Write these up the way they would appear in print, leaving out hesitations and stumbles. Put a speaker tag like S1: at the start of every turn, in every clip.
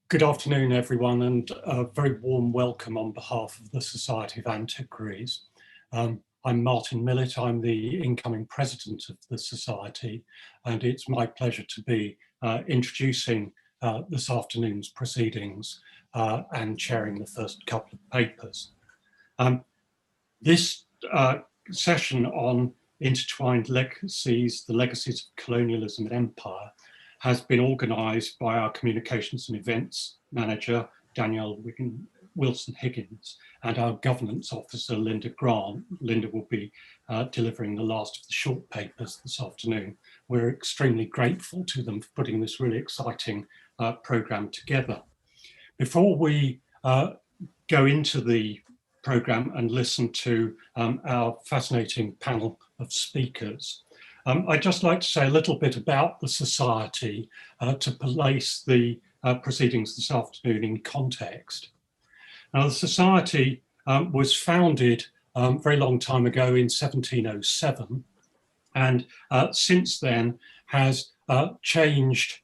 S1: Good afternoon, everyone, and a very warm welcome on behalf of the Society of Antiquaries. I'm Martin Millett, I'm the incoming president of the Society, and it's my pleasure to be introducing this afternoon's proceedings and chairing the first couple of papers. This session on Intertwined Legacies, the Legacies of Colonialism and Empire, has been organised by our communications and events manager, Danielle Wilson Higgins, and our governance officer, Linda Grant. Linda will be delivering the last of the short papers this afternoon. We're extremely grateful to them for putting this really exciting programme together. Before we go into the programme and listen to our fascinating panel of speakers, I'd just like to say a little bit about the Society to place the proceedings this afternoon in context. Now, the Society was founded a very long time ago in 1707, and since then has changed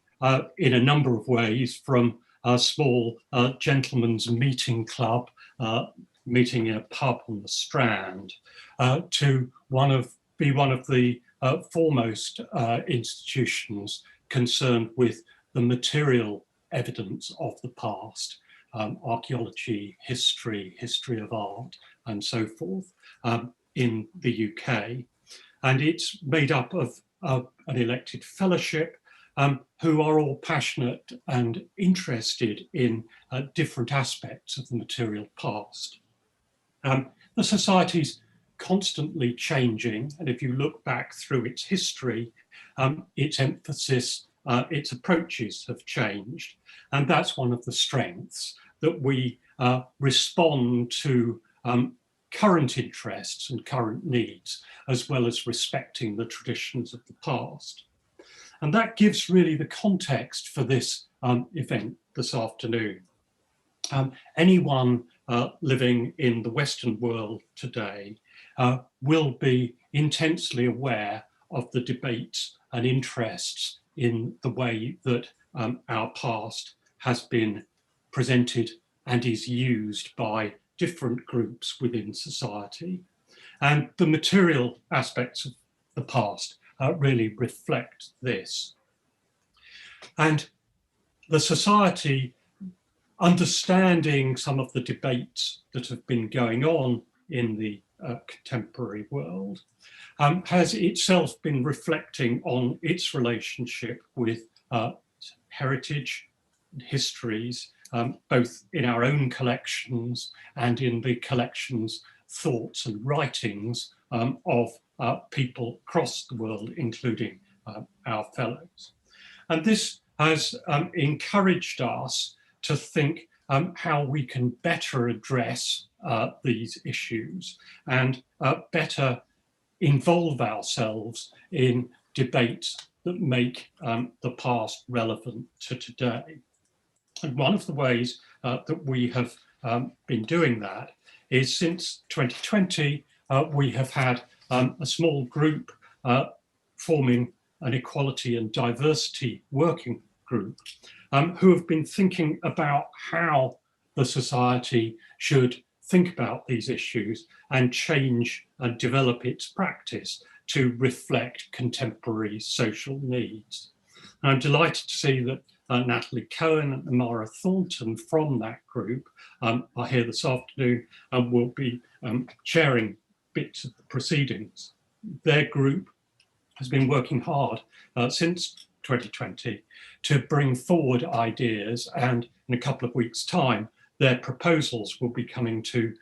S1: in a number of ways, from a small gentleman's meeting club, meeting in a pub on the Strand, to be one of the foremost institutions concerned with the material evidence of the past, archaeology, history of art, and so forth, in the UK. And it's made up of an elected fellowship who are all passionate and interested in different aspects of the material past. The Society's constantly changing, and if you look back through its history, its emphasis, its approaches have changed, and that's one of the strengths, that we respond to current interests and current needs, as well as respecting the traditions of the past. And that gives really the context for this event this afternoon. Anyone living in the Western world today will be intensely aware of the debates and interests in the way that our past has been presented and is used by different groups within society. And the material aspects of the past really reflect this. And the Society, understanding some of the debates that have been going on in the contemporary world, has itself been reflecting on its relationship with heritage, histories, both in our own collections and in the collections, thoughts and writings of people across the world, including our fellows. And this has encouraged us to think how we can better address these issues and better involve ourselves in debates that make the past relevant to today. And one of the ways that we have been doing that is, since 2020, we have had a small group forming an equality and diversity working group who have been thinking about how the Society should think about these issues and change and develop its practice to reflect contemporary social needs. And I'm delighted to see that Natalie Cohen and Amara Thornton from that group are here this afternoon and will be sharing bits of the proceedings. Their group has been working hard since 2020 to bring forward ideas, and in a couple of weeks' time, their proposals will be coming to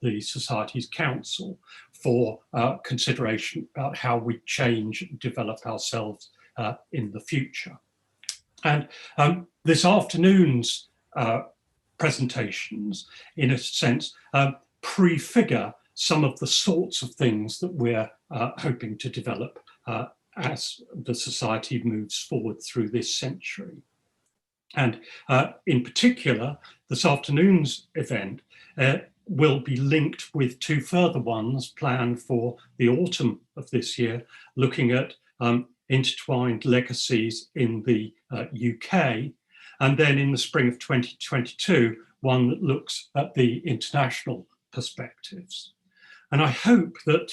S1: the Society's Council for consideration about how we change and develop ourselves in the future. And this afternoon's presentations, in a sense, prefigure some of the sorts of things that we're hoping to develop as the Society moves forward through this century. And in particular, this afternoon's event will be linked with two further ones planned for the autumn of this year, looking at intertwined legacies in the UK, and then in the spring of 2022, one that looks at the international perspectives. And I hope that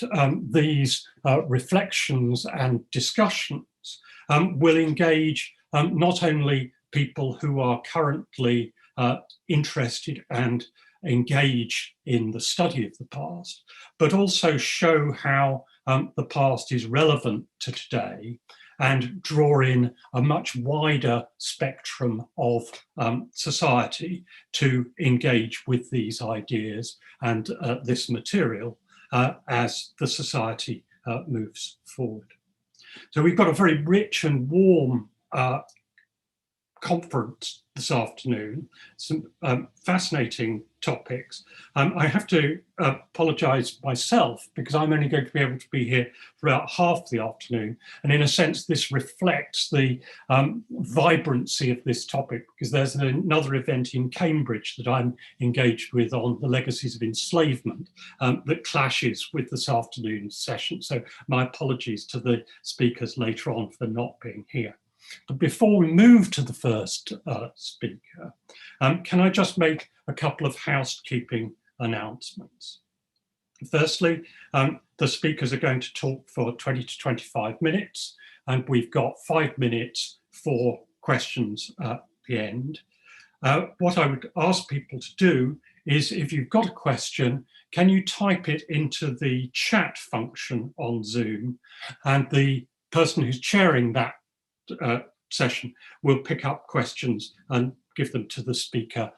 S1: these reflections and discussions will engage not only people who are currently interested and engage in the study of the past, but also show how the past is relevant to today and draw in a much wider spectrum of society to engage with these ideas and this material as the society moves forward. So we've got a very rich and warm conference this afternoon, some fascinating topics. I have to apologise myself because I'm only going to be able to be here for about half the afternoon, and in a sense this reflects the vibrancy of this topic, because there's another event in Cambridge that I'm engaged with on the legacies of enslavement that clashes with this afternoon's session, so my apologies to the speakers later on for not being here. But before we move to the first speaker, can I just make a couple of housekeeping announcements? Firstly, the speakers are going to talk for 20 to 25 minutes, and we've got 5 minutes for questions at the end. What I would ask people to do is, if you've got a question, can you type it into the chat function on Zoom, and the person who's chairing that session will pick up questions and give them to the speaker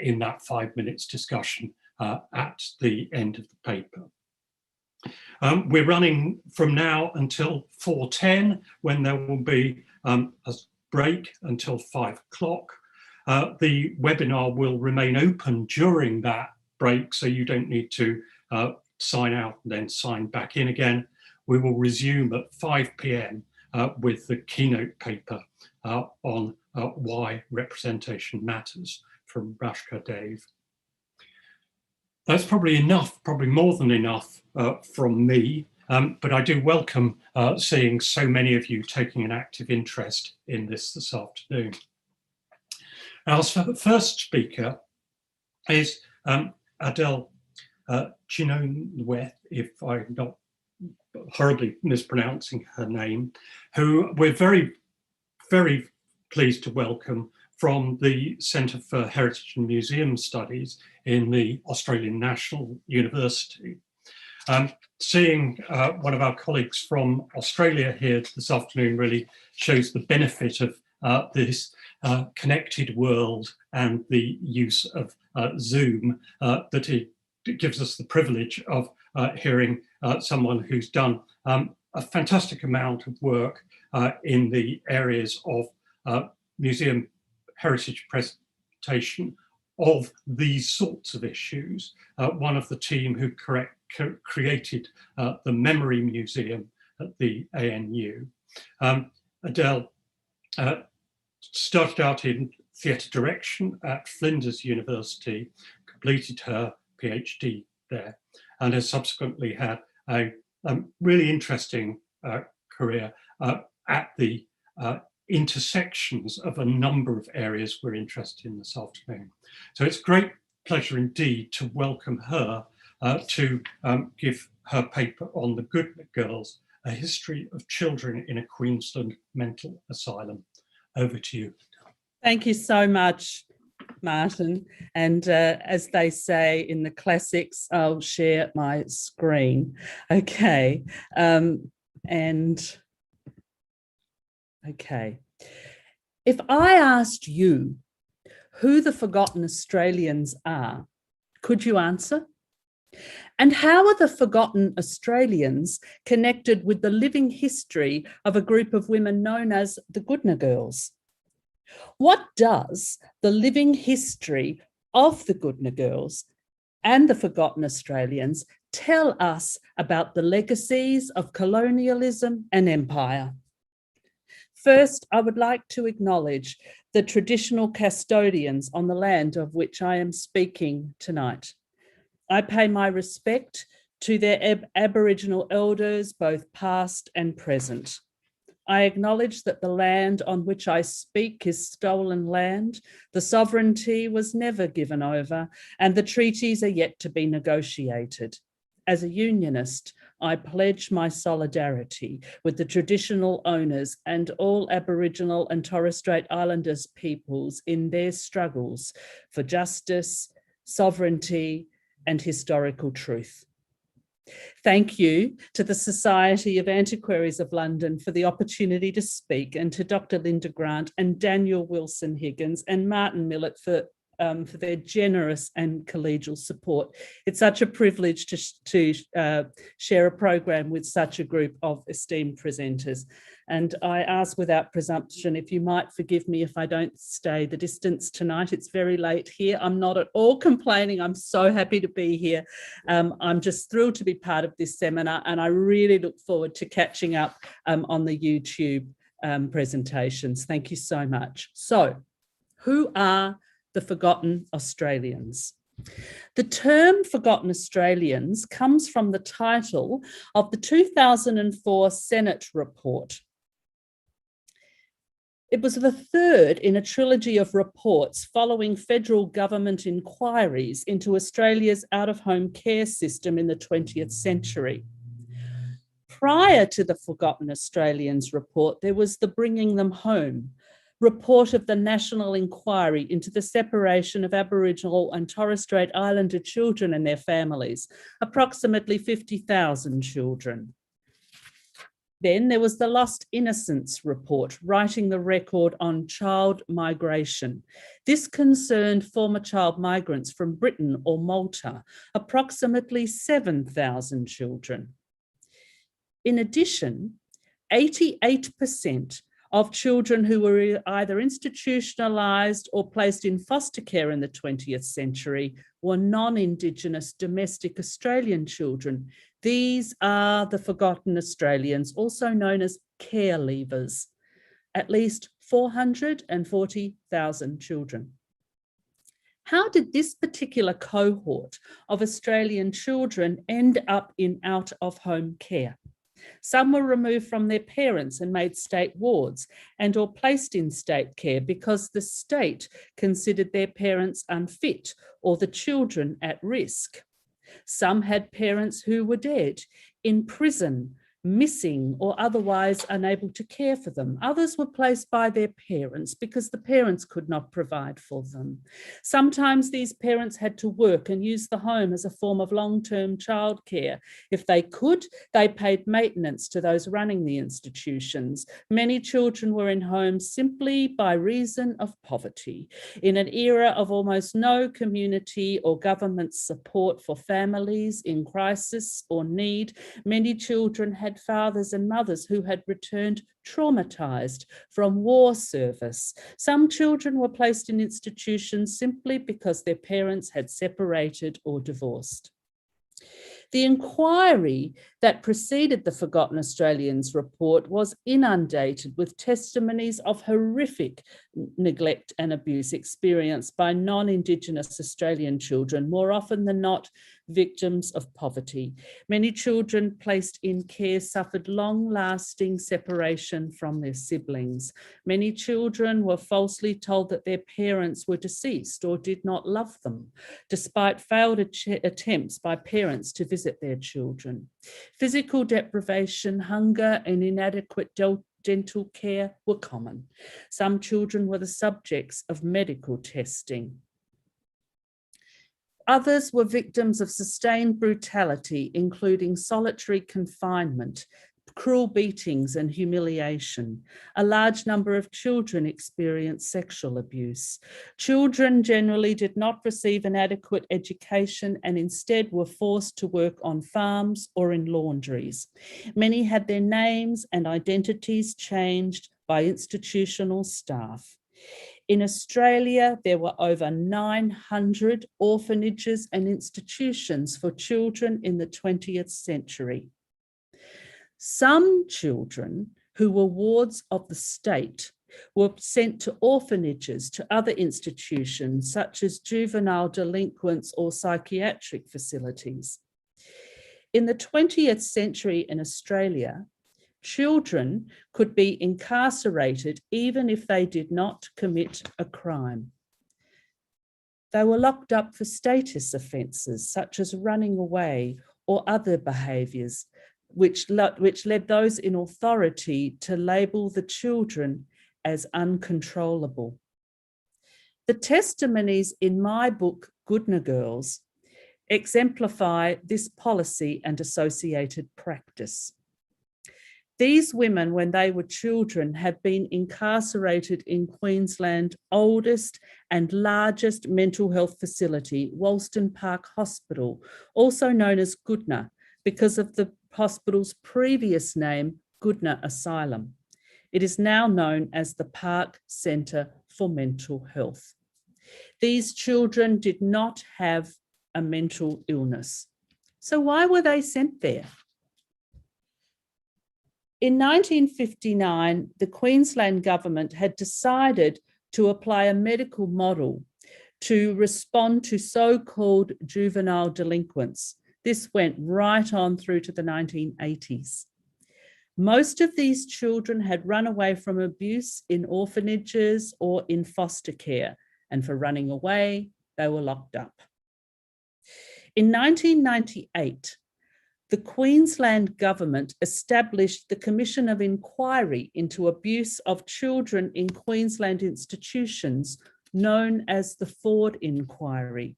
S1: in that 5 minutes discussion at the end of the paper. We're running from now until 4:10, when there will be a break until 5 o'clock. The webinar will remain open during that break, so you don't need to sign out and then sign back in again. We will resume at 5 p.m. With the keynote paper on why representation matters from Rashka Dave. That's probably enough, probably more than enough from me, but I do welcome seeing so many of you taking an active interest in this afternoon. Our first speaker is Adele Chynoweth, if I'm not horribly mispronouncing her name, who we're very, very pleased to welcome from the Centre for Heritage and Museum Studies in the Australian National University. Seeing one of our colleagues from Australia here this afternoon really shows the benefit of this connected world and the use of Zoom, that it gives us the privilege of hearing someone who's done a fantastic amount of work in the areas of museum heritage presentation of these sorts of issues. One of the team who created the Memory Museum at the ANU. Adele started out in theatre direction at Flinders University, completed her PhD there, and has subsequently had a really interesting career at the intersections of a number of areas we're interested in this afternoon. So it's a great pleasure indeed to welcome her to give her paper on the Goodnight Girls, a history of children in a Queensland mental asylum. Over to you.
S2: Thank you so much, Martin. And as they say in the classics, I'll share my screen. Okay. Okay. If I asked you who the forgotten Australians are, could you answer? And how are the forgotten Australians connected with the living history of a group of women known as the Goodnight Girls? What does the living history of the Goodnight Girls and the forgotten Australians tell us about the legacies of colonialism and empire? First, I would like to acknowledge the traditional custodians on the land of which I am speaking tonight. I pay my respect to their Aboriginal elders, both past and present. I acknowledge that the land on which I speak is stolen land, the sovereignty was never given over, and the treaties are yet to be negotiated. As a unionist, I pledge my solidarity with the traditional owners and all Aboriginal and Torres Strait Islanders peoples in their struggles for justice, sovereignty, and historical truth. Thank you to the Society of Antiquaries of London for the opportunity to speak, and to Dr. Linda Grant and Danielle Wilson Higgins and Martin Millett for their generous and collegial support. It's such a privilege to share a program with such a group of esteemed presenters. And I ask without presumption if you might forgive me if I don't stay the distance tonight. It's very late here. I'm not at all complaining. I'm so happy to be here. I'm just thrilled to be part of this seminar, and I really look forward to catching up on the YouTube presentations. Thank you so much. So, who are the Forgotten Australians? The term Forgotten Australians comes from the title of the 2004 Senate report. It was the third in a trilogy of reports following federal government inquiries into Australia's out-of-home care system in the 20th century. Prior to the Forgotten Australians report, there was the Bringing Them Home report of the National Inquiry into the separation of Aboriginal and Torres Strait Islander children and their families, approximately 50,000 children. Then there was the Lost Innocents report, writing the record on child migration. This concerned former child migrants from Britain or Malta, approximately 7,000 children. In addition, 88% of children who were either institutionalised or placed in foster care in the 20th century were non-Indigenous domestic Australian children. These are the Forgotten Australians, also known as care leavers. At least 440,000 children. How did this particular cohort of Australian children end up in out-of-home care? Some were removed from their parents and made state wards and or placed in state care because the state considered their parents unfit or the children at risk. Some had parents who were dead, in prison, missing or otherwise unable to care for them. Others were placed by their parents because the parents could not provide for them. Sometimes these parents had to work and use the home as a form of long-term childcare. If they could, they paid maintenance to those running the institutions. Many children were in homes simply by reason of poverty. In an era of almost no community or government support for families in crisis or need, many children had fathers and mothers who had returned traumatized from war service. Some children were placed in institutions simply because their parents had separated or divorced. The inquiry that preceded the Forgotten Australians report was inundated with testimonies of horrific neglect and abuse experienced by non-Indigenous Australian children, more often than not victims of poverty. Many children placed in care suffered long-lasting separation from their siblings. Many children were falsely told that their parents were deceased or did not love them, despite failed attempts by parents to visit their children. Physical deprivation, hunger, and inadequate dental care were common. Some children were the subjects of medical testing. Others were victims of sustained brutality, including solitary confinement, cruel beatings and humiliation. A large number of children experienced sexual abuse. Children generally did not receive an adequate education and instead were forced to work on farms or in laundries. Many had their names and identities changed by institutional staff. In Australia, there were over 900 orphanages and institutions for children in the 20th century. Some children who were wards of the state were sent to orphanages, to other institutions, such as juvenile delinquents or psychiatric facilities. In the 20th century in Australia, children could be incarcerated even if they did not commit a crime. They were locked up for status offences such as running away or other behaviours, which led those in authority to label the children as uncontrollable. The testimonies in my book, Goodnight Girls, exemplify this policy and associated practice. These women, when they were children, had been incarcerated in Queensland's oldest and largest mental health facility, Wollston Park Hospital, also known as Goodna, because of the hospital's previous name, Goodna Asylum. It is now known as the Park Centre for Mental Health. These children did not have a mental illness. So why were they sent there? In 1959, the Queensland government had decided to apply a medical model to respond to so-called juvenile delinquents. This went right on through to the 1980s. Most of these children had run away from abuse in orphanages or in foster care, and for running away, they were locked up. In 1998, the Queensland government established the Commission of Inquiry into Abuse of Children in Queensland institutions, known as the Ford Inquiry.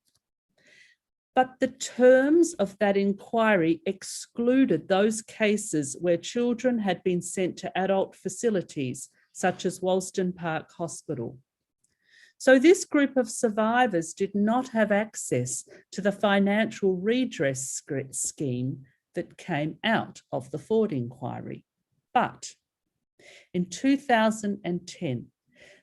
S2: But the terms of that inquiry excluded those cases where children had been sent to adult facilities, such as Wollston Park Hospital. So this group of survivors did not have access to the financial redress scheme that came out of the Ford Inquiry. But in 2010,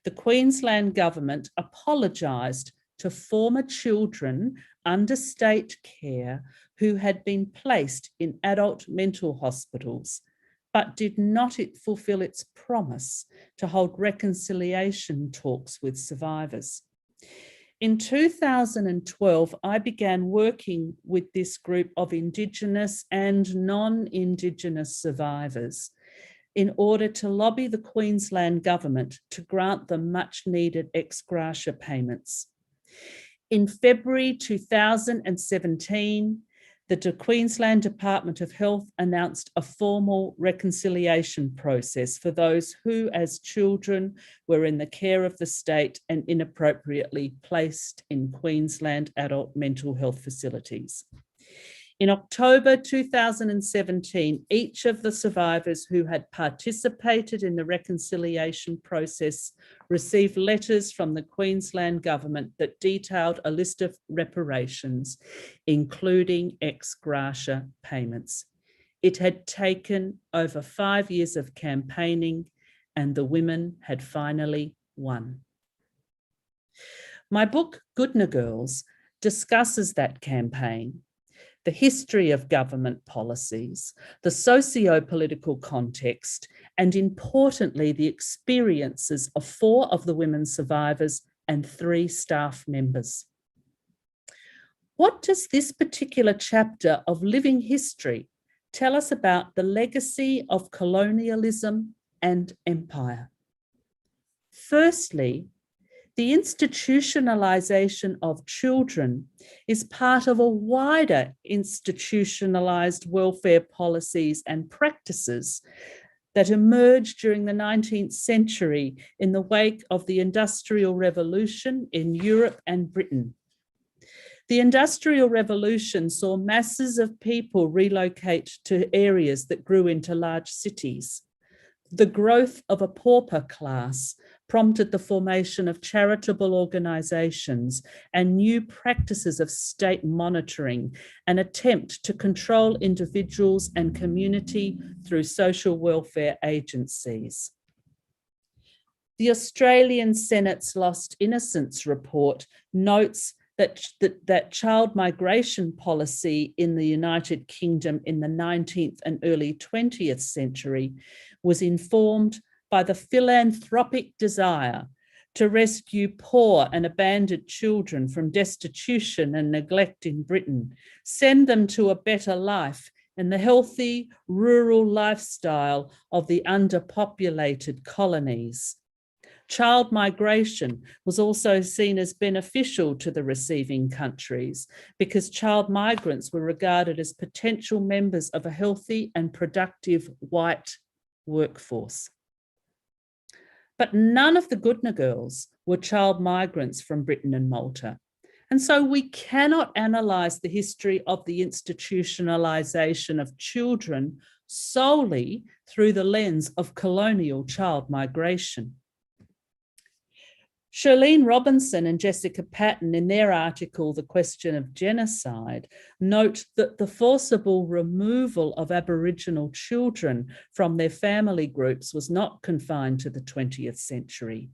S2: the Queensland government apologised to former children under state care who had been placed in adult mental hospitals, but did not fulfil its promise to hold reconciliation talks with survivors. In 2012, I began working with this group of Indigenous and non-Indigenous survivors in order to lobby the Queensland government to grant them much needed ex gratia payments. In February 2017, the Queensland Department of Health announced a formal reconciliation process for those who, as children, were in the care of the state and inappropriately placed in Queensland adult mental health facilities. In October 2017, each of the survivors who had participated in the reconciliation process received letters from the Queensland government that detailed a list of reparations, including ex gratia payments. It had taken over 5 years of campaigning, and the women had finally won. My book, Goodnight Girls, discusses that campaign, the history of government policies, the socio-political context, and importantly, the experiences of 4 of the women survivors and 3 staff members. What does this particular chapter of living history tell us about the legacy of colonialism and empire? Firstly, the institutionalisation of children is part of a wider institutionalised welfare policies and practices that emerged during the 19th century in the wake of the Industrial Revolution in Europe and Britain. The Industrial Revolution saw masses of people relocate to areas that grew into large cities. The growth of a pauper class prompted the formation of charitable organisations and new practices of state monitoring, an attempt to control individuals and community through social welfare agencies. The Australian Senate's Lost Innocence report notes that child migration policy in the United Kingdom in the 19th and early 20th century was informed by the philanthropic desire to rescue poor and abandoned children from destitution and neglect in Britain, send them to a better life and the healthy rural lifestyle of the underpopulated colonies. Child migration was also seen as beneficial to the receiving countries because child migrants were regarded as potential members of a healthy and productive white workforce. But none of the Goodna girls were child migrants from Britain and Malta. And so we cannot analyse the history of the institutionalisation of children solely through the lens of colonial child migration. Shirlene Robinson and Jessica Patton, in their article, The Question of Genocide, note that the forcible removal of Aboriginal children from their family groups was not confined to the 20th century.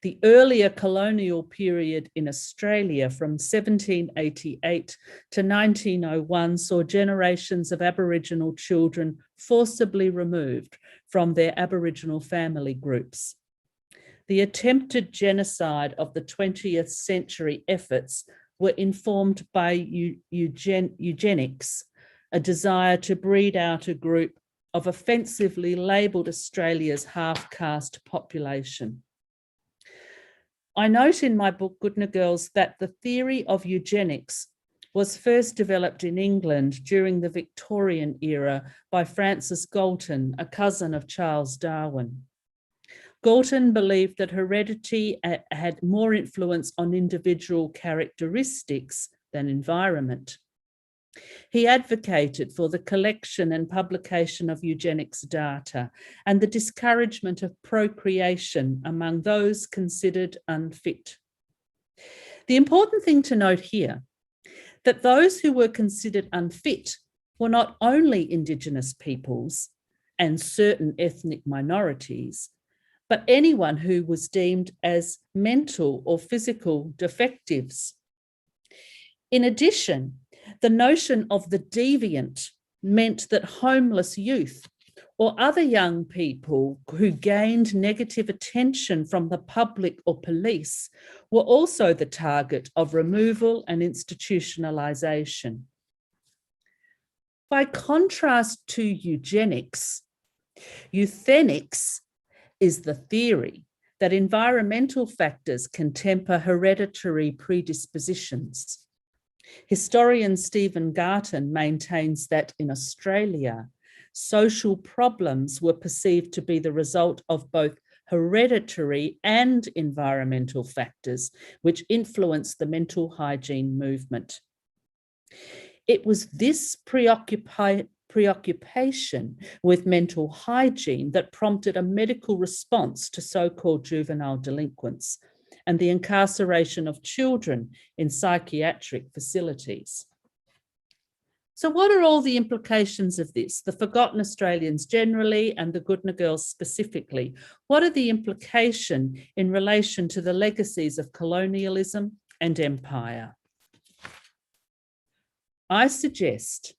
S2: The earlier colonial period in Australia from 1788 to 1901 saw generations of Aboriginal children forcibly removed from their Aboriginal family groups. The attempted genocide of the 20th century efforts were informed by eugenics, a desire to breed out a group of offensively labelled Australia's half-caste population. I note in my book, Goodnight Girls, that the theory of eugenics was first developed in England during the Victorian era by Francis Galton, a cousin of Charles Darwin. Galton believed that heredity had more influence on individual characteristics than environment. He advocated for the collection and publication of eugenics data and the discouragement of procreation among those considered unfit. The important thing to note here, that those who were considered unfit were not only Indigenous peoples and certain ethnic minorities, but anyone who was deemed as mental or physical defectives. In addition, the notion of the deviant meant that homeless youth or other young people who gained negative attention from the public or police were also the target of removal and institutionalisation. By contrast to eugenics, euthenics is the theory that environmental factors can temper hereditary predispositions. Historian Stephen Garton maintains that in Australia, social problems were perceived to be the result of both hereditary and environmental factors, which influenced the mental hygiene movement. It was this preoccupation with mental hygiene that prompted a medical response to so-called juvenile delinquents and the incarceration of children in psychiatric facilities. So what are all the implications of this? The forgotten Australians generally and the Goodnight Girls specifically. What are the implications in relation to the legacies of colonialism and empire? I suggest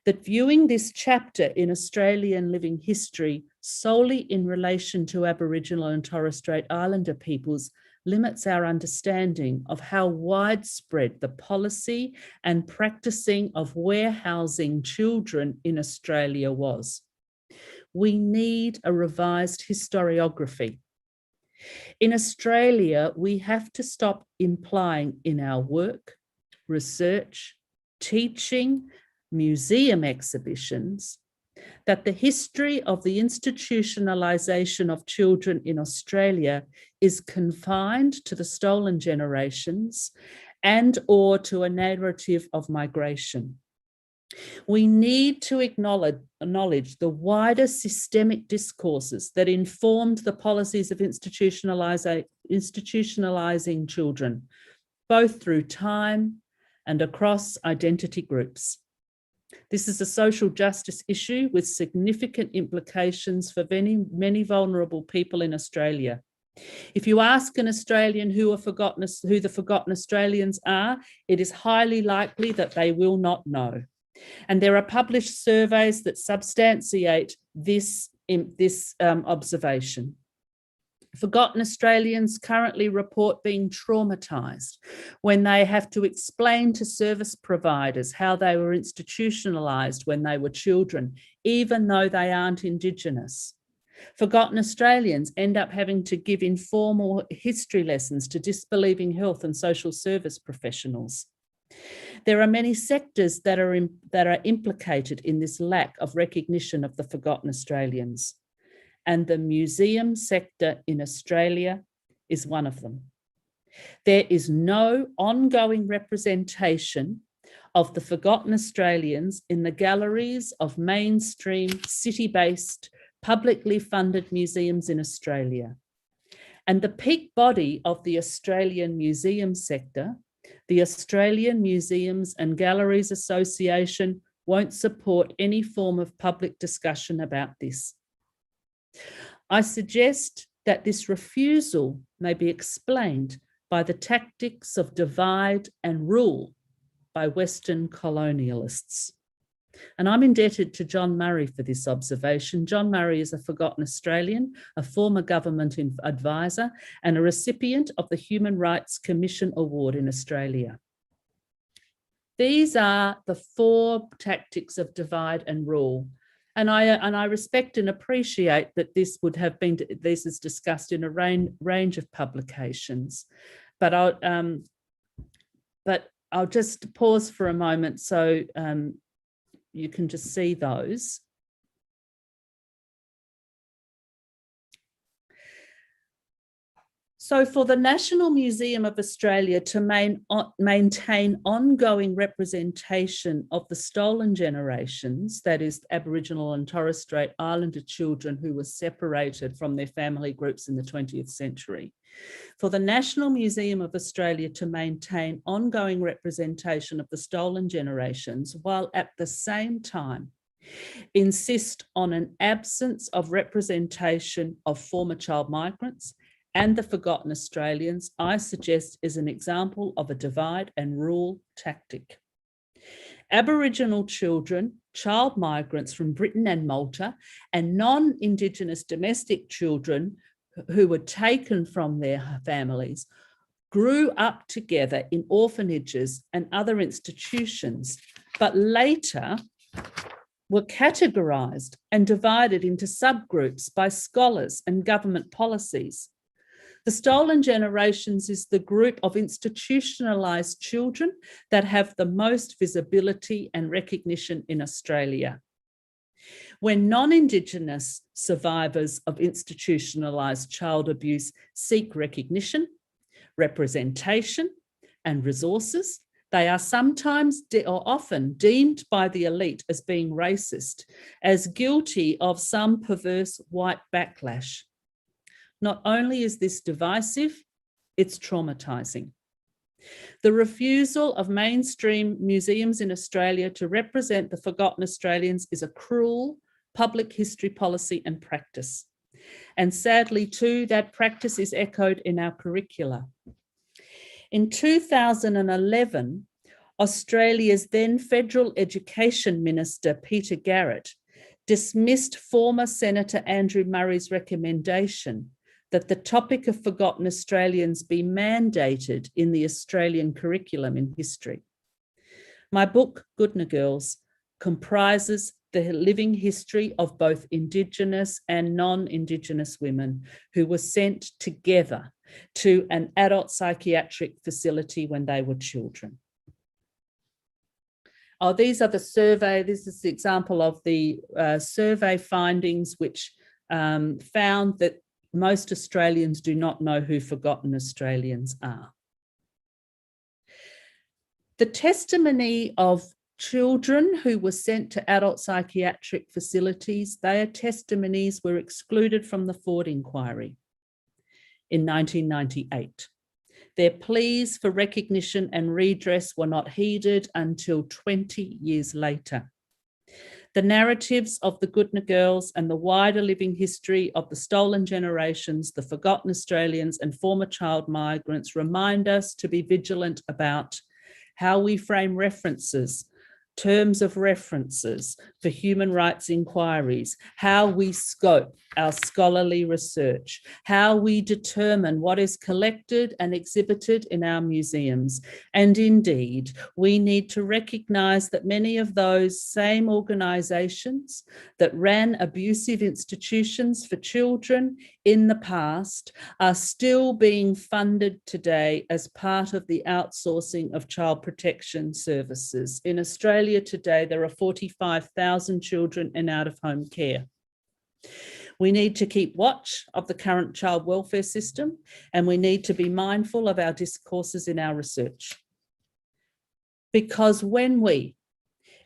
S2: that viewing this chapter in Australian living history solely in relation to Aboriginal and Torres Strait Islander peoples limits our understanding of how widespread the policy and practicing of warehousing children in Australia was. We need a revised historiography. In Australia, we have to stop implying in our work, research, teaching, museum exhibitions, that the history of the institutionalisation of children in Australia is confined to the stolen generations and or to a narrative of migration. We need to acknowledge the wider systemic discourses that informed the policies of institutionalising children, both through time and across identity groups. This is a social justice issue with significant implications for many vulnerable people in Australia. If you ask an Australian who the forgotten Australians are, it is highly likely that they will not know. And there are published surveys that substantiate this observation. Forgotten Australians currently report being traumatised when they have to explain to service providers how they were institutionalised when they were children, even though they aren't Indigenous. Forgotten Australians end up having to give informal history lessons to disbelieving health and social service professionals. There are many sectors that are implicated in this lack of recognition of the forgotten Australians, and the museum sector in Australia is one of them. There is no ongoing representation of the forgotten Australians in the galleries of mainstream city-based publicly funded museums in Australia. And the peak body of the Australian museum sector, the Australian Museums and Galleries Association, won't support any form of public discussion about this. I suggest that this refusal may be explained by the tactics of divide and rule by Western colonialists. And I'm indebted to John Murray for this observation. John Murray is a forgotten Australian, a former government advisor, and a recipient of the Human Rights Commission Award in Australia. These are the 4 tactics of divide and rule. And I respect and appreciate that this is discussed in a range of publications, but I'll just pause for a moment so you can just see those. So for the National Museum of Australia to maintain ongoing representation of the stolen generations, that is Aboriginal and Torres Strait Islander children who were separated from their family groups in the 20th century, for the National Museum of Australia to maintain ongoing representation of the stolen generations while at the same time insist on an absence of representation of former child migrants and the forgotten Australians, I suggest is an example of a divide and rule tactic. Aboriginal children, child migrants from Britain and Malta, and non-Indigenous domestic children who were taken from their families grew up together in orphanages and other institutions, but later were categorised and divided into subgroups by scholars and government policies. The stolen generations is the group of institutionalised children that have the most visibility and recognition in Australia. When non-Indigenous survivors of institutionalised child abuse seek recognition, representation, and resources, they are sometimes or often deemed by the elite as being racist, as guilty of some perverse white backlash. Not only is this divisive, it's traumatising. The refusal of mainstream museums in Australia to represent the forgotten Australians is a cruel public history policy and practice. And sadly too, that practice is echoed in our curricula. In 2011, Australia's then Federal Education Minister, Peter Garrett, dismissed former Senator Andrew Murray's recommendation that the topic of forgotten Australians be mandated in the Australian curriculum in history. My book, Goodnight Girls, comprises the living history of both Indigenous and non-Indigenous women who were sent together to an adult psychiatric facility when they were children. Oh, these are the survey. This is the example of the survey findings, which found that most Australians do not know who forgotten Australians are. The testimony of children who were sent to adult psychiatric facilities, their testimonies were excluded from the Ford inquiry in 1998. Their pleas for recognition and redress were not heeded until 20 years later. The narratives of the Goodnight Girls and the wider living history of the stolen generations, the forgotten Australians and former child migrants remind us to be vigilant about how we frame references, terms of references for human rights inquiries, how we scope our scholarly research, how we determine what is collected and exhibited in our museums. And indeed, we need to recognise that many of those same organisations that ran abusive institutions for children in the past are still being funded today as part of the outsourcing of child protection services. In Australia today, there are 45,000 children in out-of-home care. We need to keep watch of the current child welfare system, and we need to be mindful of our discourses in our research. Because when we,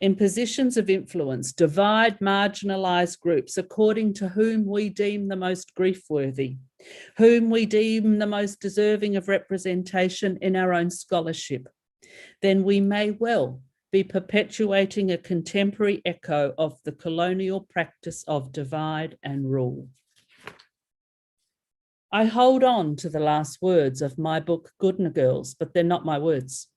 S2: in positions of influence, divide marginalised groups according to whom we deem the most grief-worthy, whom we deem the most deserving of representation in our own scholarship, then we may well be perpetuating a contemporary echo of the colonial practice of divide and rule. I hold on to the last words of my book, Goodnight Girls, but they're not my words.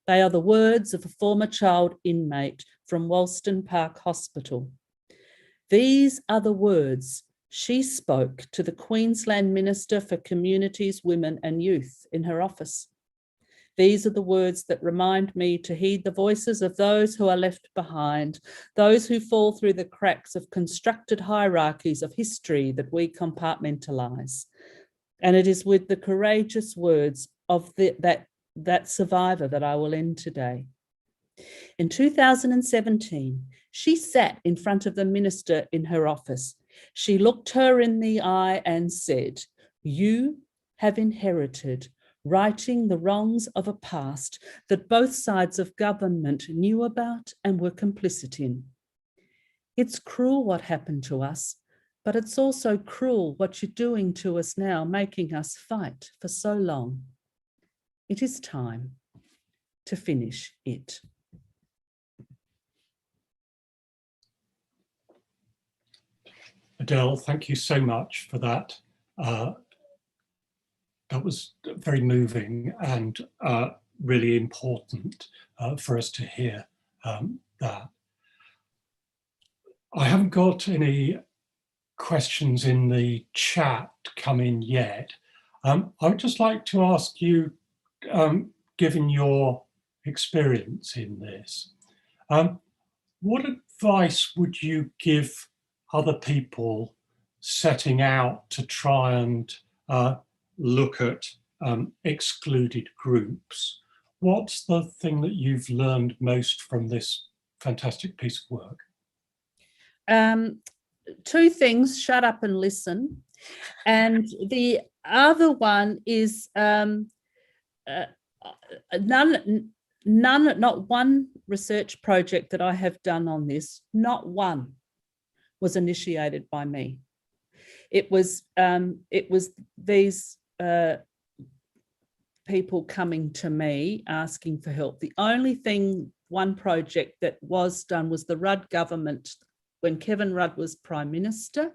S2: They are the words of a former child inmate from Wollston Park Hospital. These are the words she spoke to the Queensland Minister for Communities, Women and Youth in her office. These are the words that remind me to heed the voices of those who are left behind, those who fall through the cracks of constructed hierarchies of history that we compartmentalise. And it is with the courageous words of that survivor that I will end today. In 2017, she sat in front of the minister in her office. She looked her in the eye and said, "You have inherited righting the wrongs of a past that both sides of government knew about and were complicit in. It's cruel what happened to us, but it's also cruel what you're doing to us now, making us fight for so long. It is time to finish it."
S1: Adele, thank you so much for that. That was very moving and really important for us to hear that. I haven't got any questions in the chat come in yet. I would just like to ask you, given your experience in this, what advice would you give other people setting out to try and look at excluded groups? What's the thing that you've learned most from this fantastic piece of work?
S2: Two things: shut up and listen. And the other one is not one research project that I have done on this, not one, was initiated by me. It was these people coming to me asking for help. The only thing, one project that was done was the Rudd government, when Kevin Rudd was Prime Minister.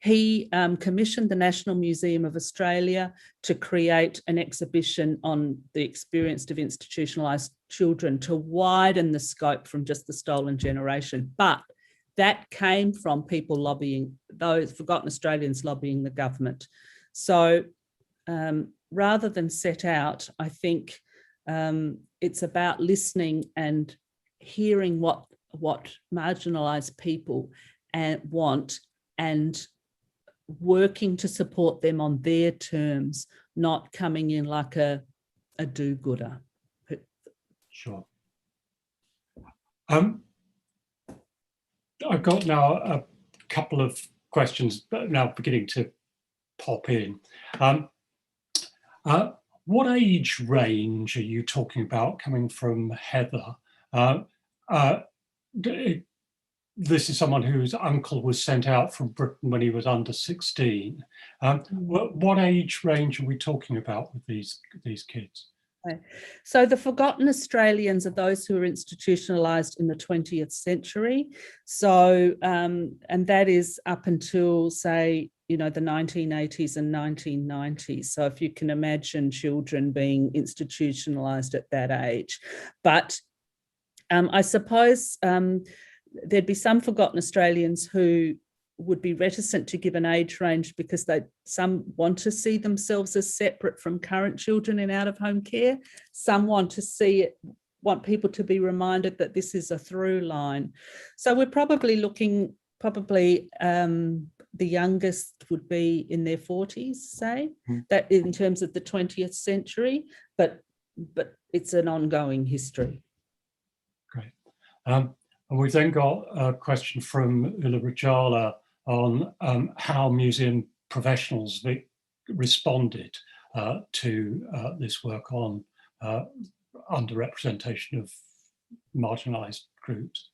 S2: He commissioned the National Museum of Australia to create an exhibition on the experience of institutionalised children to widen the scope from just the stolen generation. But that came from people lobbying, those forgotten Australians lobbying the government. So rather than set out, I think it's about listening and hearing what marginalised people want and working to support them on their terms, not coming in like a do-gooder.
S1: Sure. I've got now a couple of questions now beginning to pop in. What age range are you talking about coming from Heather? This is someone whose uncle was sent out from Britain when he was under 16. What age range are we talking about with these kids?
S2: So the forgotten Australians are those who were institutionalised in the 20th century. So, and that is up until, say, the 1980s and 1990s. So if you can imagine children being institutionalised at that age. But I suppose there'd be some forgotten Australians who would be reticent to give an age range because some want to see themselves as separate from current children in out-of-home care. Some want people to be reminded that this is a through line. So we're probably looking, the youngest would be in their 40s, say, that in terms of the 20th century, but it's an ongoing history.
S1: Great. And we've then got a question from Ula Rajala on how museum professionals responded to this work on underrepresentation of marginalised groups.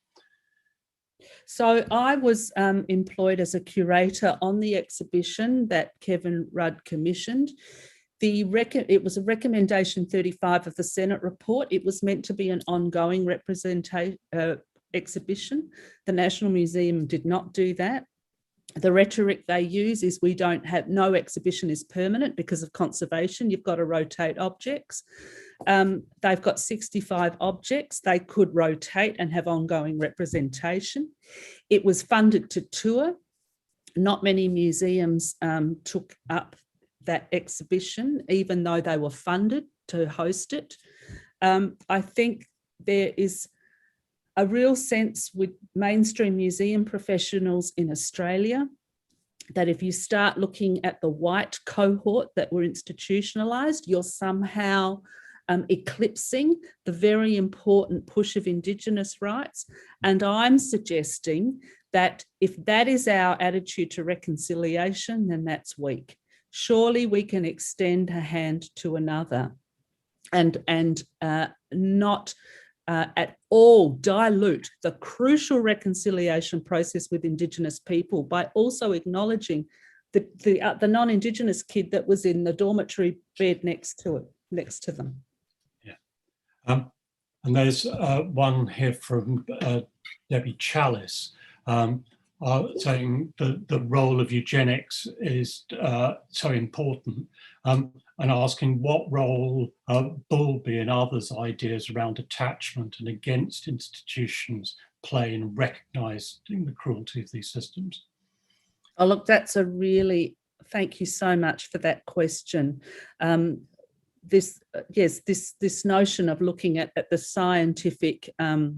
S2: So I was employed as a curator on the exhibition that Kevin Rudd commissioned. It was a recommendation 35 of the Senate report. It was meant to be an ongoing exhibition. The National Museum did not do that. The rhetoric they use is no exhibition is permanent because of conservation. You've got to rotate objects. They've got 65 objects. They could rotate and have ongoing representation. It was funded to tour. Not many museums took up that exhibition, even though they were funded to host it. I think there is a real sense with mainstream museum professionals in Australia that if you start looking at the white cohort that were institutionalised, you're somehow eclipsing the very important push of Indigenous rights. And I'm suggesting that if that is our attitude to reconciliation, then that's weak. Surely we can extend a hand to another and not at all dilute the crucial reconciliation process with Indigenous people by also acknowledging the non-Indigenous kid that was in the dormitory bed next to them.
S1: Yeah, and there's one here from Debbie Chalice saying the role of eugenics is so important. And asking what role Bowlby and others' ideas around attachment and against institutions play in recognising the cruelty of these systems.
S2: Oh, look, thank you so much for that question. This notion of looking at the scientific, the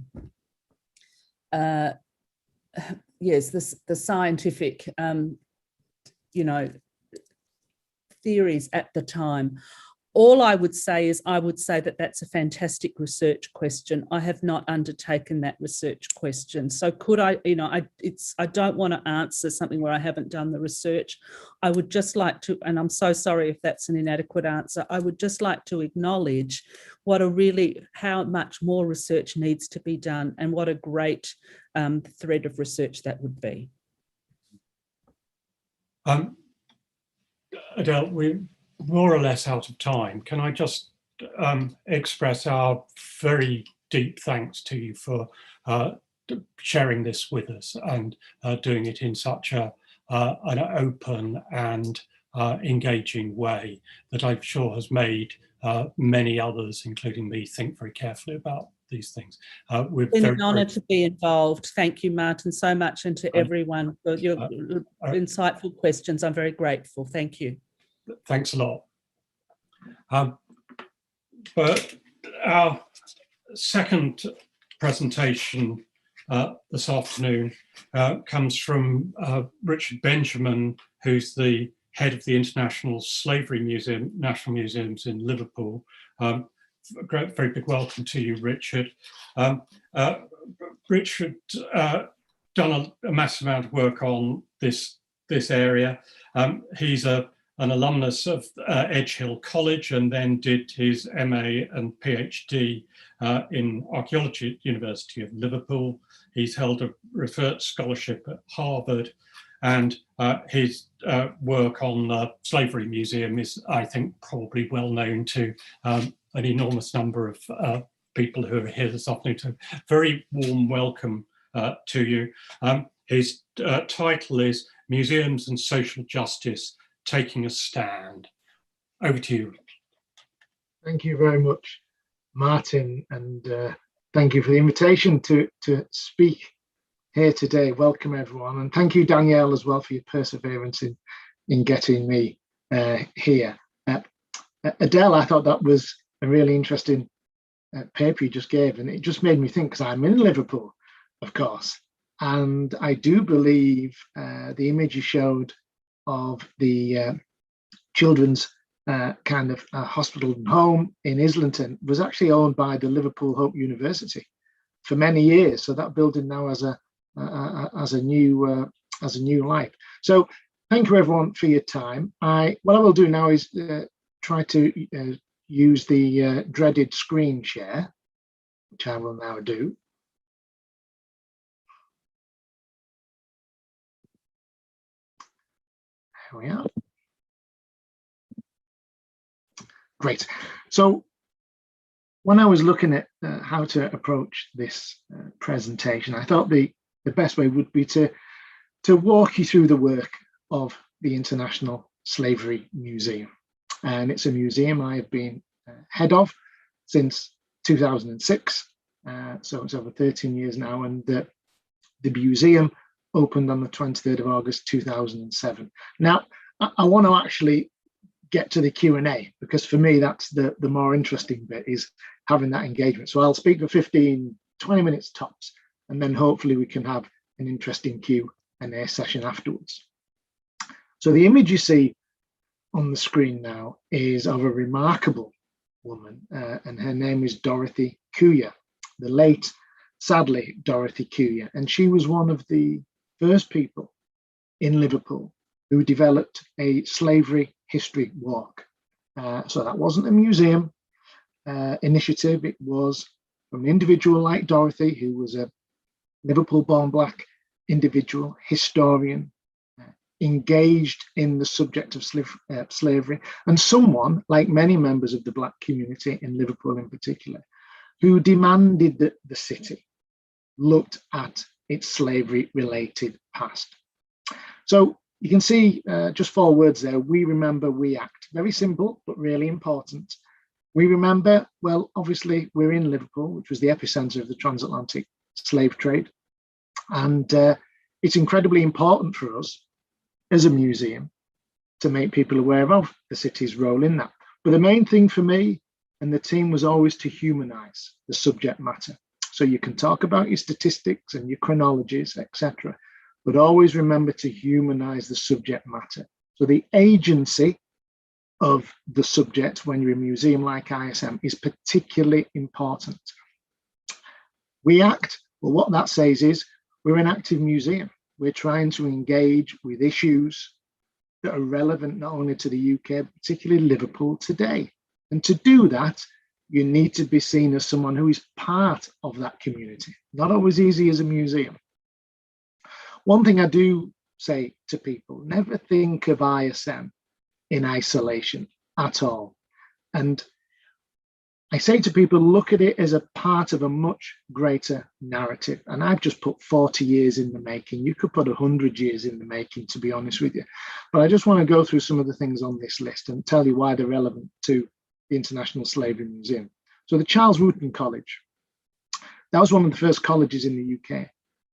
S2: scientific, theories at the time. All I would say is that that's a fantastic research question. I have not undertaken that research question. So could I, I don't want to answer something where I haven't done the research. I would just like to, and I'm so sorry if that's an inadequate answer, I would just like to acknowledge how much more research needs to be done and what a great thread of research that would be.
S1: Adele, we're more or less out of time. Can I just express our very deep thanks to you for sharing this with us and doing it in such an open and engaging way that I'm sure has made many others, including me, think very carefully about these things.
S2: It's been an honour to be involved. Thank you, Martin, so much, and to everyone for your insightful questions. I'm very grateful. Thank you.
S1: Thanks a lot. But our second presentation this afternoon comes from Richard Benjamin, who's the head of the International Slavery Museum, National Museums in Liverpool. Very big welcome to you, Richard. Richard done a massive amount of work on this area. He's an alumnus of Edge Hill College and then did his MA and PhD in archaeology at the University of Liverpool. He's held a research scholarship at Harvard, and his work on the Slavery Museum is, I think, probably well known to an enormous number of people who are here this afternoon. So very warm welcome to you. His title is Museums and Social Justice, Taking a Stand. Over to you.
S3: Thank you very much, Martin, and thank you for the invitation to speak here today. Welcome everyone, and thank you, Danielle, as well for your perseverance in getting me here. Adele, I thought that was a really interesting paper you just gave, and it just made me think, because I'm in Liverpool, of course, and I do believe the image you showed of the children's kind of hospital and home in Islington was actually owned by the Liverpool Hope University for many years. So that building now has a new life. So thank you everyone for your time. What I will do now is try to use the dreaded screen share, which I will now do. There we are. Great. So when I was looking at how to approach this presentation, I thought the best way would be to walk you through the work of the International Slavery Museum. And it's a museum I have been head of since 2006. So it's over 13 years now. And the museum opened on the 23rd of August 2007. Now, I want to actually get to the Q&A, because for me that's the more interesting bit, is having that engagement. So I'll speak for 15-20 minutes tops, and then hopefully we can have an interesting Q&A session afterwards. So the image you see on the screen now is of a remarkable woman, and her name is Dorothy Kuya, the late, sadly, Dorothy Kuya, and she was one of the first people in Liverpool who developed a slavery history walk. So that wasn't a museum initiative. It was from an individual like Dorothy, who was a Liverpool-born Black individual, historian, engaged in the subject of slavery, and someone, like many members of the Black community in Liverpool in particular, who demanded that the city looked at its slavery-related past. So you can see just 4 words there: we remember, we act. Very simple, but really important. We remember, well, obviously we're in Liverpool, which was the epicenter of the transatlantic slave trade. And it's incredibly important for us as a museum to make people aware of the city's role in that. But the main thing for me and the team was always to humanize the subject matter. So you can talk about your statistics and your chronologies, etc., but always remember to humanize the subject matter. So the agency of the subject when you're a museum like ISM is particularly important. We act, well, what that says is we're an active museum. We're trying to engage with issues that are relevant not only to the UK, but particularly Liverpool today. And to do that, you need to be seen as someone who is part of that community. Not always easy as a museum. One thing I do say to people, never think of ISM in isolation at all. And I say to people, look at it as a part of a much greater narrative. And I've just put 40 years in the making. You could put 100 years in the making, to be honest with you. But I just want to go through some of the things on this list and tell you why they're relevant to the International Slavery Museum. So the Charles Wooten College, that was one of the first colleges in the UK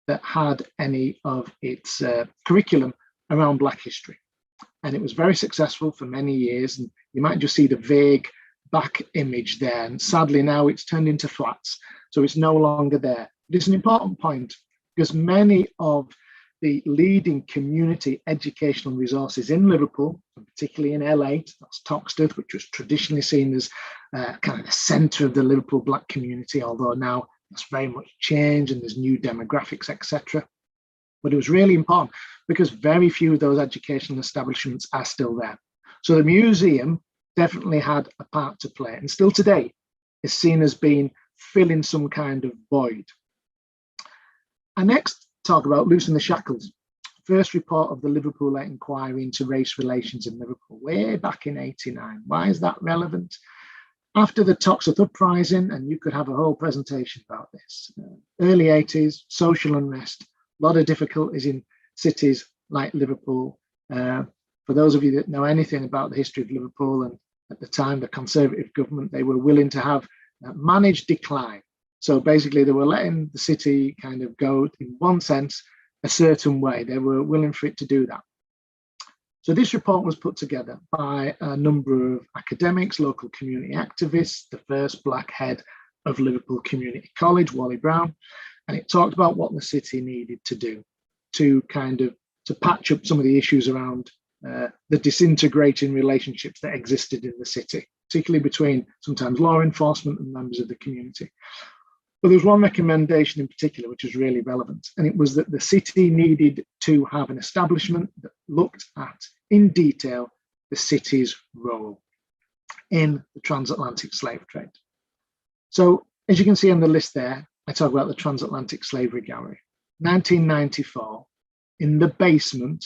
S3: that had any of its curriculum around Black history. And it was very successful for many years. And you might just see the vague back image there. And sadly, now it's turned into flats. So it's no longer there. But it's an important point because many of the leading community educational resources in Liverpool, and particularly in L8, that's Toxteth, which was traditionally seen as kind of the centre of the Liverpool Black community, although now that's very much changed and there's new demographics, etc. But it was really important because very few of those educational establishments are still there. So the museum definitely had a part to play, and still today is seen as being filling some kind of void. I next talk about Loosen the Shackles, first report of the Liverpool inquiry into race relations in Liverpool, way back in '89. Why is that relevant? After the Toxteth uprising, and you could have a whole presentation about this, early '80s, social unrest, a lot of difficulties in cities like Liverpool. For those of you that know anything about the history of Liverpool, and at the time, the Conservative government, they were willing to have managed decline. So basically they were letting the city kind of go, in one sense, a certain way. They were willing for it to do that. So this report was put together by a number of academics, local community activists, the first black head of Liverpool Community College, Wally Brown, and it talked about what the city needed to do to patch up some of the issues around the disintegrating relationships that existed in the city, particularly between sometimes law enforcement and members of the community. But there was one recommendation in particular which was really relevant, and it was that the city needed to have an establishment that looked at, in detail, the city's role in the transatlantic slave trade. So, as you can see on the list there, I talk about the Transatlantic Slavery Gallery. 1994, in the basement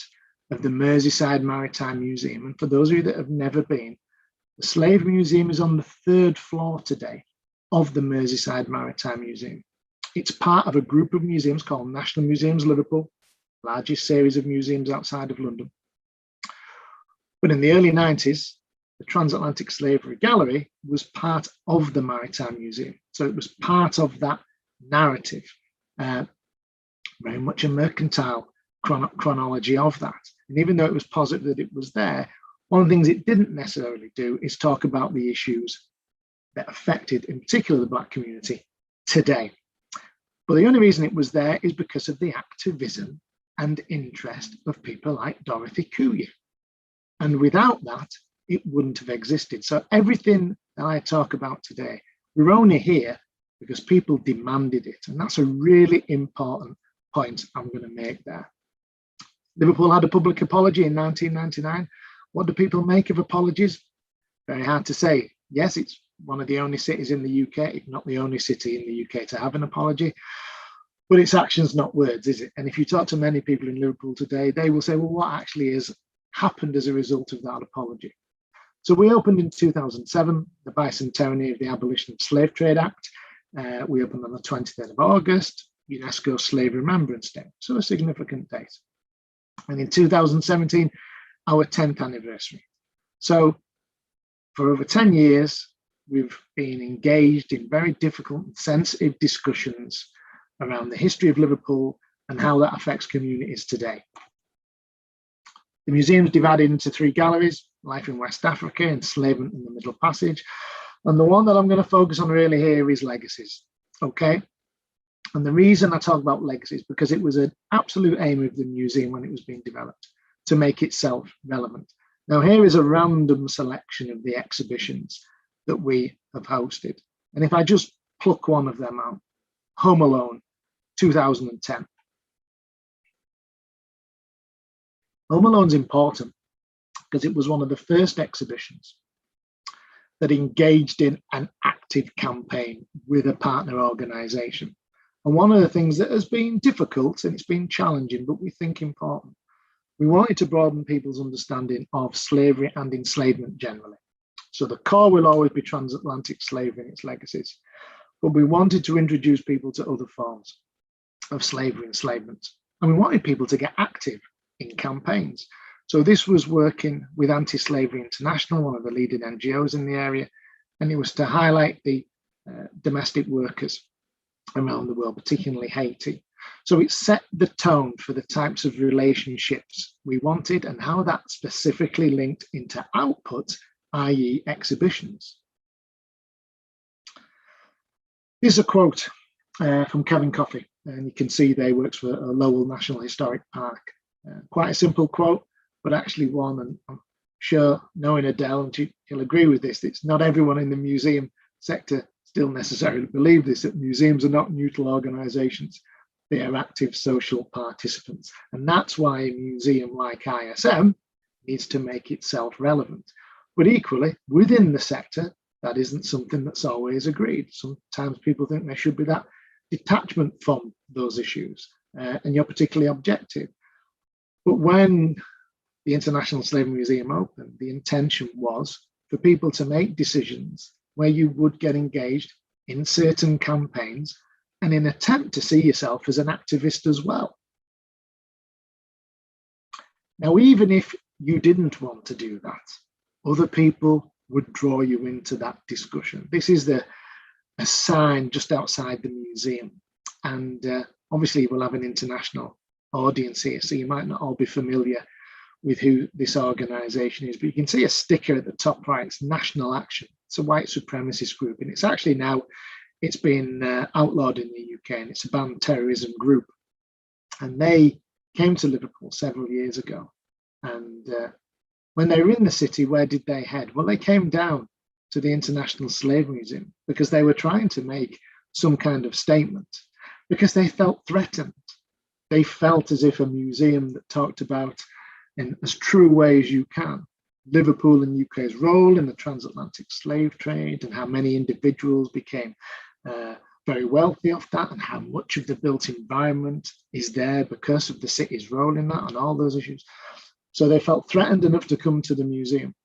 S3: of the Merseyside Maritime Museum, and for those of you that have never been, the Slave Museum is on the 3rd floor today of the Merseyside Maritime Museum. It's part of a group of museums called National Museums Liverpool, largest series of museums outside of London. But in the early 90s, the Transatlantic Slavery Gallery was part of the Maritime Museum. So it was part of that narrative, very much a mercantile chronology of that. And even though it was positive that it was there, one of the things it didn't necessarily do is talk about the issues that affected, in particular, the Black community today. But the only reason it was there is because of the activism and interest of people like Dorothy Kuya. And without that, it wouldn't have existed. So everything that I talk about today, we're only here because people demanded it. And that's a really important point I'm going to make there. Liverpool had a public apology in 1999. What do people make of apologies? Very hard to say. Yes, it's one of the only cities in the UK, if not the only city in the UK to have an apology, but it's actions, not words, is it? And if you talk to many people in Liverpool today, they will say, well, what actually has happened as a result of that apology? So we opened in 2007, the bicentenary of the Abolition of Slave Trade Act. We opened on the 23rd of August, UNESCO Slave Remembrance Day, so a significant date. And in 2017, our 10th anniversary. So for over 10 years, we've been engaged in very difficult and sensitive discussions around the history of Liverpool and how that affects communities today. The museum's divided into 3 galleries: Life in West Africa, Enslavement in the Middle Passage. And the one that I'm going to focus on really here is Legacies, okay? And the reason I talk about Legacies is because it was an absolute aim of the museum when it was being developed, to make itself relevant. Now, here is a random selection of the exhibitions that we have hosted. And if I just pluck one of them out, Home Alone, 2010. Home Alone's important because it was one of the first exhibitions that engaged in an active campaign with a partner organisation. And one of the things that has been difficult, and it's been challenging, but we think important, we wanted to broaden people's understanding of slavery and enslavement generally. So the core will always be transatlantic slavery and its legacies, but we wanted to introduce people to other forms of slavery and enslavement. And we wanted people to get active in campaigns. So this was working with Anti-Slavery International, one of the leading NGOs in the area, and it was to highlight the domestic workers around the world, particularly Haiti. So it set the tone for the types of relationships we wanted and how that specifically linked into output, i.e. exhibitions. Here's a quote from Kevin Coffey, and you can see there he works for Lowell National Historic Park. Quite a simple quote, but actually one, and I'm sure knowing Adele, and she'll agree with this, it's not everyone in the museum sector still necessarily believe this, that museums are not neutral organisations. They are active social participants. And that's why a museum like ISM needs to make itself relevant. But equally, within the sector, that isn't something that's always agreed. Sometimes people think there should be that detachment from those issues, and you're particularly objective. But when the International Slavery Museum opened, the intention was for people to make decisions where you would get engaged in certain campaigns and in attempt to see yourself as an activist as well. Now, even if you didn't want to do that, other people would draw you into that discussion. This is the a sign just outside the museum. And obviously we'll have an international audience here, so you might not all be familiar with who this organisation is, but you can see a sticker at the top right. It's National Action. It's a white supremacist group, and it's actually now, it's been outlawed in the UK, and it's a banned terrorism group. And they came to Liverpool several years ago. And when they were in the city, where did they head? Well, they came down to the International Slave Museum because they were trying to make some kind of statement, because they felt threatened. They felt as if a museum that talked about, in as true way as you can, Liverpool and UK's role in the transatlantic slave trade, and how many individuals became very wealthy off that, and how much of the built environment is there because of the city's role in that, and all those issues. So they felt threatened enough to come to the museum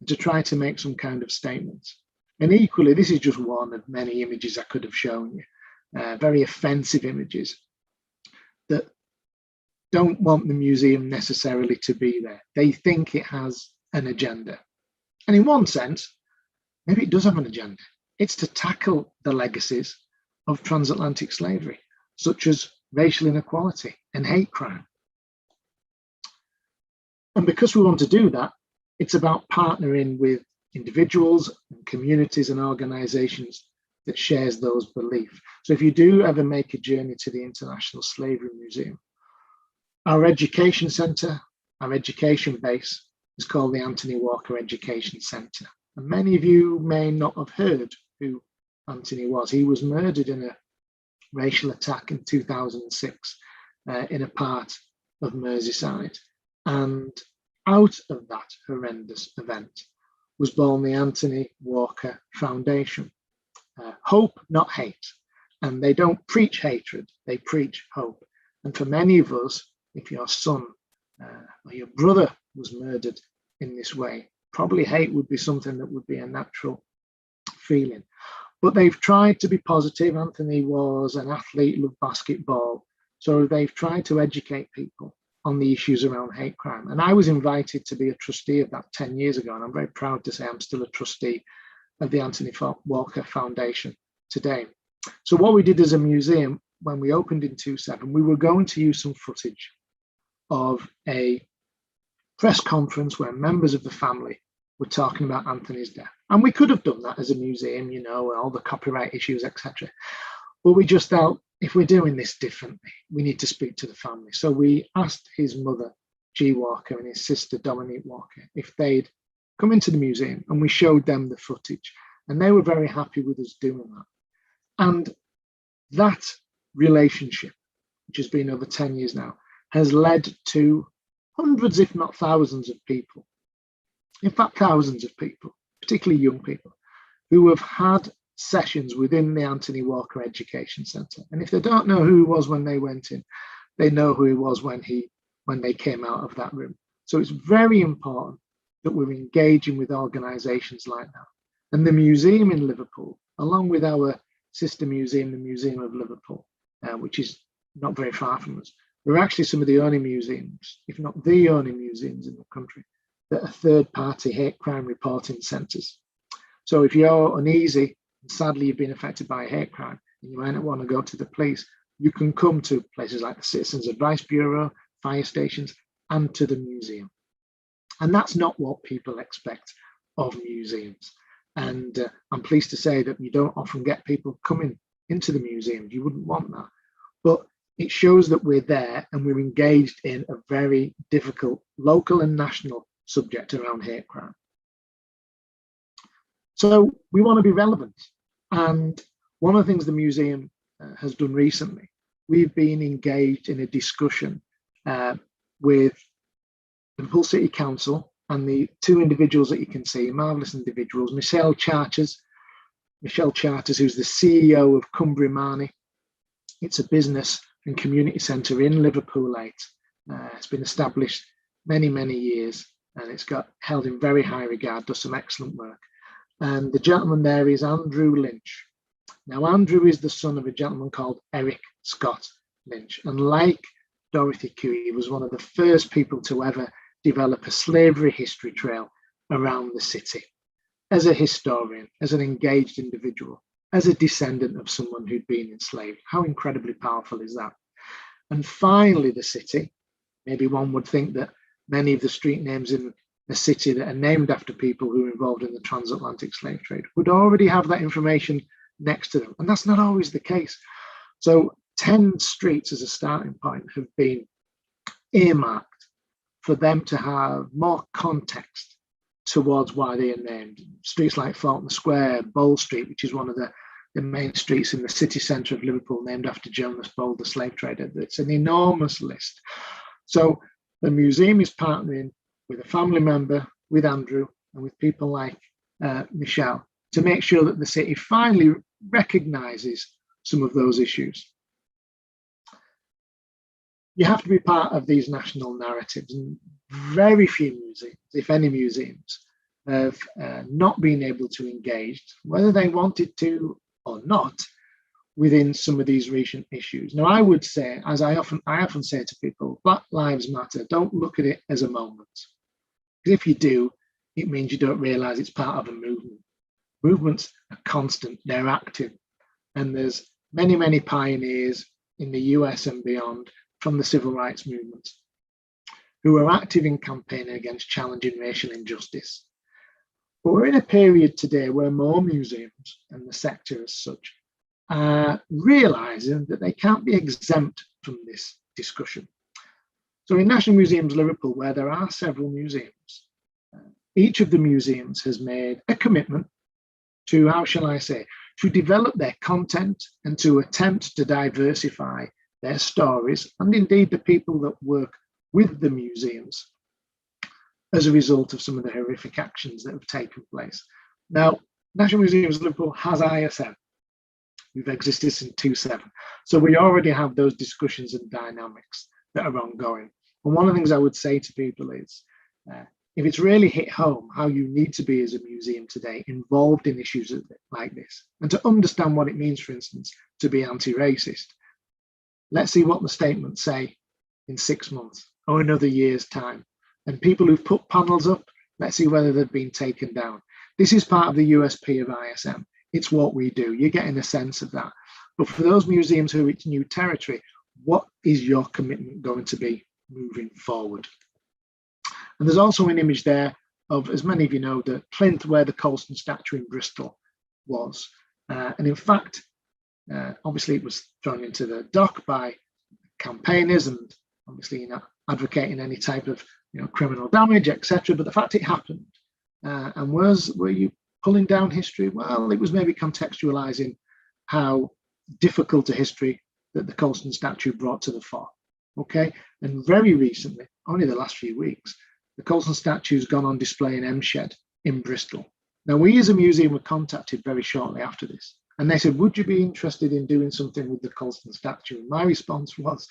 S3: to try to make some kind of statement. And equally, this is just one of many images I could have shown you, very offensive images that don't want the museum necessarily to be there. They think it has an agenda. And in one sense, maybe it does have an agenda. It's to tackle the legacies of transatlantic slavery, such as racial inequality and hate crime. And because we want to do that, it's about partnering with individuals and communities and organizations that shares those beliefs. So if you do ever make a journey to the International Slavery Museum, our education centre, our education base is called the Anthony Walker Education Centre. And many of you may not have heard who Anthony was. He was murdered in a racial attack in 2006 in a part of Merseyside. And out of that horrendous event was born the Anthony Walker Foundation. Hope, not hate. And they don't preach hatred, they preach hope. And for many of us, if your son or your brother was murdered in this way, probably hate would be something that would be a natural feeling. But they've tried to be positive. Anthony was an athlete, loved basketball. So they've tried to educate people on the issues around hate crime. And I was invited to be a trustee of that 10 years ago. And I'm very proud to say I'm still a trustee of the Anthony Walker Foundation today. So what we did as a museum, when we opened in 2007, we were going to use some footage of a press conference where members of the family were talking about Anthony's death. And we could have done that as a museum, you know, all the copyright issues, etc. But we just felt, if we're doing this differently, we need to speak to the family. So we asked his mother, G. Walker, and his sister, Dominique Walker, if they'd come into the museum, and we showed them the footage. And they were very happy with us doing that. And that relationship, which has been over 10 years now, has led to hundreds, if not thousands of people, in fact, thousands of people, particularly young people, who have had sessions within the Anthony Walker Education Centre. And if they don't know who he was when they went in, they know who he was when they came out of that room. So it's very important that we're engaging with organisations like that. And the museum in Liverpool, along with our sister museum, the Museum of Liverpool, which is not very far from us, we're actually some of the only museums, if not the only museums in the country, that are third-party hate crime reporting centres. So if you're uneasy, and sadly you've been affected by a hate crime, and you might not want to go to the police, you can come to places like the Citizens Advice Bureau, fire stations, and to the museum. And that's not what people expect of museums. And I'm pleased to say that you don't often get people coming into the museum. You wouldn't want that. But it shows that we're there and we're engaged in a very difficult local and national subject around hate crime. So we want to be relevant. And one of the things the museum has done recently, we've been engaged in a discussion with the Liverpool City Council and the two individuals that you can see, marvellous individuals, Michelle Charters, who's the CEO of Cumbria Marnie. It's a business and community centre in Liverpool 8. It's been established many, many years, and it's got held in very high regard, does some excellent work. And the gentleman there is Andrew Lynch. Now, Andrew is the son of a gentleman called Eric Scott Lynch. And like Dorothy Kuya, he was one of the first people to ever develop a slavery history trail around the city. As a historian, as an engaged individual, as a descendant of someone who'd been enslaved. How incredibly powerful is that? And finally, the city. Maybe one would think that many of the street names in a city that are named after people who were involved in the transatlantic slave trade would already have that information next to them. And that's not always the case. So 10 streets as a starting point have been earmarked for them to have more context towards why they are named. Streets like Fulton Square, Bowl Street, which is one of the main streets in the city centre of Liverpool, named after Jonas Bowl, the slave trader. It's an enormous list. So the museum is partnering with a family member, with Andrew, and with people like Michelle, to make sure that the city finally recognises some of those issues. You have to be part of these national narratives, and very few museums, if any museums, have not been able to engage, whether they wanted to or not, within some of these recent issues. Now, I would say, as I often say to people, Black Lives Matter, don't look at it as a moment. Because if you do, it means you don't realise it's part of a movement. Movements are constant, they're active. And there's many, many pioneers in the US and beyond from the civil rights movement who are active in campaigning against challenging racial injustice. But we're in a period today where more museums and the sector as such are realising that they can't be exempt from this discussion. So in National Museums Liverpool, where there are several museums, each of the museums has made a commitment to, how shall I say, to develop their content and to attempt to diversify their stories, and indeed the people that work with the museums, as a result of some of the horrific actions that have taken place. Now, National Museums Liverpool has ISM. We've existed since 2007. So we already have those discussions and dynamics that are ongoing. And one of the things I would say to people is, if it's really hit home how you need to be as a museum today involved in issues like this, and to understand what it means, for instance, to be anti-racist, let's see what the statements say in 6 months or another year's time. And people who've put panels up, let's see whether they've been taken down. This is part of the USP of ISM. It's what we do. You're getting a sense of that. But for those museums who it's new territory, what is your commitment going to be moving forward? And there's also an image there of, as many of you know, the plinth where the Colston statue in Bristol was. And in fact, obviously it was thrown into the dock by campaigners and obviously not advocating any type of criminal damage, etc. But the fact it happened, and were you pulling down history? Well, it was maybe contextualizing how difficult a history that the Colston statue brought to the fore. Okay, and very recently, only the last few weeks, the Colston statue's gone on display in M-Shed in Bristol. Now, we as a museum were contacted very shortly after this, and they said, would you be interested in doing something with the Colston statue? And my response was,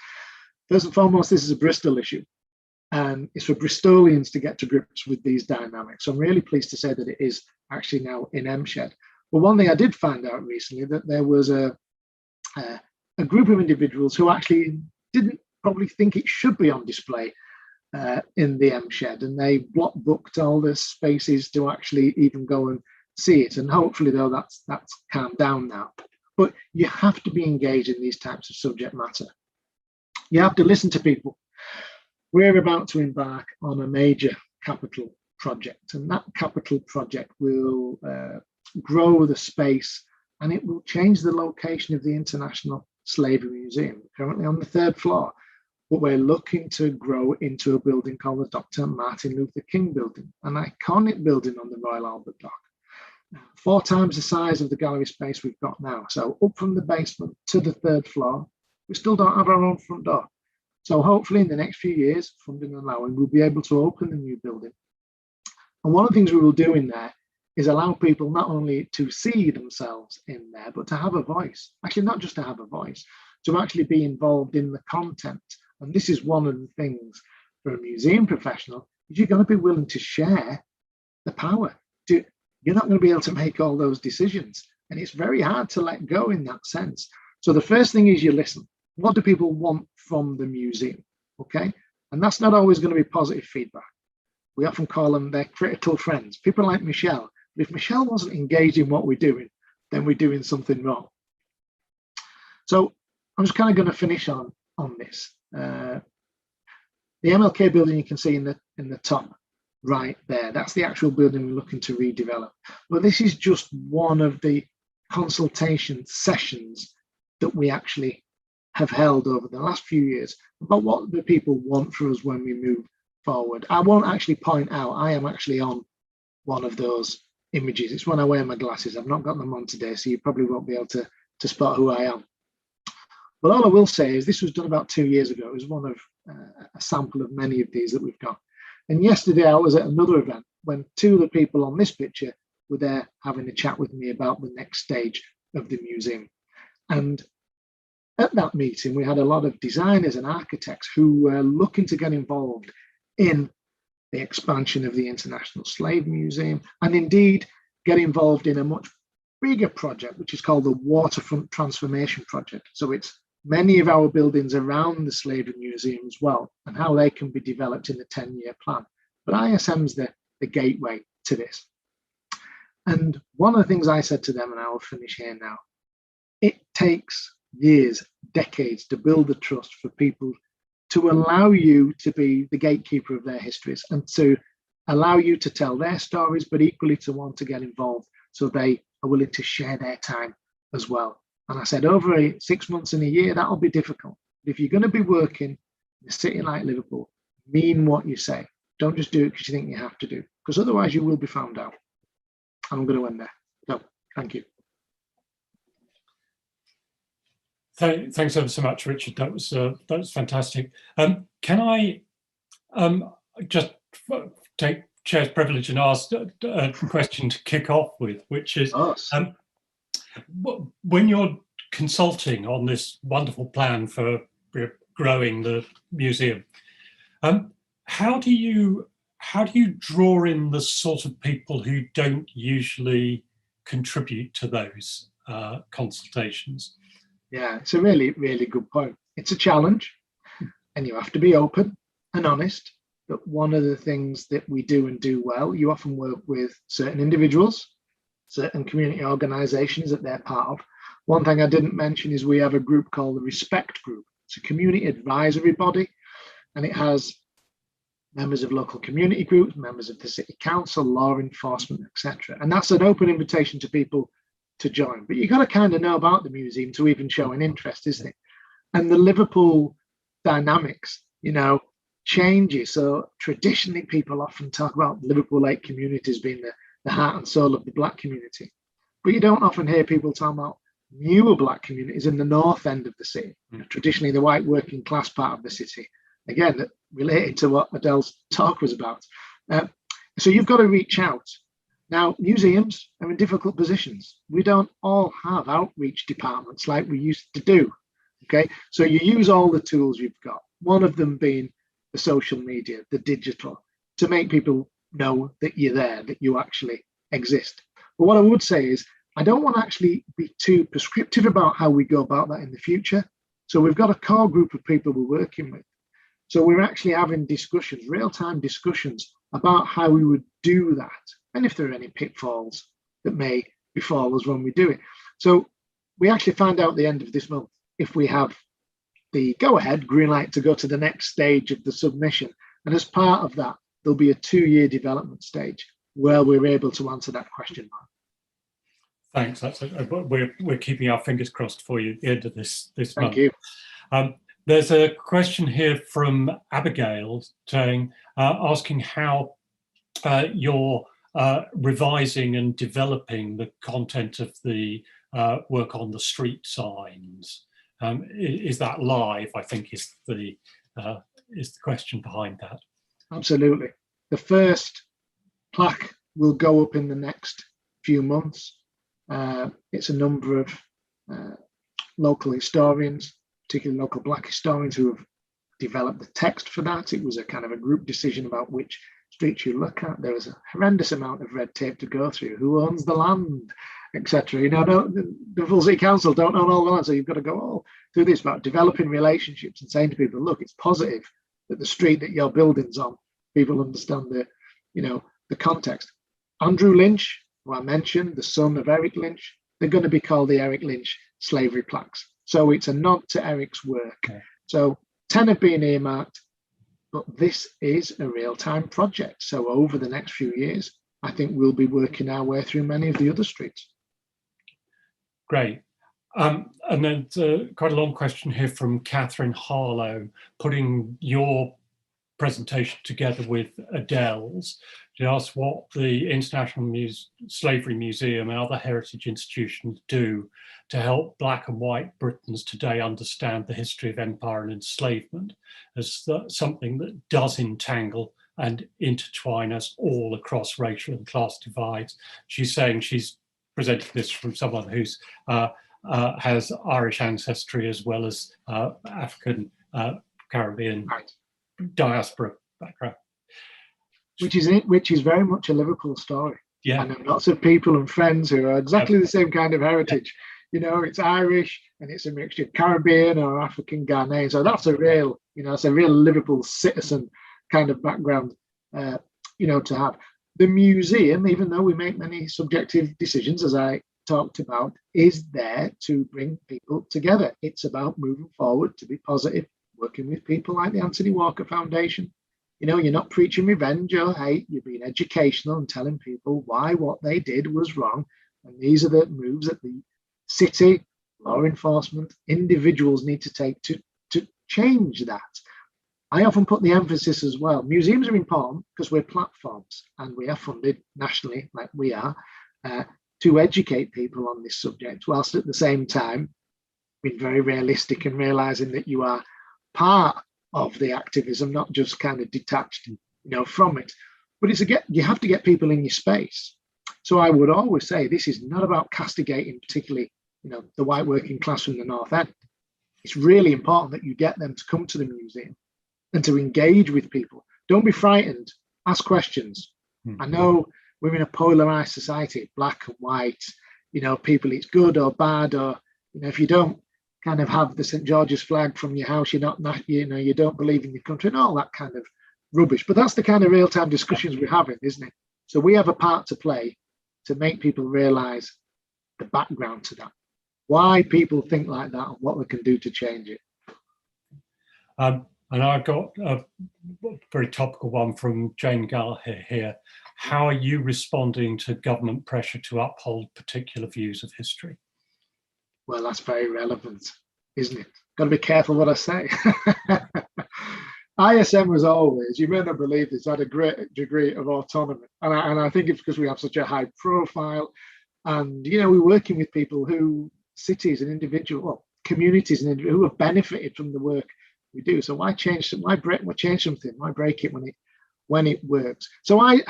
S3: first and foremost, this is a Bristol issue. And it's for Bristolians to get to grips with these dynamics. So I'm really pleased to say that it is actually now in M-Shed. But one thing I did find out recently, that there was a group of individuals who actually didn't probably think it should be on display in the M-Shed, and they block booked all the spaces to actually even go and see it. And hopefully, though, that's calmed down now. But you have to be engaged in these types of subject matter. You have to listen to people. We're about to embark on a major capital project, and that capital project will grow the space, and it will change the location of the International Slavery Museum, currently on the 3rd floor. But we're looking to grow into a building called the Dr. Martin Luther King building, an iconic building on the Royal Albert Dock. 4 times the size of the gallery space we've got now. So up from the basement to the 3rd floor, we still don't have our own front door. So hopefully in the next few years, funding allowing, we'll be able to open the new building. And one of the things we will do in there is allow people not only to see themselves in there, but to have a voice. Actually, not just to have a voice, to actually be involved in the content. And this is one of the things for a museum professional, is you're going to be willing to share the power. You're not going to be able to make all those decisions. And it's very hard to let go in that sense. So the first thing is you listen. What do people want from the museum? Okay, and that's not always going to be positive feedback. We often call them their critical friends, people like Michelle. But if Michelle wasn't engaged in what we're doing, then we're doing something wrong. So I'm just kind of going to finish on this. The MLK building you can see in the top right there, that's the actual building we're looking to redevelop. But this is just one of the consultation sessions that we actually have held over the last few years about what the people want for us when we move forward. I won't actually point out, I am actually on one of those images. It's when I wear my glasses. I've not got them on today, so you probably won't be able to spot who I am. But all I will say is this was done about 2 years ago. It was one of a sample of many of these that we've got. And yesterday I was at another event when 2 of the people on this picture were there having a chat with me about the next stage of the museum. And at that meeting, we had a lot of designers and architects who were looking to get involved in the expansion of the International Slave Museum, and indeed get involved in a much bigger project, which is called the Waterfront Transformation Project. So it's many of our buildings around the Slavery Museum as well, and how they can be developed in the 10-year plan. But ISM's the gateway to this. And one of the things I said to them, and I will finish here now, it takes years, decades to build the trust for people to allow you to be the gatekeeper of their histories and to allow you to tell their stories, but equally to want to get involved so they are willing to share their time as well. And I said, over 6 months in a year, that'll be difficult. But if you're going to be working in a city like Liverpool, mean what you say. Don't just do it because you think you have to do, because otherwise you will be found out. I'm going to end there. So, thank you.
S1: Thanks ever so much, Richard. That was fantastic. Can I just take chair's privilege and ask a question to kick off with, which is, when you're consulting on this wonderful plan for growing the museum, how do you draw in the sort of people who don't usually contribute to those consultations?
S3: Yeah, it's a really, really good point. It's a challenge, and you have to be open and honest. But one of the things that we do and do well, you often work with certain individuals, certain community organisations that they're part of. One thing I didn't mention is we have a group called the Respect Group. It's a community advisory body, and it has members of local community groups, members of the city council, law enforcement, etc. And that's an open invitation to people to join. But you've got to kind of know about the museum to even show an interest, isn't it? And the Liverpool dynamics, changes. So traditionally, people often talk about Liverpool Lake communities being the heart and soul of the Black community. But you don't often hear people talking about newer Black communities in the north end of the city, traditionally the white working class part of the city. Again, that related to what Adele's talk was about. So you've got to reach out. Now, museums are in difficult positions. We don't all have outreach departments like we used to do. Okay, so you use all the tools you've got, one of them being the social media, the digital, to make people know that you're there, that you actually exist. But what I would say is, I don't want to actually be too prescriptive about how we go about that in the future. So we've got a core group of people we're working with. So we're actually having discussions, real-time discussions about how we would do that, and if there are any pitfalls that may befall us when we do it. So we actually find out at the end of this month if we have the go-ahead, green light to go to the next stage of the submission. And as part of that, there'll be a 2-year development stage where we're able to answer that question mark.
S1: Thanks. We're keeping our fingers crossed for you at the end of this month.
S3: Thank you.
S1: There's a question here from Abigail saying, asking how you're revising and developing the content of the work on the street signs. Is that live? I think is the question behind that.
S3: Absolutely. The first plaque will go up in the next few months. It's a number of local historians, particularly local Black historians, who have developed the text for that. It was a kind of a group decision about which streets you look at. There was a horrendous amount of red tape to go through. Who owns the land, etc. The full city council don't own all the land, so you've got to go all through this about developing relationships and saying to people, look, it's positive that the street that your building's on, people understand the context. Andrew Lynch, who I mentioned, the son of Eric Lynch, they're going to be called the Eric Lynch slavery plaques. So it's a nod to Eric's work.
S1: Okay.
S3: So 10 have been earmarked, but this is a real-time project. So over the next few years, I think we'll be working our way through many of the other streets.
S1: Great. And then quite a long question here from Catherine Harlow, putting your presentation together with Adele's. She asked what the International Slavery Museum and other heritage institutions do to help Black and white Britons today understand the history of empire and enslavement as something that does entangle and intertwine us all across racial and class divides. She's saying she's presenting this from someone who's has Irish ancestry as well as African Caribbean diaspora background.
S3: Which is very much a Liverpool story.
S1: Yeah.
S3: I know lots of people and friends who are exactly the same kind of heritage. You know, it's Irish and it's a mixture of Caribbean or African Ghanaian. So that's a real, it's a real Liverpool citizen kind of background, to have. The museum, even though we make many subjective decisions, as I talked about, is there to bring people together. It's about moving forward to be positive, working with people like the Anthony Walker Foundation. You're not preaching revenge or hate, you're being educational and telling people why what they did was wrong. And these are the moves that the city, law enforcement, individuals need to take to change that. I often put the emphasis as well. Museums are important because we're platforms and we are funded nationally, like we are, to educate people on this subject, whilst at the same time being very realistic and realizing that you are part of the activism, not just kind of detached, from it. But you have to get people in your space. So I would always say this is not about castigating, particularly, the white working class from the North End. It's really important that you get them to come to the museum and to engage with people. Don't be frightened. Ask questions. I know we're in a polarized society, black and white. People, it's good or bad, or if you don't kind of have the St. George's flag from your house, you're not, you don't believe in your country and all that kind of rubbish. But that's the kind of real-time discussions we're having, isn't it? So we have a part to play to make people realize the background to that, why people think like that and what we can do to change it.
S1: And I've got a very topical one from Jane Gallagher here. How are you responding to government pressure to uphold particular views of history?
S3: Well, that's very relevant, isn't it? Got to be careful what I say. ISM was always, you may not believe this, had a great degree of autonomy. And I think it's because we have such a high profile. And, we're working with people who, cities and communities and who have benefited from the work we do. So why change something? Why change something? Why break it when it works? So I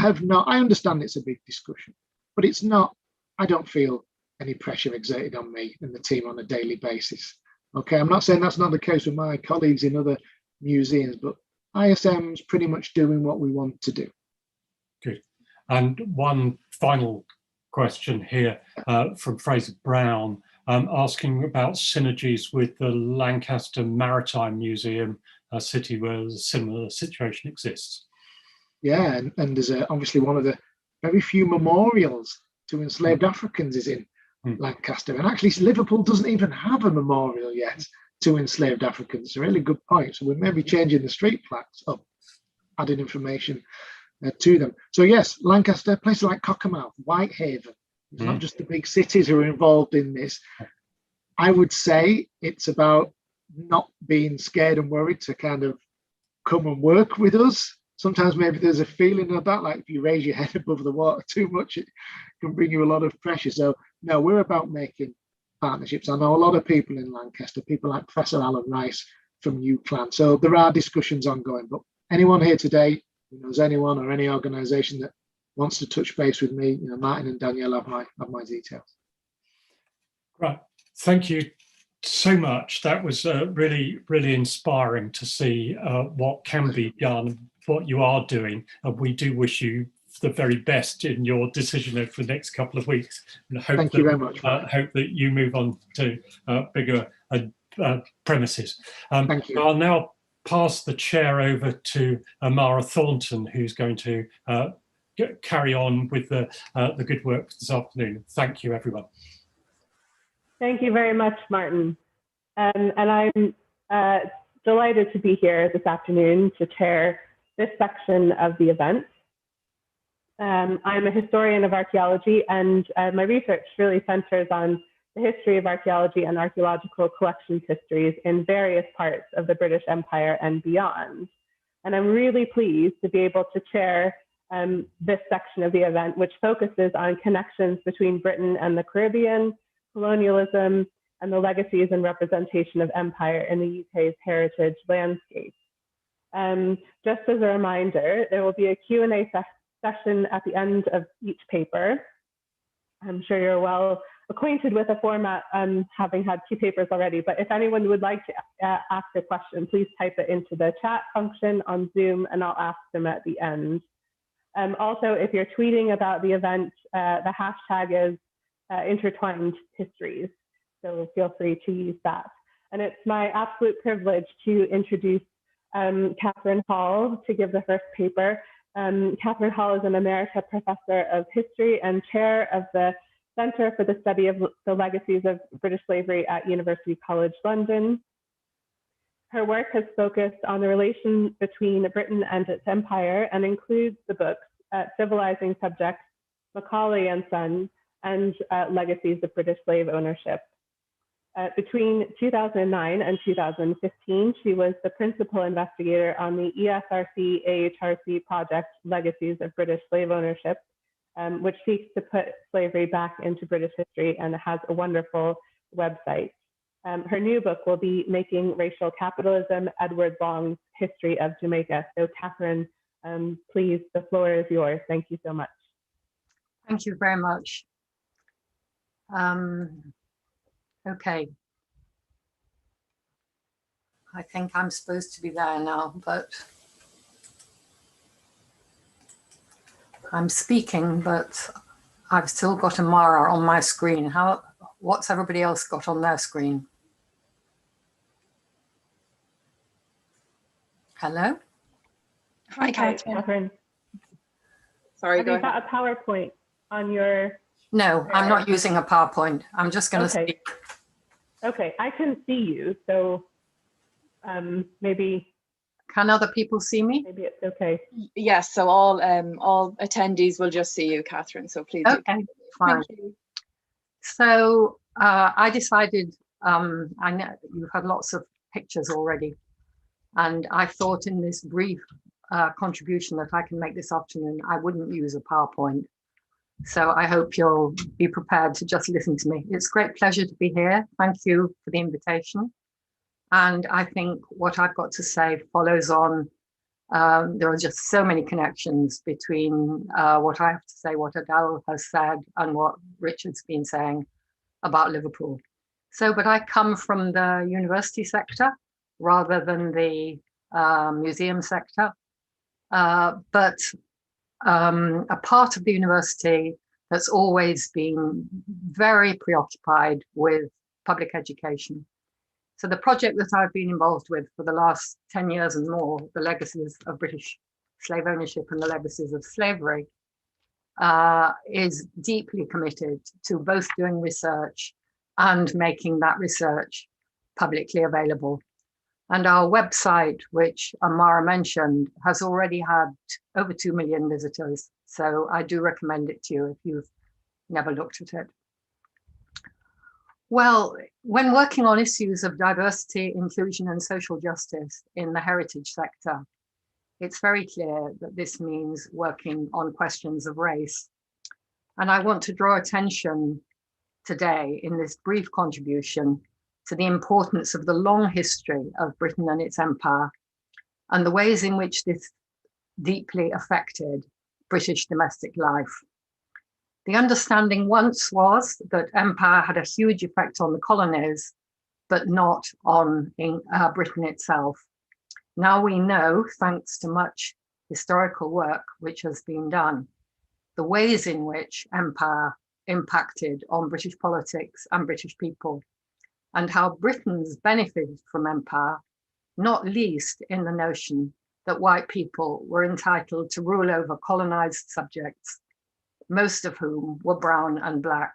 S3: understand it's a big discussion, but it's not, I don't feel any pressure exerted on me and the team on a daily basis. Okay, I'm not saying that's not the case with my colleagues in other museums, but ISM's pretty much doing what we want to do.
S1: Good. And one final question here from Fraser Brown, asking about synergies with the Lancaster Maritime Museum, a city where a similar situation exists.
S3: Yeah, and there's obviously one of the very few memorials to enslaved Africans is in Lancaster. And actually, Liverpool doesn't even have a memorial yet to enslaved Africans. It's a really good point. So we may be changing the street plaques up, adding information to them. So yes, Lancaster, places like Cockermouth, Whitehaven. It's not just the big cities who are involved in this. I would say it's about not being scared and worried to kind of come and work with us. Sometimes maybe there's a feeling of that, like if you raise your head above the water too much, it can bring you a lot of pressure. So no, we're about making partnerships. I know a lot of people in Lancaster, people like Professor Alan Rice from UCLan. So there are discussions ongoing, but anyone here today who knows anyone or any organisation that wants to touch base with me, Martin and Danielle have my details.
S1: Right, thank you so much. That was really, really inspiring to see what can be done, what you are doing. And we do wish you the very best in your decision over the next couple of weeks. And
S3: Thank you very much.
S1: Hope that you move on to bigger premises.
S3: Thank you.
S1: I'll now pass the chair over to Amara Thornton, who's going to carry on with the good work this afternoon. Thank you, everyone.
S4: Thank you very much, Martin. And I'm delighted to be here this afternoon to chair this section of the event. I'm a historian of archaeology, and my research really centers on the history of archaeology and archaeological collections histories in various parts of the British Empire and beyond. And I'm really pleased to be able to chair this section of the event, which focuses on connections between Britain and the Caribbean, colonialism, and the legacies and representation of empire in the UK's heritage landscape. Just as a reminder, there will be a Q&A session at the end of each paper. I'm sure you're well acquainted with the format, having had 2 papers already, but if anyone would like to ask a question, please type it into the chat function on Zoom and I'll ask them at the end. Also, if you're tweeting about the event, the hashtag is Intertwined Histories, so feel free to use that. And it's my absolute privilege to introduce Catherine Hall to give the first paper. Catherine Hall is an Emerita Professor of History and Chair of the Centre for the Study of the Legacies of British Slavery at University College London. Her work has focused on the relation between Britain and its empire and includes the books Civilizing Subjects, Macaulay and Son, and Legacies of British Slave-Ownership. Between 2009 and 2015, she was the principal investigator on the ESRC-AHRC project Legacies of British Slave-Ownership, which seeks to put slavery back into British history and has a wonderful website. Her new book will be Making Racial Capitalism, Edward Long's History of Jamaica. So Catherine, please, the floor is yours. Thank you so much.
S5: Thank you very much. Okay. I think I'm supposed to be there now, but I'm speaking, but I've still got Amara on my screen. What's everybody else got on their screen? Hello?
S6: Hi,
S4: Catherine.
S6: Sorry,
S4: Have
S6: go
S4: you
S6: ahead.
S4: got a PowerPoint on your...
S5: No, I'm not using a PowerPoint. I'm just going to speak.
S4: Okay, I can see you, so maybe...
S5: Can other people see me?
S4: Maybe it's okay.
S6: Yes, so all attendees will just see you, Catherine, so please.
S5: Okay, fine.
S6: Thank you.
S5: So I decided, I know you've had lots of pictures already, and I thought in this brief contribution that I can make this afternoon, I wouldn't use a PowerPoint. So I hope you'll be prepared to just listen to me. It's a great pleasure to be here. Thank you for the invitation. And I think what I've got to say follows on. There are just so many connections between what I have to say, what Adele has said, and what Richard's been saying about Liverpool. So, but I come from the university sector rather than the museum sector. But a part of the university that's always been very preoccupied with public education. So the project that I've been involved with for the last 10 years and more, the Legacies of British Slave-Ownership and the Legacies of Slavery, is deeply committed to both doing research and making that research publicly available. And our website, which Amara mentioned, has already had over 2 million visitors. So I do recommend it to you if you've never looked at it. Well, when working on issues of diversity, inclusion, and social justice in the heritage sector, it's very clear that this means working on questions of race. And I want to draw attention today in this brief contribution to the importance of the long history of Britain and its empire and the ways in which this deeply affected British domestic life. The understanding once was that empire had a huge effect on the colonies, but not on Britain itself. Now we know, thanks to much historical work which has been done, the ways in which empire impacted on British politics and British people, and how Britons benefited from empire, not least in the notion that white people were entitled to rule over colonized subjects, most of whom were brown and black.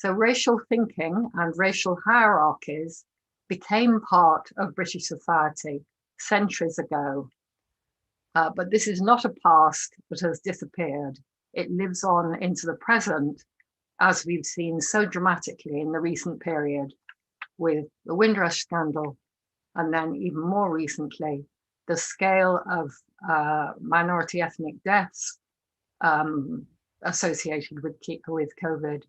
S5: So racial thinking and racial hierarchies became part of British society centuries ago. But this is not a past that has disappeared. It lives on into the present, as we've seen so dramatically in the recent period with the Windrush scandal, and then even more recently, the scale of minority ethnic deaths associated with COVID.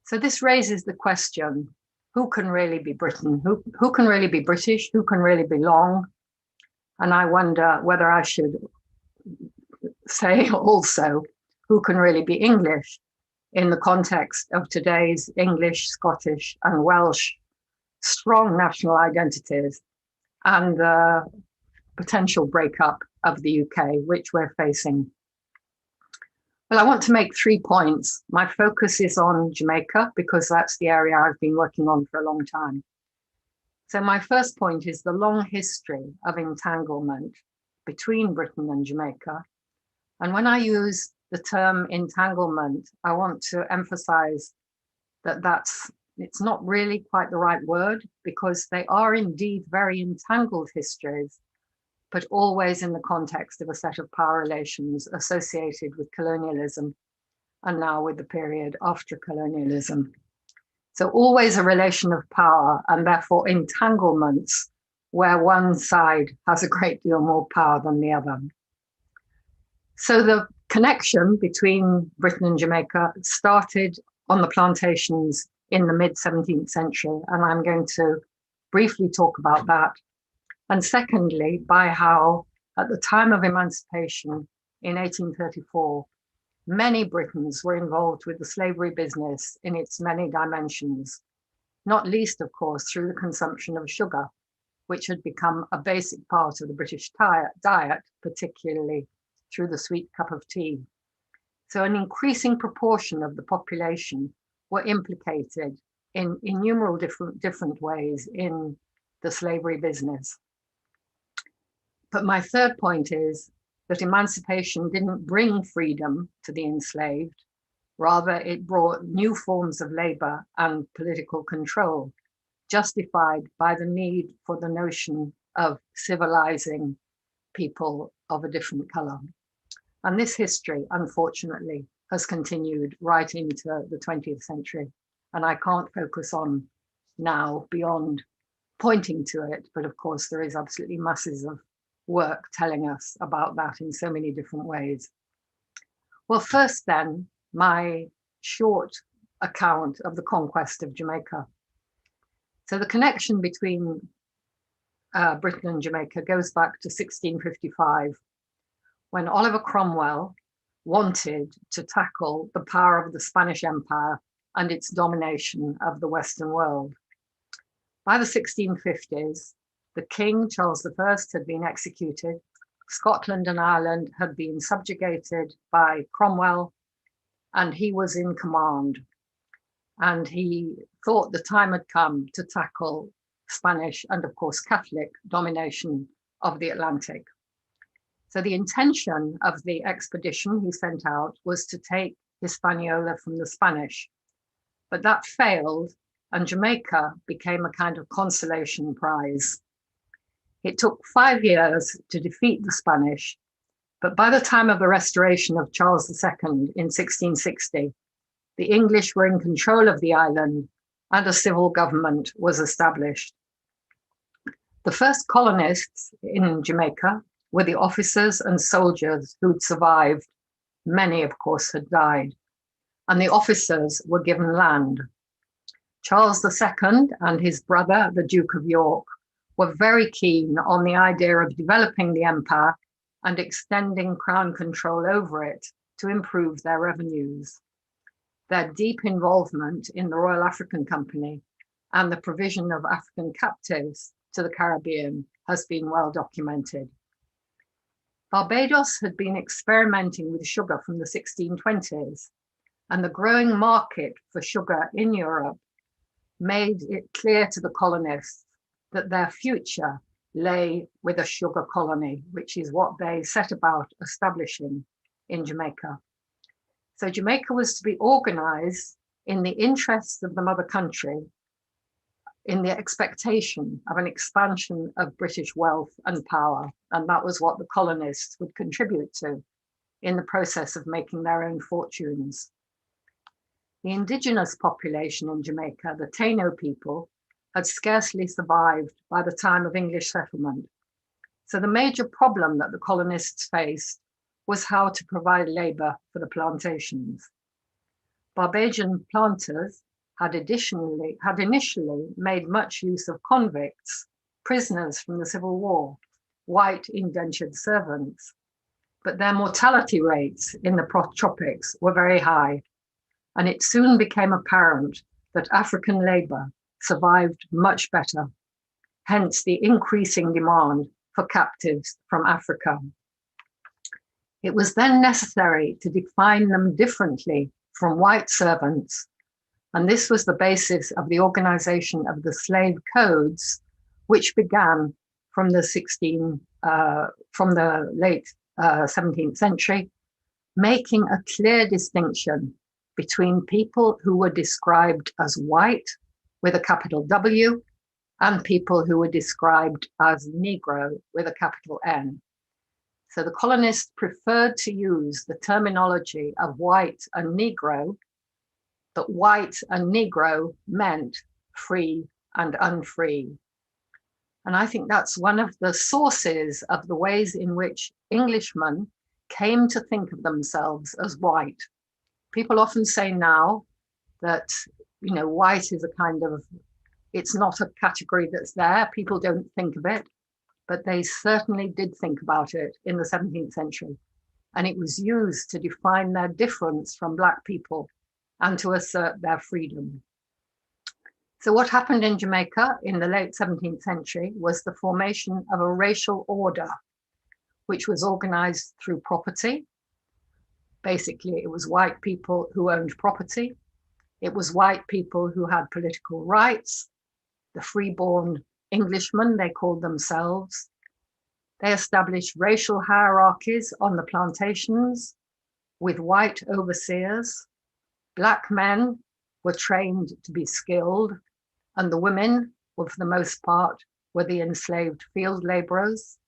S5: So this raises the question, who can really be Britain? Who can really be British? Who can really belong? And I wonder whether I should say also, who can really be English in the context of today's English, Scottish, and Welsh strong national identities and the potential breakup of the UK, which we're facing. Well, I want to make 3 points. My focus is on Jamaica because that's the area I've been working on for a long time. So my first point is the long history of entanglement between Britain and Jamaica. And when I use the term entanglement, I want to emphasize that it's not really quite the right word, because they are indeed very entangled histories, but always in the context of a set of power relations associated with colonialism and now with the period after colonialism. So always a relation of power, and therefore entanglements where one side has a great deal more power than the other. So the connection between Britain and Jamaica started on the plantations in the mid-17th century, and I'm going to briefly talk about that. And secondly, by how at the time of emancipation in 1834, many Britons were involved with the slavery business in its many dimensions, not least, of course, through the consumption of sugar, which had become a basic part of the British diet, particularly through the sweet cup of tea. So an increasing proportion of the population were implicated in innumerable different ways in the slavery business. But my third point is that emancipation didn't bring freedom to the enslaved. Rather, it brought new forms of labor and political control, justified by the need for the notion of civilizing people of a different color. And this history, unfortunately, has continued right into the 20th century. And I can't focus on now beyond pointing to it, but of course there is absolutely masses of work telling us about that in so many different ways. Well, first then, my short account of the conquest of Jamaica. So the connection between Britain and Jamaica goes back to 1655, when Oliver Cromwell wanted to tackle the power of the Spanish Empire and its domination of the Western world. By the 1650s, the King, Charles I, had been executed. Scotland and Ireland had been subjugated by Cromwell, and he was in command. And he thought the time had come to tackle Spanish and, of course, Catholic domination of the Atlantic. So the intention of the expedition he sent out was to take Hispaniola from the Spanish, but that failed, and Jamaica became a kind of consolation prize. It took 5 years to defeat the Spanish, but by the time of the restoration of Charles II in 1660, the English were in control of the island and a civil government was established. The first colonists in Jamaica were the officers and soldiers who'd survived. Many, of course, had died, and the officers were given land. Charles II and his brother, the Duke of York, were very keen on the idea of developing the empire and extending crown control over it to improve their revenues. Their deep involvement in the Royal African Company and the provision of African captives to the Caribbean has been well documented. Barbados had been experimenting with sugar from the 1620s, and the growing market for sugar in Europe made it clear to the colonists that their future lay with a sugar colony, which is what they set about establishing in Jamaica. So Jamaica was to be organized in the interests of the mother country, in the expectation of an expansion of British wealth and power. And that was what the colonists would contribute to in the process of making their own fortunes. The indigenous population in Jamaica, the Taino people, had scarcely survived by the time of English settlement. So the major problem that the colonists faced was how to provide labor for the plantations. Barbadian planters had initially made much use of convicts, prisoners from the Civil War, white indentured servants, but their mortality rates in the tropics were very high, and it soon became apparent that African labor survived much better, hence the increasing demand for captives from Africa. It was then necessary to define them differently from white servants, and this was the basis of the organization of the slave codes, which began from the late 17th century, making a clear distinction between people who were described as white with a capital W and people who were described as Negro with a capital N. So the colonists preferred to use the terminology of white and Negro, but white and Negro meant free and unfree. And I think that's one of the sources of the ways in which Englishmen came to think of themselves as white. People often say now that, you know, white is a kind of, it's not a category that's there. People don't think of it, but they certainly did think about it in the 17th century. And it was used to define their difference from Black people and to assert their freedom. So what happened in Jamaica in the late 17th century was the formation of a racial order, which was organized through property. Basically, it was white people who owned property. It was white people who had political rights. The freeborn Englishmen, they called themselves. They established racial hierarchies on the plantations with white overseers. Black men were trained to be skilled, and the women, for the most part, were the enslaved field laborers.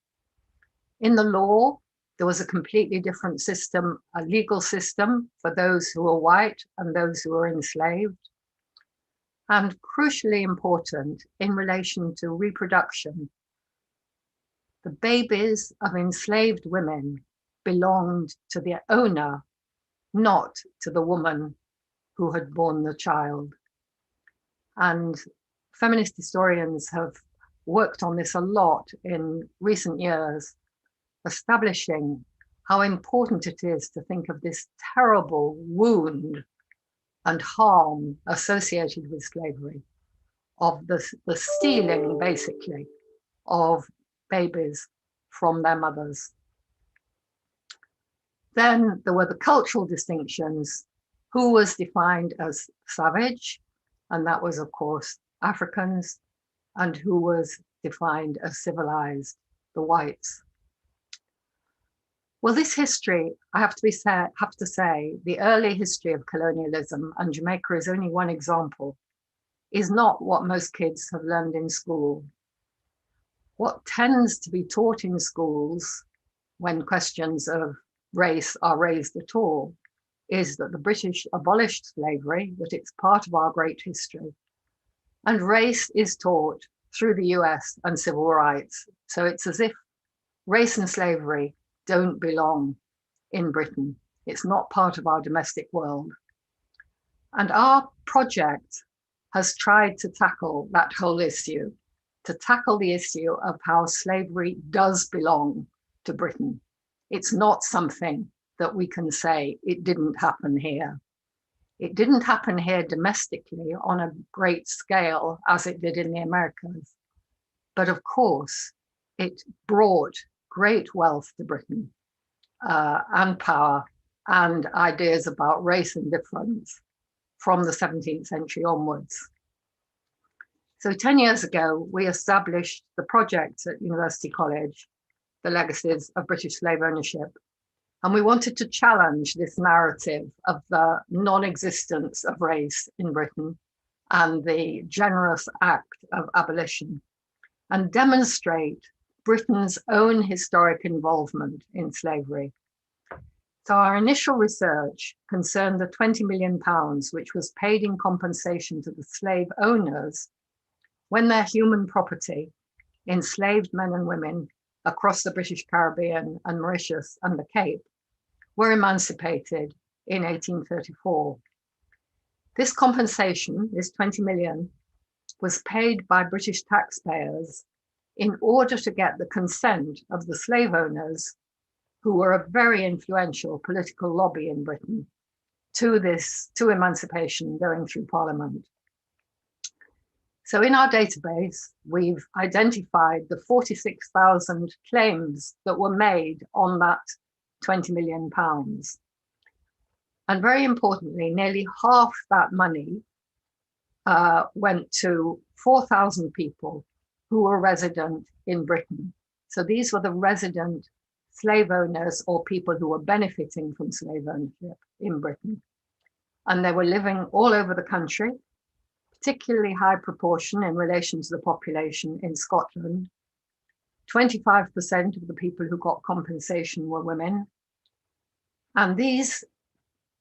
S5: In the law, there was a completely different system, a legal system for those who were white and those who were enslaved. And crucially important in relation to reproduction, the babies of enslaved women belonged to the owner, not to the woman who had borne the child. And feminist historians have worked on this a lot in recent years, establishing how important it is to think of this terrible wound and harm associated with slavery, of the stealing, basically, of babies from their mothers. Then there were the cultural distinctions. Who was defined as savage? And that was, of course, Africans. And who was defined as civilized? The whites. Well, this history, I have to say, the early history of colonialism, and Jamaica is only one example, is not what most kids have learned in school. What tends to be taught in schools when questions of race are raised at all is that the British abolished slavery, that it's part of our great history. And race is taught through the US and civil rights. So it's as if race and slavery don't belong in Britain. It's not part of our domestic world. And our project has tried to tackle that whole issue, to tackle the issue of how slavery does belong to Britain. It's not something that we can say it didn't happen here. It didn't happen here domestically on a great scale as it did in the Americas. But of course, it brought great wealth to Britain and power and ideas about race and difference from the 17th century onwards. So 10 years ago, we established the project at University College, the Legacies of British Slave-Ownership. And we wanted to challenge this narrative of the non-existence of race in Britain and the generous act of abolition, and demonstrate Britain's own historic involvement in slavery. So our initial research concerned the £20 million which was paid in compensation to the slave owners when their human property, enslaved men and women across the British Caribbean and Mauritius and the Cape, were emancipated in 1834. This compensation, this 20 million, was paid by British taxpayers in order to get the consent of the slave owners, who were a very influential political lobby in Britain, to emancipation going through Parliament. So in our database, we've identified the 46,000 claims that were made on that £20 million. And very importantly, nearly half that money went to 4,000 people who were resident in Britain. So these were the resident slave owners or people who were benefiting from slave ownership in Britain. And they were living all over the country, particularly high proportion in relation to the population in Scotland. 25% of the people who got compensation were women. And these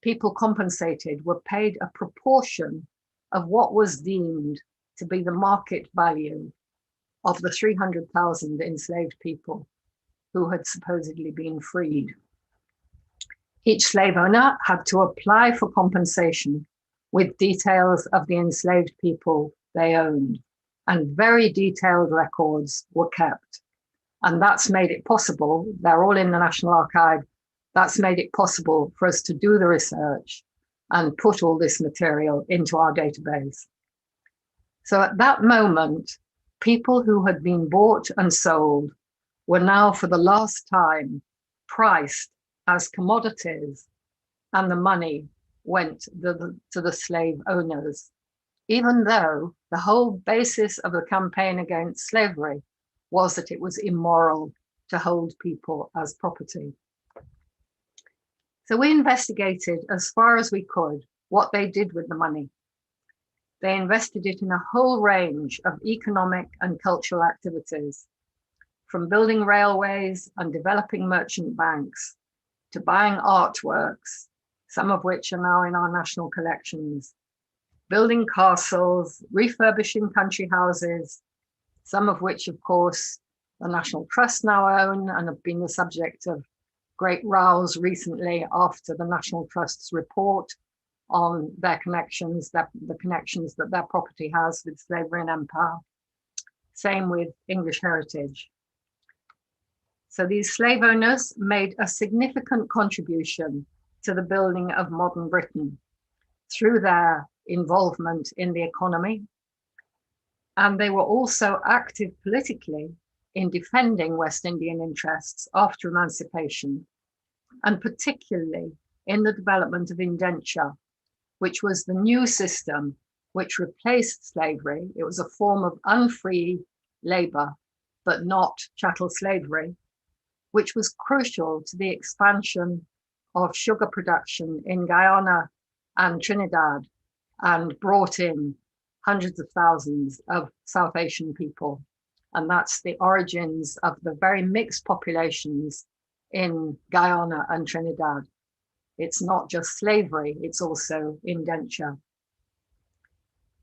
S5: people compensated were paid a proportion of what was deemed to be the market value of the 300,000 enslaved people who had supposedly been freed. Each slave owner had to apply for compensation with details of the enslaved people they owned, and very detailed records were kept. And that's made it possible, they're all in the National Archive, that's made it possible for us to do the research and put all this material into our database. So at that moment, people who had been bought and sold were now for the last time priced as commodities, and the money went to the slave owners, even though the whole basis of the campaign against slavery was that it was immoral to hold people as property. So we investigated as far as we could what they did with the money. They invested it in a whole range of economic and cultural activities, from building railways and developing merchant banks to buying artworks, some of which are now in our national collections, building castles, refurbishing country houses, some of which, of course, the National Trust now own and have been the subject of great rows recently after the National Trust's report on their connections, the connections that their property has with slavery and empire. Same with English heritage. So these slave owners made a significant contribution to the building of modern Britain through their involvement in the economy. And they were also active politically in defending West Indian interests after emancipation, and particularly in the development of indenture, which was the new system which replaced slavery. It was a form of unfree labor, but not chattel slavery, which was crucial to the expansion of sugar production in Guyana and Trinidad, and brought in hundreds of thousands of South Asian people. And that's the origins of the very mixed populations in Guyana and Trinidad. It's not just slavery, it's also indenture.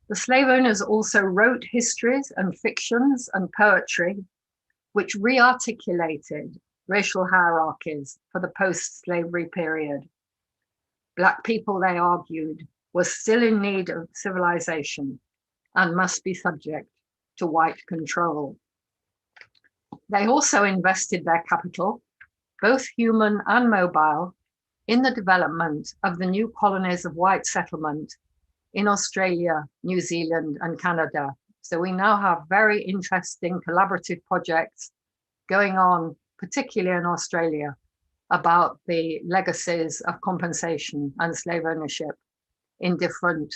S5: The slave owners also wrote histories and fictions and poetry, which re-articulated racial hierarchies for the post-slavery period. Black people, they argued, were still in need of civilization and must be subject to white control. They also invested their capital, both human and mobile, in the development of the new colonies of white settlement in Australia, New Zealand, and Canada. So we now have very interesting collaborative projects going on, particularly in Australia, about the legacies of compensation and slave ownership in different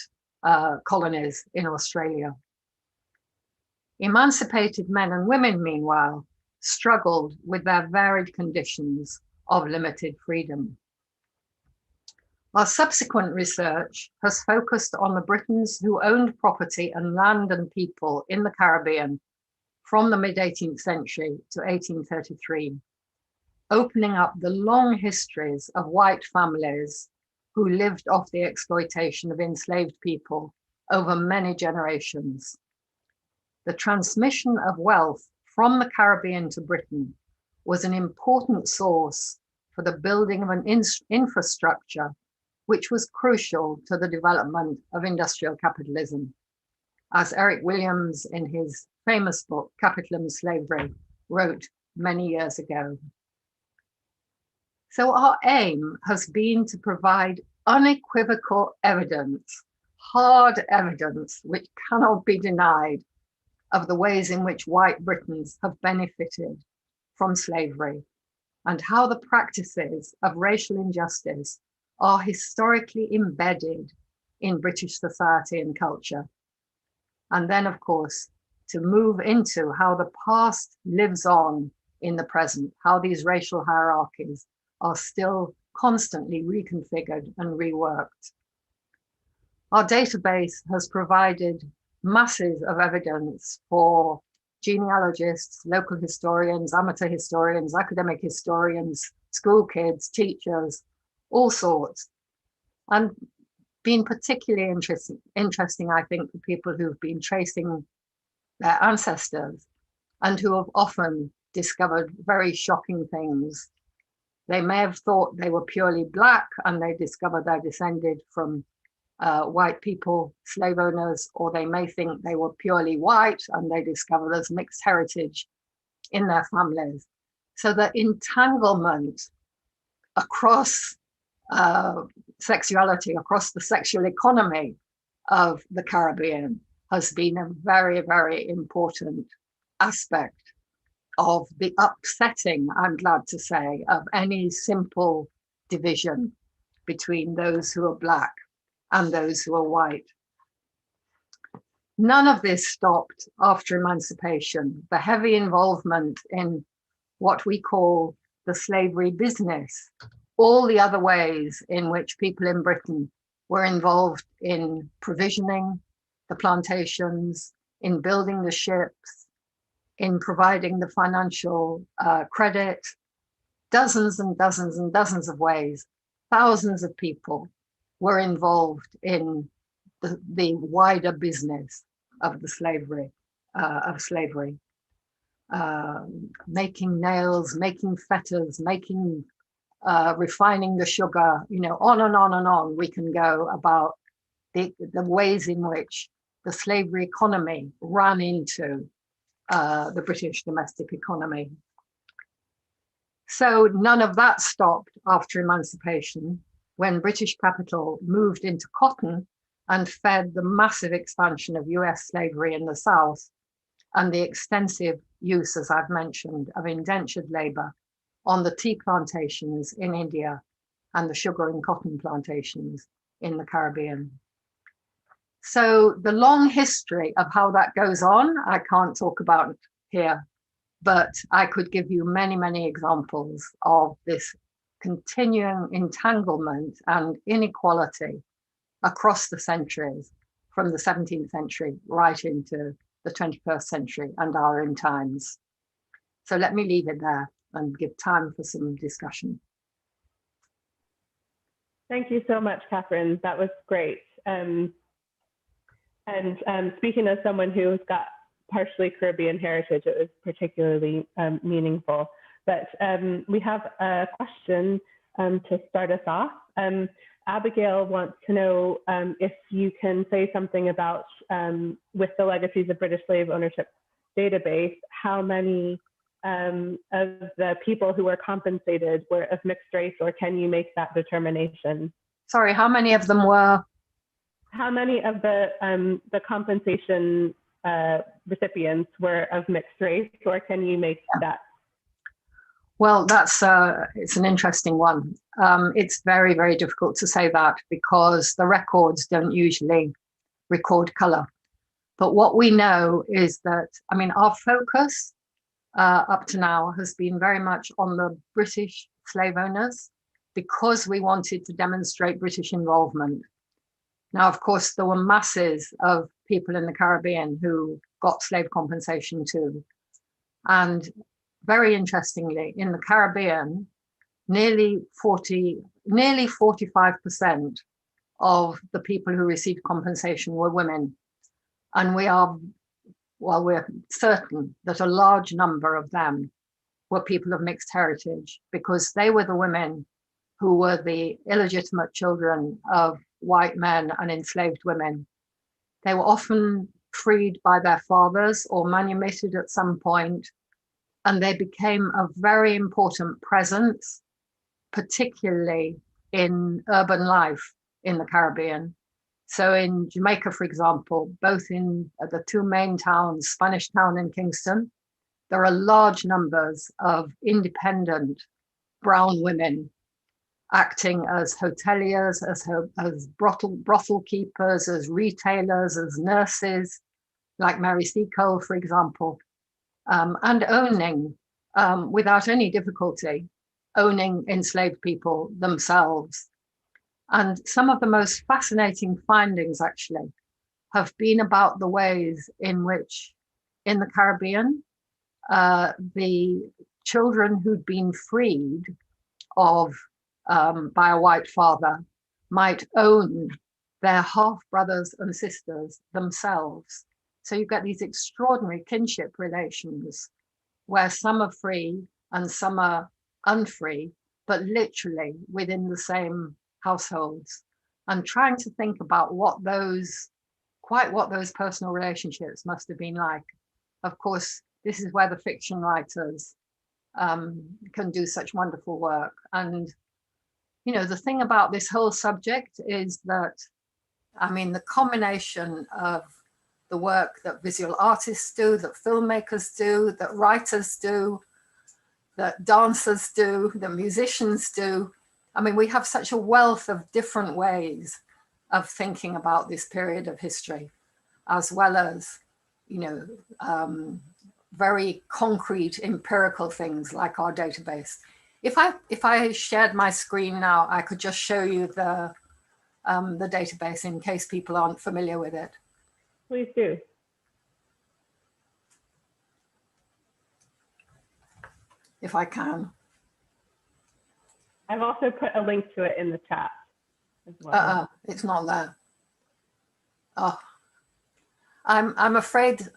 S5: colonies in Australia. Emancipated men and women, meanwhile, struggled with their varied conditions of limited freedom. Our subsequent research has focused on the Britons who owned property and land and people in the Caribbean from the mid-18th century to 1833, opening up the long histories of white families who lived off the exploitation of enslaved people over many generations. The transmission of wealth from the Caribbean to Britain was an important source for the building of an infrastructure which was crucial to the development of industrial capitalism, as Eric Williams in his famous book, Capital and Slavery, wrote many years ago. So our aim has been to provide unequivocal evidence, hard evidence, which cannot be denied, of the ways in which white Britons have benefited from slavery and how the practices of racial injustice are historically embedded in British society and culture. And then, of course, to move into how the past lives on in the present, how these racial hierarchies are still constantly reconfigured and reworked. Our database has provided masses of evidence for genealogists, local historians, amateur historians, academic historians, school kids, teachers, all sorts, and been particularly interesting, I think, for people who've been tracing their ancestors and who have often discovered very shocking things. They may have thought they were purely Black and they discovered they descended from white people, slave owners, or they may think they were purely white and they discover there's mixed heritage in their families. So the entanglement across sexuality, across the sexual economy of the Caribbean has been a very, very important aspect of the upsetting, I'm glad to say, of any simple division between those who are Black and those who are white. None of this stopped after emancipation. The heavy involvement in what we call the slavery business, all the other ways in which people in Britain were involved in provisioning the plantations, in building the ships, in providing the financial credit, dozens and dozens and dozens of ways. Thousands of people were involved in the wider business of the slavery, making nails, making fetters, making refining the sugar, you know, on and on and on we can go about the ways in which the slavery economy ran into the British domestic economy. So none of that stopped after emancipation, when British capital moved into cotton and fed the massive expansion of US slavery in the South and the extensive use, as I've mentioned, of indentured labor on the tea plantations in India and the sugar and cotton plantations in the Caribbean. So the long history of how that goes on, I can't talk about here, but I could give you many, many examples of this continuing entanglement and inequality across the centuries, from the 17th century right into the 21st century and our own times. So let me leave it there and give time for some discussion.
S4: Thank you so much, Catherine. That was great. Speaking as someone who's got partially Caribbean heritage, it was particularly meaningful. But we have a question to start us off. Abigail wants to know if you can say something about, with the Legacies of British Slave-Ownership database, how many of the people who were compensated were of mixed race, or can you make that determination?
S5: Sorry, how many of them were?
S4: How many of the compensation recipients were of mixed race, or can you make that?
S5: Well, that's it's an interesting one. It's very, very difficult to say that because the records don't usually record colour. But what we know is that, our focus up to now has been very much on the British slave owners because we wanted to demonstrate British involvement. Now, of course, there were masses of people in the Caribbean who got slave compensation too. And very interestingly, in the Caribbean, nearly 45% of the people who received compensation were women. And we're certain that a large number of them were people of mixed heritage, because they were the women who were the illegitimate children of white men and enslaved women. They were often freed by their fathers or manumitted at some point, and they became a very important presence, particularly in urban life in the Caribbean. So in Jamaica, for example, both in the two main towns, Spanish Town and Kingston, there are large numbers of independent brown women acting as hoteliers, as brothel keepers, as retailers, as nurses, like Mary Seacole, for example, and owning, without any difficulty, owning enslaved people themselves. And some of the most fascinating findings actually have been about the ways in which in the Caribbean, the children who'd been freed by a white father might own their half brothers and sisters themselves. So you get these extraordinary kinship relations where some are free and some are unfree, but literally within the same households, and trying to think about what those personal relationships must have been like. Of course, this is where the fiction writers can do such wonderful work. And you know, the thing about this whole subject is that, I mean, the combination of the work that visual artists do, that filmmakers do, that writers do, that dancers do, that musicians do. I mean, we have such a wealth of different ways of thinking about this period of history, as well as, you know, very concrete empirical things like our database. If I shared my screen now, I could just show you the database in case people aren't familiar with it.
S4: Please do.
S5: If I can.
S4: I've also put a link to it in the chat as well.
S5: It's not there. Oh, I'm afraid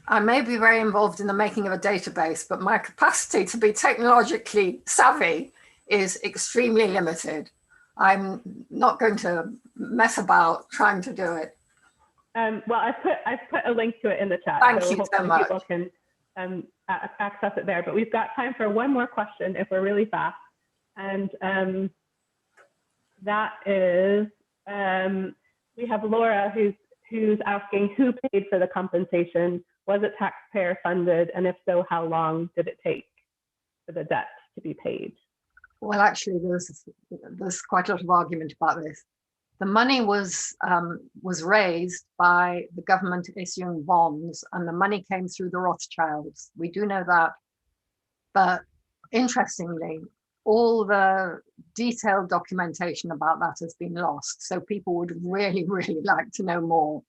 S5: I may be very involved in the making of a database, but my capacity to be technologically savvy is extremely limited. I'm not going to mess about trying to do it.
S4: Well, I've put a link to it in the chat.
S5: Thank
S4: so
S5: you so much.
S4: People can access it there. But we've got time for one more question if we're really fast. And that is, we have Laura who's asking who paid for the compensation. Was it taxpayer funded? And if so, how long did it take for the debt to be paid?
S5: Well, actually, there's quite a lot of argument about this. The money was raised by the government issuing bonds, and the money came through the Rothschilds. We do know that. But interestingly, all the detailed documentation about that has been lost. So people would really, really like to know more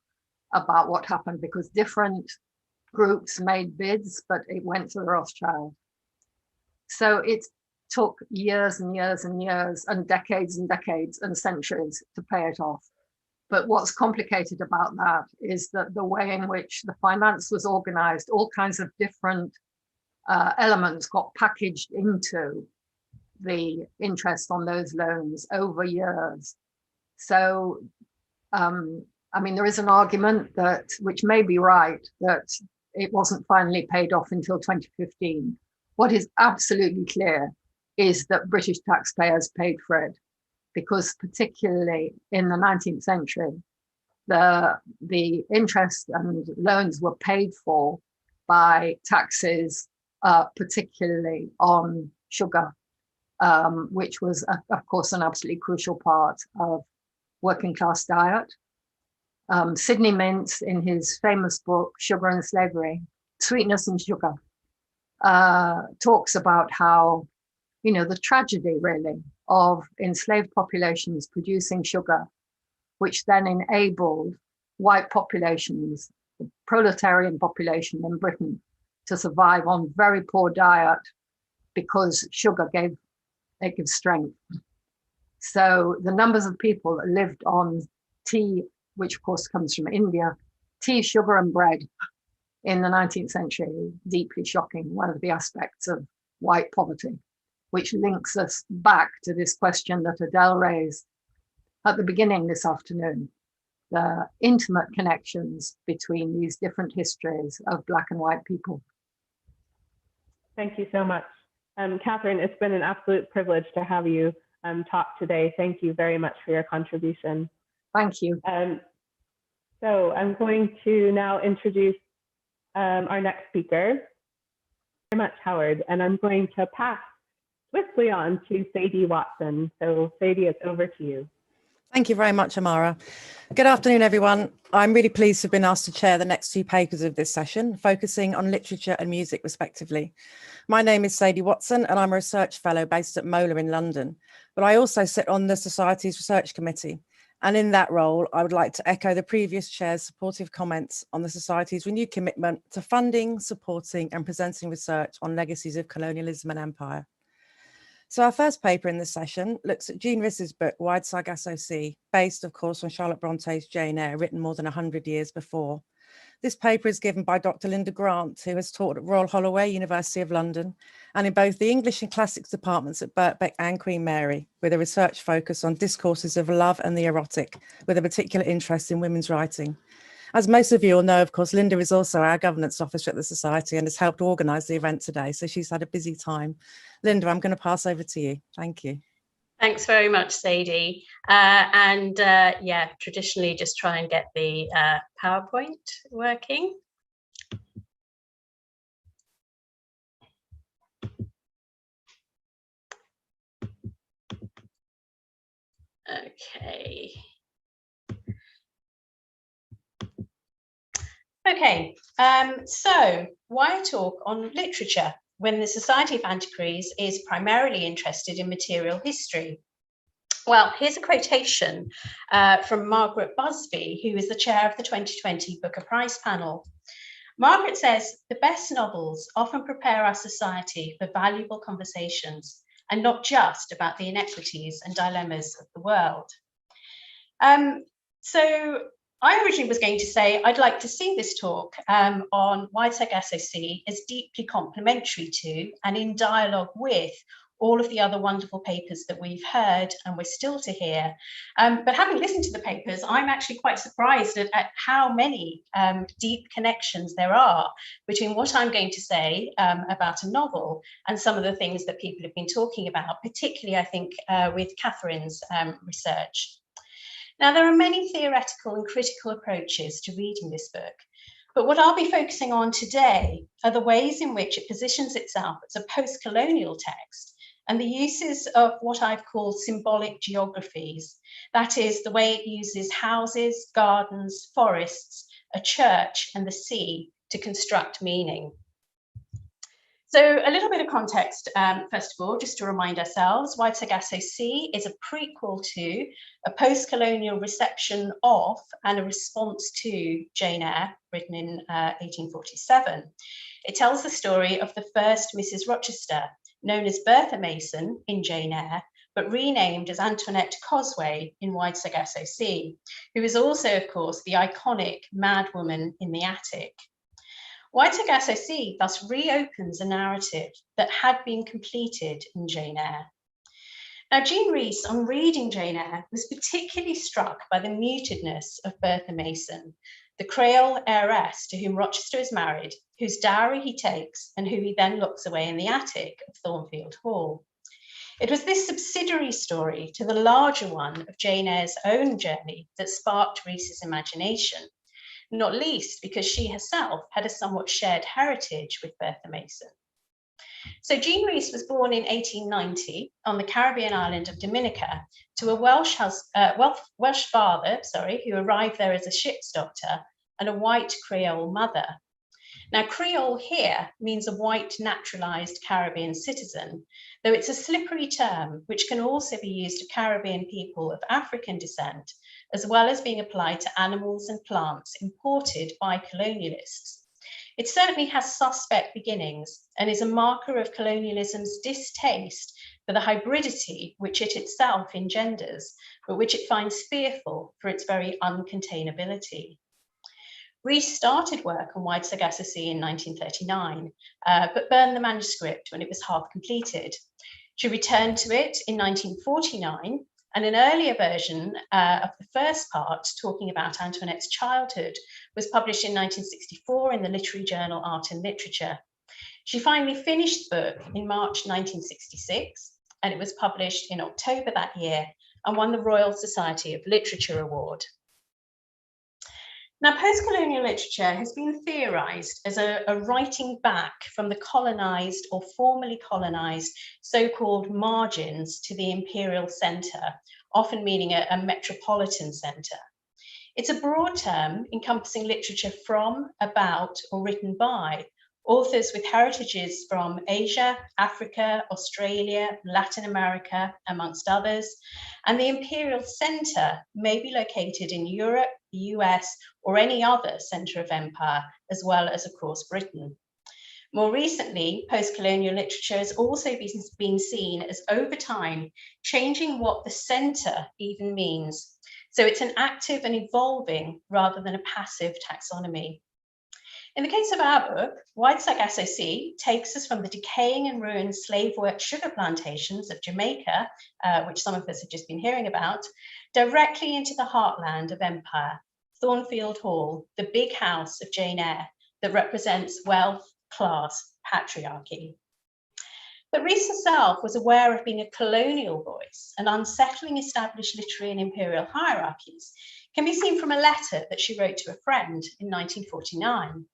S5: about what happened, because different groups made bids, but it went to the Rothschild. So it took years and years and years and decades and centuries to pay it off. But what's complicated about that is that the way in which the finance was organized, all kinds of different elements got packaged into the interest on those loans over years. So, I mean, there is an argument that, which may be right, that it wasn't finally paid off until 2015. What is absolutely clear is that British taxpayers paid for it, because particularly in the 19th century, the interest and loans were paid for by taxes, particularly on sugar, which was, of course, an absolutely crucial part of working class diet. Sidney Mintz, in his famous book, Sugar and Slavery, Sweetness and Sugar, talks about how the tragedy really of enslaved populations producing sugar, which then enabled white populations, the proletarian population in Britain, to survive on very poor diet because sugar gives strength. So the numbers of people that lived on tea, which of course comes from India, tea, sugar and bread in the 19th century, deeply shocking, one of the aspects of white poverty, which links us back to this question that Adele raised at the beginning this afternoon, the intimate connections between these different histories of Black and white people.
S4: Thank you so much. Catherine, it's been an absolute privilege to have you talk today. Thank you very much for your contribution.
S5: Thank you.
S4: So I'm going to now introduce our next speaker. Very much, Howard, and I'm going to pass swiftly on to Sadie Watson. So Sadie, it's over to you.
S7: Thank you very much, Amara. Good afternoon, everyone. I'm really pleased to have been asked to chair the next two papers of this session, focusing on literature and music, respectively. My name is Sadie Watson, and I'm a research fellow based at MOLA in London, but I also sit on the Society's Research Committee. And in that role, I would like to echo the previous chair's supportive comments on the Society's renewed commitment to funding, supporting, and presenting research on legacies of colonialism and empire. So our first paper in this session looks at Jean Rhys's book, Wide Sargasso Sea, based, of course, on Charlotte Bronte's Jane Eyre, written more than 100 years before. This paper is given by Dr. Linda Grant, who has taught at Royal Holloway, University of London, and in both the English and Classics departments at Birkbeck and Queen Mary, with a research focus on discourses of love and the erotic, with a particular interest in women's writing. As most of you all know, of course, Linda is also our governance officer at the Society and has helped organise the event today, so she's had a busy time. Linda, I'm going to pass over to you. Thank you.
S8: Thanks very much, Sadie. Yeah, traditionally just try and get the PowerPoint working. Okay, so why talk on literature when the Society of Antiquaries is primarily interested in material history? Well, here's a quotation from Margaret Busby, who is the chair of the 2020 Booker Prize panel. Margaret says, the best novels often prepare our society for valuable conversations and not just about the inequities and dilemmas of the world. So I originally was going to say I'd like to see this talk on Wide Sargasso Sea as deeply complementary to and in dialogue with all of the other wonderful papers that we've heard and we're still to hear. But having listened to the papers, I'm actually quite surprised at how many deep connections there are between what I'm going to say about a novel and some of the things that people have been talking about, particularly, I think, with Catherine's research. Now, there are many theoretical and critical approaches to reading this book, but what I'll be focusing on today are the ways in which it positions itself as a post-colonial text and the uses of what I've called symbolic geographies. That is, the way it uses houses, gardens, forests, a church, and the sea to construct meaning. So a little bit of context, first of all, just to remind ourselves, Wide Sargasso Sea is a prequel to, a post-colonial reception of, and a response to Jane Eyre, written in 1847. It tells the story of the first Mrs. Rochester, known as Bertha Mason in Jane Eyre, but renamed as Antoinette Cosway in Wide Sargasso Sea, who is also, of course, the iconic mad woman in the attic. Wide Sargasso Sea thus reopens a narrative that had been completed in Jane Eyre. Now, Jean Rhys, on reading Jane Eyre, was particularly struck by the mutedness of Bertha Mason, the Creole heiress to whom Rochester is married, whose dowry he takes and who he then locks away in the attic of Thornfield Hall. It was this subsidiary story to the larger one of Jane Eyre's own journey that sparked Rhys's imagination, not least because she herself had a somewhat shared heritage with Bertha Mason. So Jean Rhys was born in 1890 on the Caribbean island of Dominica to a Welsh father, who arrived there as a ship's doctor, and a white Creole mother. Now, Creole here means a white naturalized Caribbean citizen, though it's a slippery term which can also be used of Caribbean people of African descent, as well as being applied to animals and plants imported by colonialists. It certainly has suspect beginnings and is a marker of colonialism's distaste for the hybridity which it itself engenders, but which it finds fearful for its very uncontainability. Rees started work on White Sagacity in 1939, but burned the manuscript when it was half completed. She returned to it in 1949, and an earlier version of the first part, talking about Antoinette's childhood, was published in 1964 in the literary journal Art and Literature. She finally finished the book in March 1966, and it was published in October that year and won the Royal Society of Literature Award. Now, post-colonial literature has been theorized as a writing back from the colonized or formerly colonized so-called margins to the imperial center, often meaning a metropolitan center. It's a broad term encompassing literature from, about, or written by authors with heritages from Asia, Africa, Australia, Latin America, amongst others, and the imperial center may be located in Europe, the US, or any other center of empire, as well as, of course, Britain. More recently, post-colonial literature has also been seen as, over time, changing what the center even means. So it's an active and evolving rather than a passive taxonomy. In the case of our book, White SocAntiquaries takes us from the decaying and ruined slave work sugar plantations of Jamaica, which some of us have just been hearing about, directly into the heartland of empire, Thornfield Hall, the big house of Jane Eyre that represents wealth, class, patriarchy. But Rees herself was aware of being a colonial voice and unsettling established literary and imperial hierarchies can be seen from a letter that she wrote to a friend in 1949.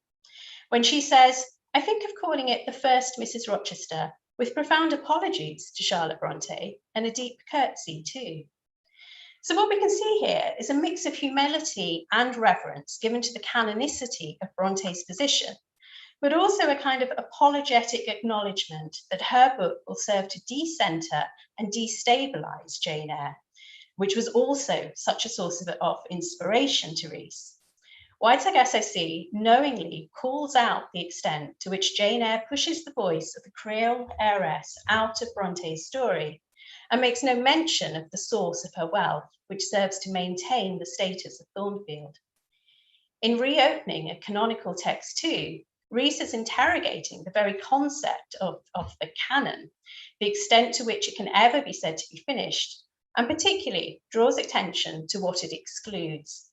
S8: When she says, "I think of calling it the first Mrs. Rochester, with profound apologies to Charlotte Bronte and a deep curtsy too." So what we can see here is a mix of humility and reverence given to the canonicity of Bronte's position, but also a kind of apologetic acknowledgement that her book will serve to decenter and destabilize Jane Eyre, which was also such a source of inspiration to Rees. White SocAntiquaries knowingly calls out the extent to which Jane Eyre pushes the voice of the Creole heiress out of Bronte's story and makes no mention of the source of her wealth, which serves to maintain the status of Thornfield. In reopening a canonical text too, Rees is interrogating the very concept of the canon, the extent to which it can ever be said to be finished, and particularly draws attention to what it excludes.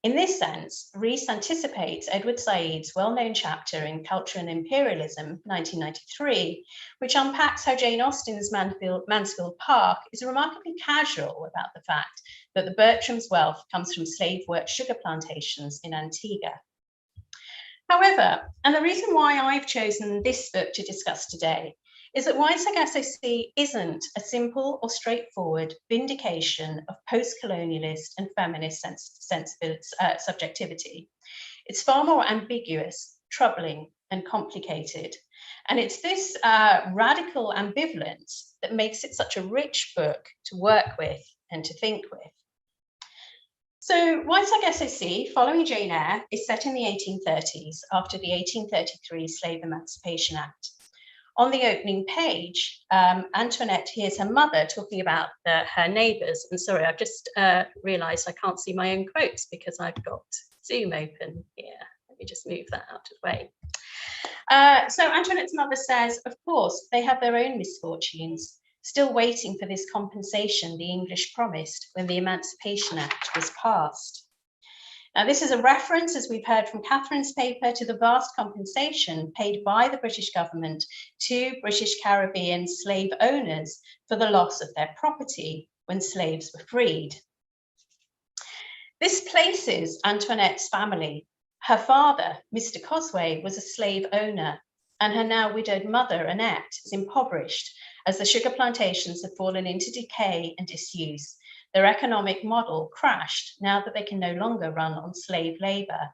S8: In this sense, Rees anticipates Edward Said's well-known chapter in Culture and Imperialism, 1993, which unpacks how Jane Austen's Mansfield Park is remarkably casual about the fact that the Bertram's wealth comes from slave work sugar plantations in Antigua. However, and the reason why I've chosen this book to discuss today is that White SocAntiquaries isn't a simple or straightforward vindication of post-colonialist and feminist subjectivity. It's far more ambiguous, troubling, and complicated. And it's this radical ambivalence that makes it such a rich book to work with and to think with. So White SocAntiquaries, following Jane Eyre, is set in the 1830s after the 1833 Slave Emancipation Act. On the opening page, Antoinette hears her mother talking about her neighbours. And sorry, I've just realised I can't see my own quotes because I've got Zoom open here. Let me just move that out of the way. So Antoinette's mother says, of course, they have their own misfortunes, still waiting for this compensation the English promised when the Emancipation Act was passed. Now, this is a reference, as we've heard from Catherine's paper, to the vast compensation paid by the British government to British Caribbean slave owners for the loss of their property when slaves were freed. This places Antoinette's family. Her father, Mr. Cosway, was a slave owner, and her now widowed mother, Annette, is impoverished as the sugar plantations have fallen into decay and disuse. Their economic model crashed now that they can no longer run on slave labour.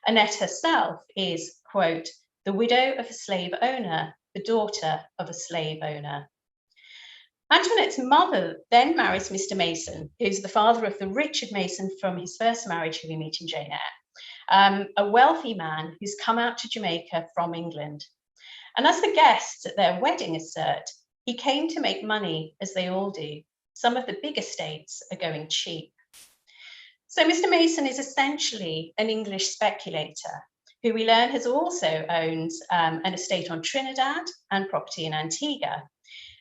S8: Annette herself is, quote, the widow of a slave owner, the daughter of a slave owner. Antoinette's mother then marries Mr. Mason, who's the father of the Richard Mason from his first marriage, who we meet in Jane Eyre, a wealthy man who's come out to Jamaica from England. And as the guests at their wedding assert, he came to make money, as they all do. Some of the big estates are going cheap. So Mr. Mason is essentially an English speculator, who we learn has also owned an estate on Trinidad and property in Antigua.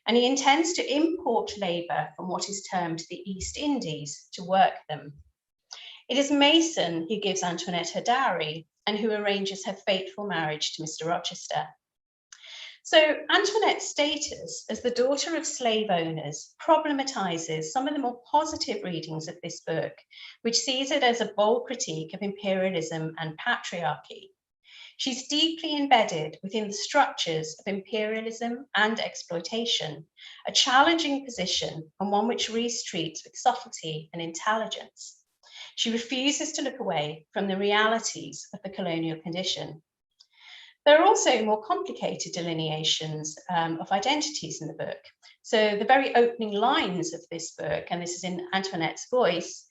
S8: And he intends to import labour from what is termed the East Indies to work them. It is Mason who gives Antoinette her dowry and who arranges her fateful marriage to Mr. Rochester. So Antoinette's status as the daughter of slave owners problematizes some of the more positive readings of this book, which sees it as a bold critique of imperialism and patriarchy. She's deeply embedded within the structures of imperialism and exploitation, a challenging position and one which Rees treats with subtlety and intelligence. She refuses to look away from the realities of the colonial condition. There are also more complicated delineations of identities in the book. So the very opening lines of this book, and this is in Antoinette's voice,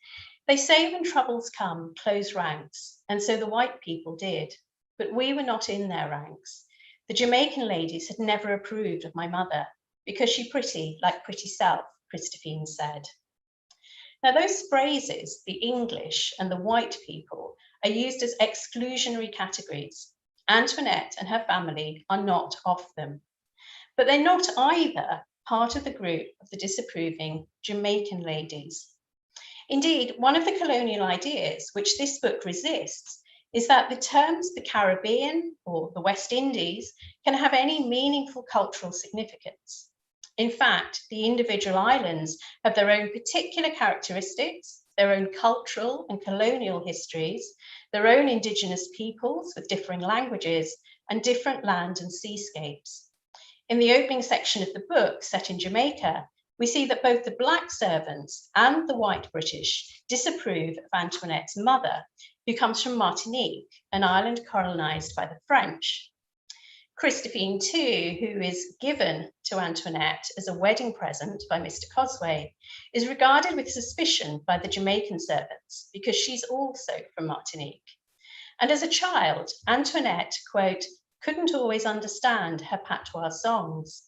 S8: they say when troubles come, close ranks, and so the white people did, but we were not in their ranks. The Jamaican ladies had never approved of my mother, because she pretty, like pretty self, Christophine said. Now those phrases, the English and the white people, are used as exclusionary categories. Antoinette and her family are not of them, but they're not either part of the group of the disapproving Jamaican ladies. Indeed, one of the colonial ideas which this book resists is that the terms the Caribbean or the West Indies can have any meaningful cultural significance. In fact, the individual islands have their own particular characteristics, their own cultural and colonial histories, their own indigenous peoples with differing languages and different land and seascapes. In the opening section of the book, set in Jamaica, we see that both the black servants and the white British disapprove of Antoinette's mother, who comes from Martinique, an island colonized by the French. Christophine, too, who is given to Antoinette as a wedding present by Mr. Cosway, is regarded with suspicion by the Jamaican servants because she's also from Martinique. And as a child, Antoinette, quote, couldn't always understand her patois songs.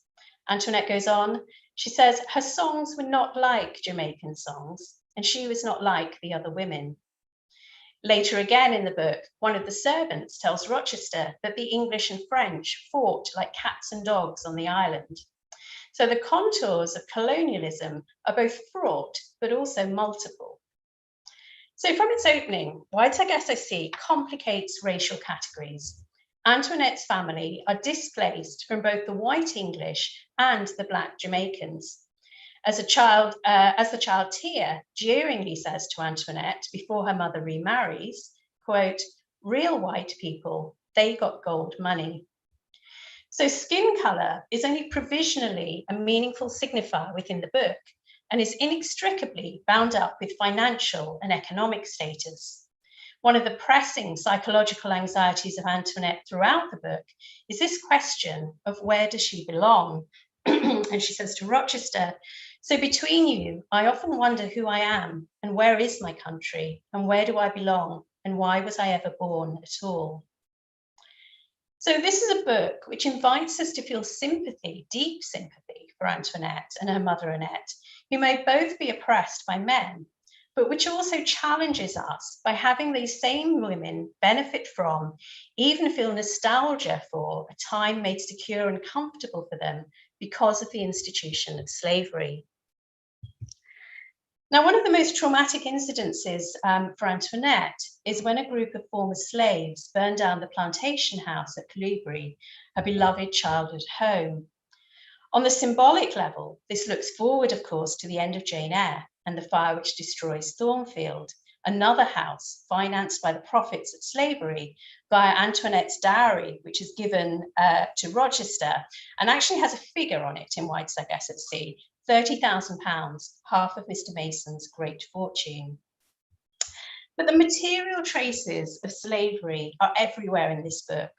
S8: Antoinette goes on, she says her songs were not like Jamaican songs, and she was not like the other women. Later again in the book, one of the servants tells Rochester that the English and French fought like cats and dogs on the island. So the contours of colonialism are both fraught, but also multiple. So from its opening, Whiteside SOC complicates racial categories. Antoinette's family are displaced from both the white English and the black Jamaicans. As the child Tia jeeringly says to Antoinette before her mother remarries, quote, real white people, they got gold money. So skin colour is only provisionally a meaningful signifier within the book and is inextricably bound up with financial and economic status. One of the pressing psychological anxieties of Antoinette throughout the book is this question of where does she belong? And she says to Rochester, so between you, I often wonder who I am and where is my country and where do I belong and why was I ever born at all? So this is a book which invites us to feel sympathy, deep sympathy for Antoinette and her mother Annette, who may both be oppressed by men, but which also challenges us by having these same women benefit from, even feel nostalgia for, a time made secure and comfortable for them because of the institution of slavery. Now, one of the most traumatic incidences for Antoinette is when a group of former slaves burned down the plantation house at Colubri, her beloved childhood home. On the symbolic level, this looks forward, of course, to the end of Jane Eyre and the fire which destroys Thornfield, another house financed by the profits of slavery via Antoinette's dowry, which is given to Rochester and actually has a figure on it in Whiteside SOC, £30,000, half of Mr. Mason's great fortune. But the material traces of slavery are everywhere in this book.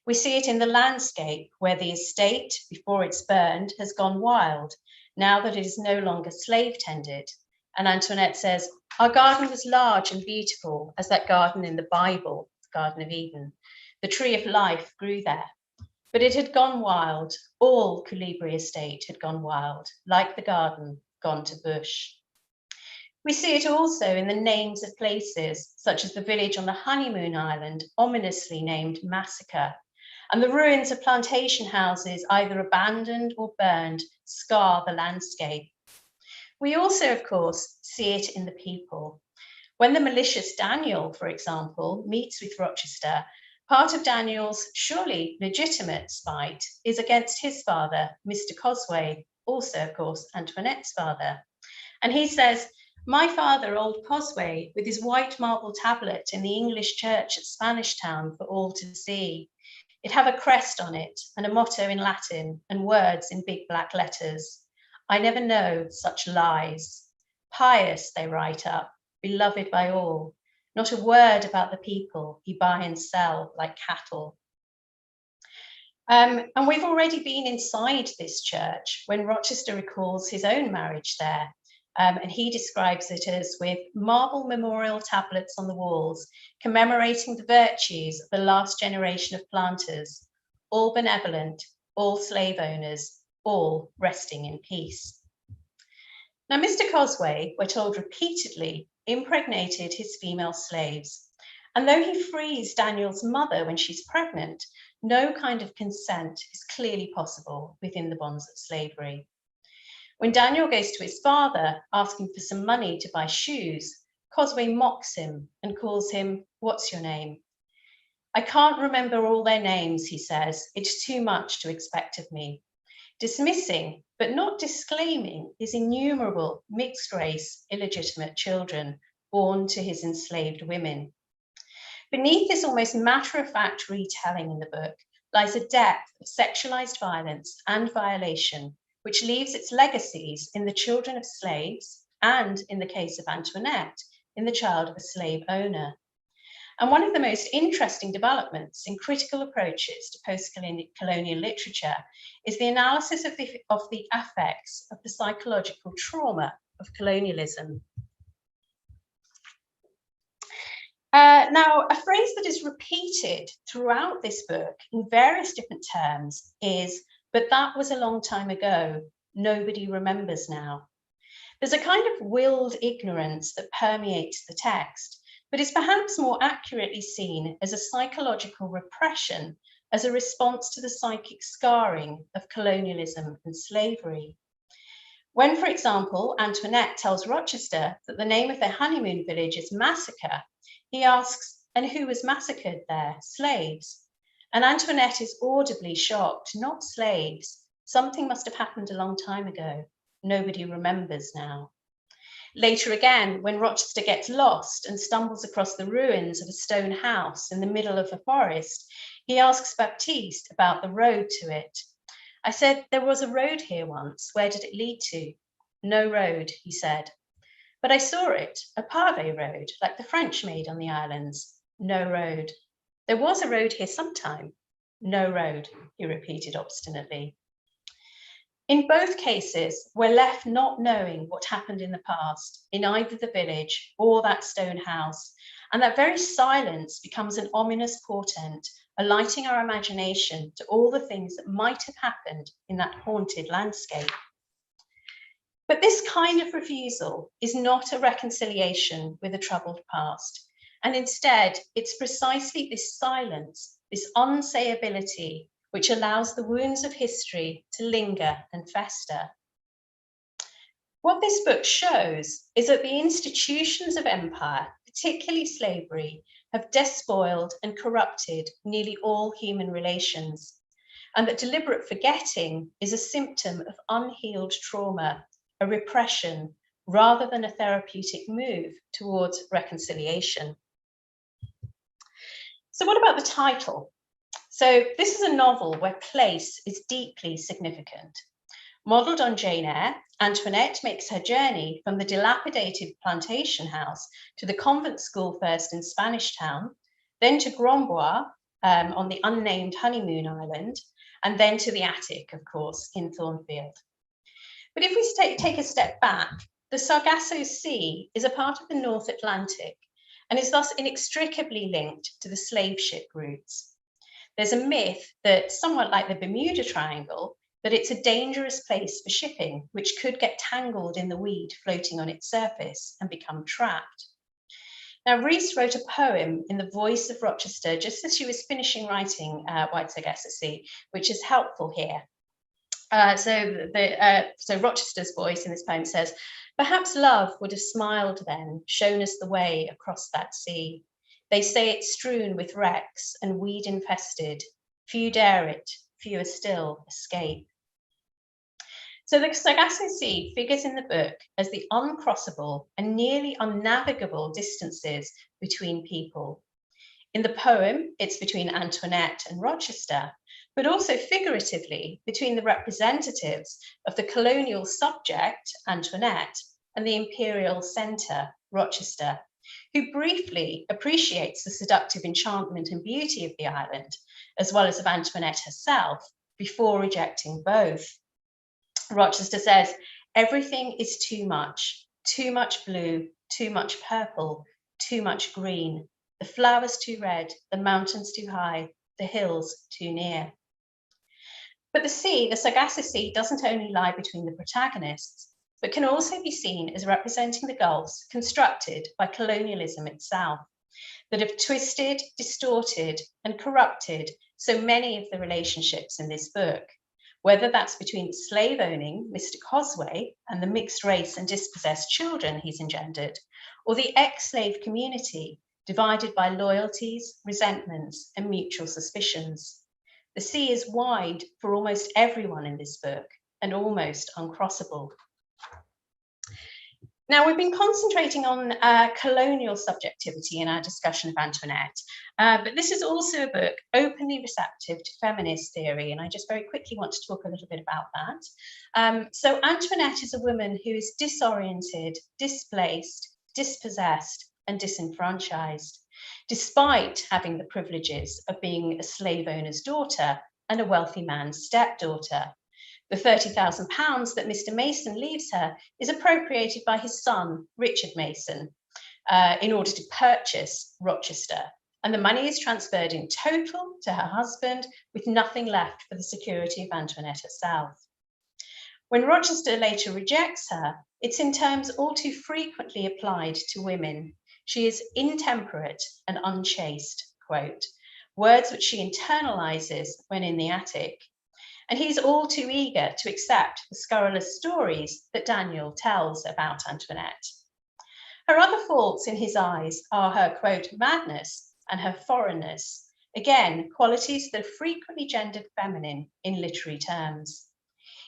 S8: We see it in the landscape, where the estate, before it's burned, has gone wild, now that it is no longer slave tended. And Antoinette says, "Our garden was large and beautiful as that garden in the Bible, the Garden of Eden. The tree of life grew there. But it had gone wild. All Colibri estate had gone wild, like the garden gone to bush." We see it also in the names of places, such as the village on the honeymoon island, ominously named Massacre, and the ruins of plantation houses, either abandoned or burned, scar the landscape. We also, of course, see it in the people. When the malicious Daniel, for example, meets with Rochester, part of Daniel's surely legitimate spite is against his father, Mr. Cosway, also, of course, Antoinette's father. And he says, "My father, old Cosway, with his white marble tablet in the English church at Spanish Town for all to see. It have a crest on it and a motto in Latin and words in big black letters. I never know such lies. Pious, they write up, beloved by all. Not a word about the people he buy and sell like cattle." And we've already been inside this church when Rochester recalls his own marriage there. And he describes it as with marble memorial tablets on the walls, commemorating the virtues of the last generation of planters, all benevolent, all slave owners, all resting in peace. Now, Mr. Cosway, we're told repeatedly, impregnated his female slaves. And though he frees Daniel's mother when she's pregnant, no kind of consent is clearly possible within the bonds of slavery. When Daniel goes to his father, asking for some money to buy shoes, Cosway mocks him and calls him, "What's your name?" "I can't remember all their names," he says. "It's too much to expect of me," dismissing, but not disclaiming, his innumerable mixed-race, illegitimate children born to his enslaved women. Beneath this almost matter-of-fact retelling in the book lies a depth of sexualized violence and violation, which leaves its legacies in the children of slaves and, in the case of Antoinette, in the child of a slave owner. And one of the most interesting developments in critical approaches to post-colonial literature is the analysis of the effects of the psychological trauma of colonialism. Now, a phrase that is repeated throughout this book in various different terms is, "But that was a long time ago. Nobody remembers now." There's a kind of willed ignorance that permeates the text, but is perhaps more accurately seen as a psychological repression as a response to the psychic scarring of colonialism and slavery. When, for example, Antoinette tells Rochester that the name of their honeymoon village is Massacre, he asks, "And who was massacred there? Slaves?" And Antoinette is audibly shocked. "Not slaves. Something must have happened a long time ago. Nobody remembers now." Later again, when Rochester gets lost and stumbles across the ruins of a stone house in the middle of the forest, he asks Baptiste about the road to it. "I said, there was a road here once. Where did it lead to?" "No road," he said. "But I saw it, a pavé road, like the French made on the islands." "No road." "There was a road here sometime." "No road," he repeated obstinately. In both cases, we're left not knowing what happened in the past in either the village or that stone house, and that very silence becomes an ominous portent, alighting our imagination to all the things that might have happened in that haunted landscape. But this kind of refusal is not a reconciliation with a troubled past, and instead it's precisely this silence, this unsayability, which allows the wounds of history to linger and fester. What this book shows is that the institutions of empire, particularly slavery, have despoiled and corrupted nearly all human relations, and that deliberate forgetting is a symptom of unhealed trauma, a repression, rather than a therapeutic move towards reconciliation. So what about the title? So this is a novel where place is deeply significant. Modelled on Jane Eyre, Antoinette makes her journey from the dilapidated plantation house to the convent school first in Spanish Town, then to Grosbois on the unnamed honeymoon island, and then to the attic, of course, in Thornfield. But if we take a step back, the Sargasso Sea is a part of the North Atlantic and is thus inextricably linked to the slave ship routes. There's a myth that, somewhat like the Bermuda Triangle, that it's a dangerous place for shipping, which could get tangled in the weed floating on its surface and become trapped. Now, Rees wrote a poem in the voice of Rochester just as she was finishing writing White Sargasso Sea, which is helpful here. So Rochester's voice in this poem says, "Perhaps love would have smiled then, shown us the way across that sea. They say it's strewn with wrecks and weed infested. Few dare it, fewer still escape." So the Sargasso Sea figures in the book as the uncrossable and nearly unnavigable distances between people. In the poem, it's between Antoinette and Rochester, but also figuratively between the representatives of the colonial subject, Antoinette, and the imperial centre, Rochester, who briefly appreciates the seductive enchantment and beauty of the island, as well as of Antoinette herself, before rejecting both. Rochester says, "Everything is too much blue, too much purple, too much green, the flowers too red, the mountains too high, the hills too near." But the sea, the Sargasso Sea, doesn't only lie between the protagonists, but can also be seen as representing the gulfs constructed by colonialism itself, that have twisted, distorted, and corrupted so many of the relationships in this book, whether that's between the slave-owning Mr. Cosway and the mixed race and dispossessed children he's engendered, or the ex-slave community divided by loyalties, resentments, and mutual suspicions. The sea is wide for almost everyone in this book and almost uncrossable. Now, we've been concentrating on colonial subjectivity in our discussion of Antoinette, but this is also a book openly receptive to feminist theory, and I just very quickly want to talk a little bit about that. So Antoinette is a woman who is disoriented, displaced, dispossessed, and disenfranchised, despite having the privileges of being a slave owner's daughter and a wealthy man's stepdaughter. The £30,000 that Mr. Mason leaves her is appropriated by his son, Richard Mason, in order to purchase Rochester. And the money is transferred in total to her husband, with nothing left for the security of Antoinette herself. When Rochester later rejects her, it's in terms all too frequently applied to women. She is intemperate and unchaste, quote, words which she internalizes when in the attic. And he's all too eager to accept the scurrilous stories that Danielle tells about Antoinette. Her other faults in his eyes are her, quote, madness and her foreignness, again, qualities that are frequently gendered feminine in literary terms.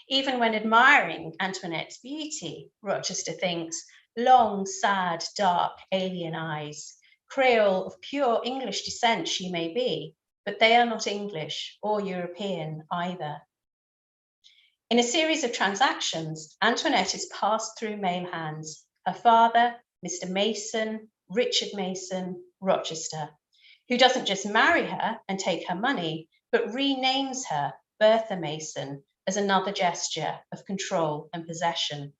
S8: Even when admiring Antoinette's beauty, Rochester thinks, long, sad, dark, alien eyes, Creole of pure English descent she may be, but they are not English or European either. In a series of transactions, Antoinette is passed through male hands, her father, Mr. Mason, Richard Mason, Rochester, who doesn't just marry her and take her money, but renames her Bertha Mason as another gesture of control and possession.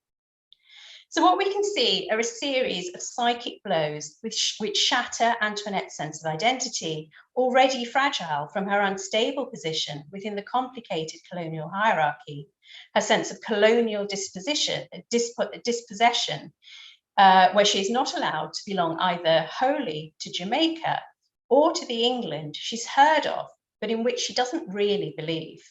S8: So what we can see are a series of psychic blows which shatter Antoinette's sense of identity, already fragile from her unstable position within the complicated colonial hierarchy, her sense of colonial dispossession, where she is not allowed to belong either wholly to Jamaica or to the England she's heard of, but in which she doesn't really believe.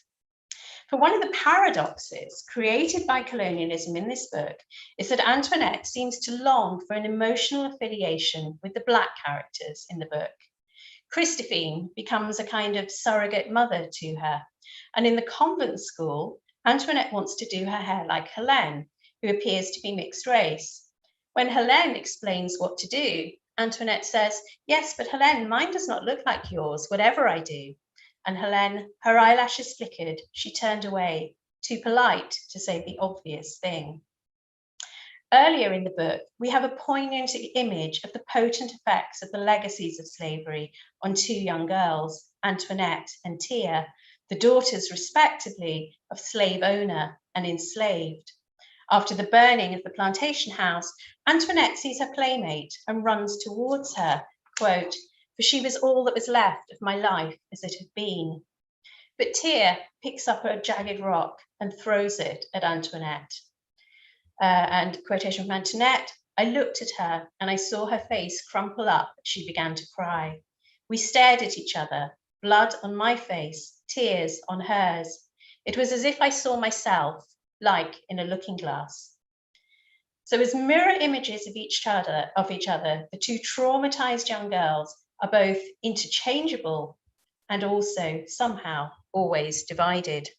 S8: For one of the paradoxes created by colonialism in this book is that Antoinette seems to long for an emotional affiliation with the Black characters in the book. Christophine becomes a kind of surrogate mother to her, and in the convent school, Antoinette wants to do her hair like Helene, who appears to be mixed race. When Helene explains what to do, Antoinette says, "Yes, but Helene, mine does not look like yours, whatever I do." And Helene, her eyelashes flickered, she turned away, too polite to say the obvious thing. Earlier in the book, we have a poignant image of the potent effects of the legacies of slavery on two young girls, Antoinette and Tia, the daughters respectively of slave owner and enslaved. After the burning of the plantation house, Antoinette sees her playmate and runs towards her, quote, "For she was all that was left of my life as it had been." But Tia picks up a jagged rock and throws it at Antoinette. And quotation from Antoinette, "I looked at her and I saw her face crumple up as she began to cry. We stared at each other, blood on my face, tears on hers. It was as if I saw myself, like in a looking glass." So as mirror images of each other, the two traumatized young girls are both interchangeable and also somehow always divided.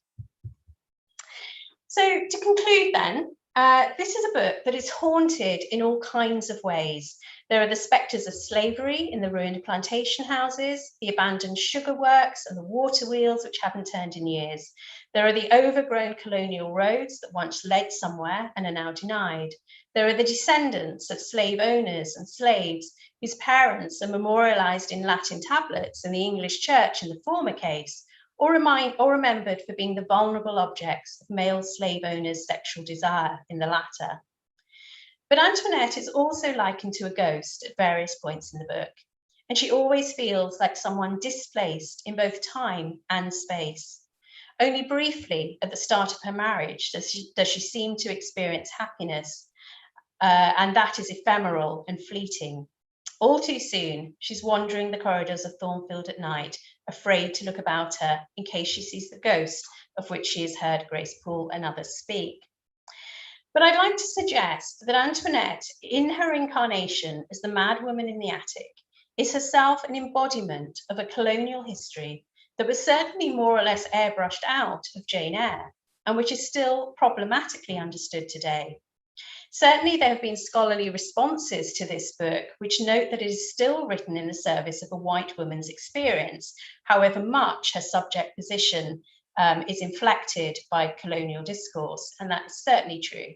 S8: So to conclude then, this is a book that is haunted in all kinds of ways. There are the spectres of slavery in the ruined plantation houses, the abandoned sugar works and the water wheels which haven't turned in years. There are the overgrown colonial roads that once led somewhere and are now denied. There are the descendants of slave owners and slaves whose parents are memorialized in Latin tablets in the English church in the former case, or remembered for being the vulnerable objects of male slave owners' sexual desire in the latter. But Antoinette is also likened to a ghost at various points in the book, and she always feels like someone displaced in both time and space. Only briefly at the start of her marriage does she seem to experience happiness, and that is ephemeral and fleeting. All too soon, she's wandering the corridors of Thornfield at night, afraid to look about her in case she sees the ghost of which she has heard Grace Poole and others speak. But I'd like to suggest that Antoinette, in her incarnation as the mad woman in the attic, is herself an embodiment of a colonial history that was certainly more or less airbrushed out of Jane Eyre, and which is still problematically understood today. Certainly, there have been scholarly responses to this book which note that it is still written in the service of a white woman's experience, however much her subject position is inflected by colonial discourse, and that's certainly true.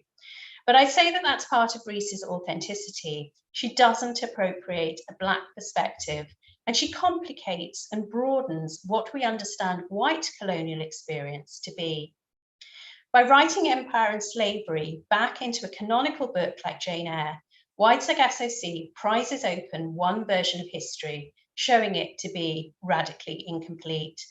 S8: But I say that that's part of Rees's authenticity. She doesn't appropriate a Black perspective, and she complicates and broadens what we understand white colonial experience to be. By writing Empire and Slavery back into a canonical book like Jane Eyre, Whiteside SOC prizes open one version of history, showing it to be radically incomplete,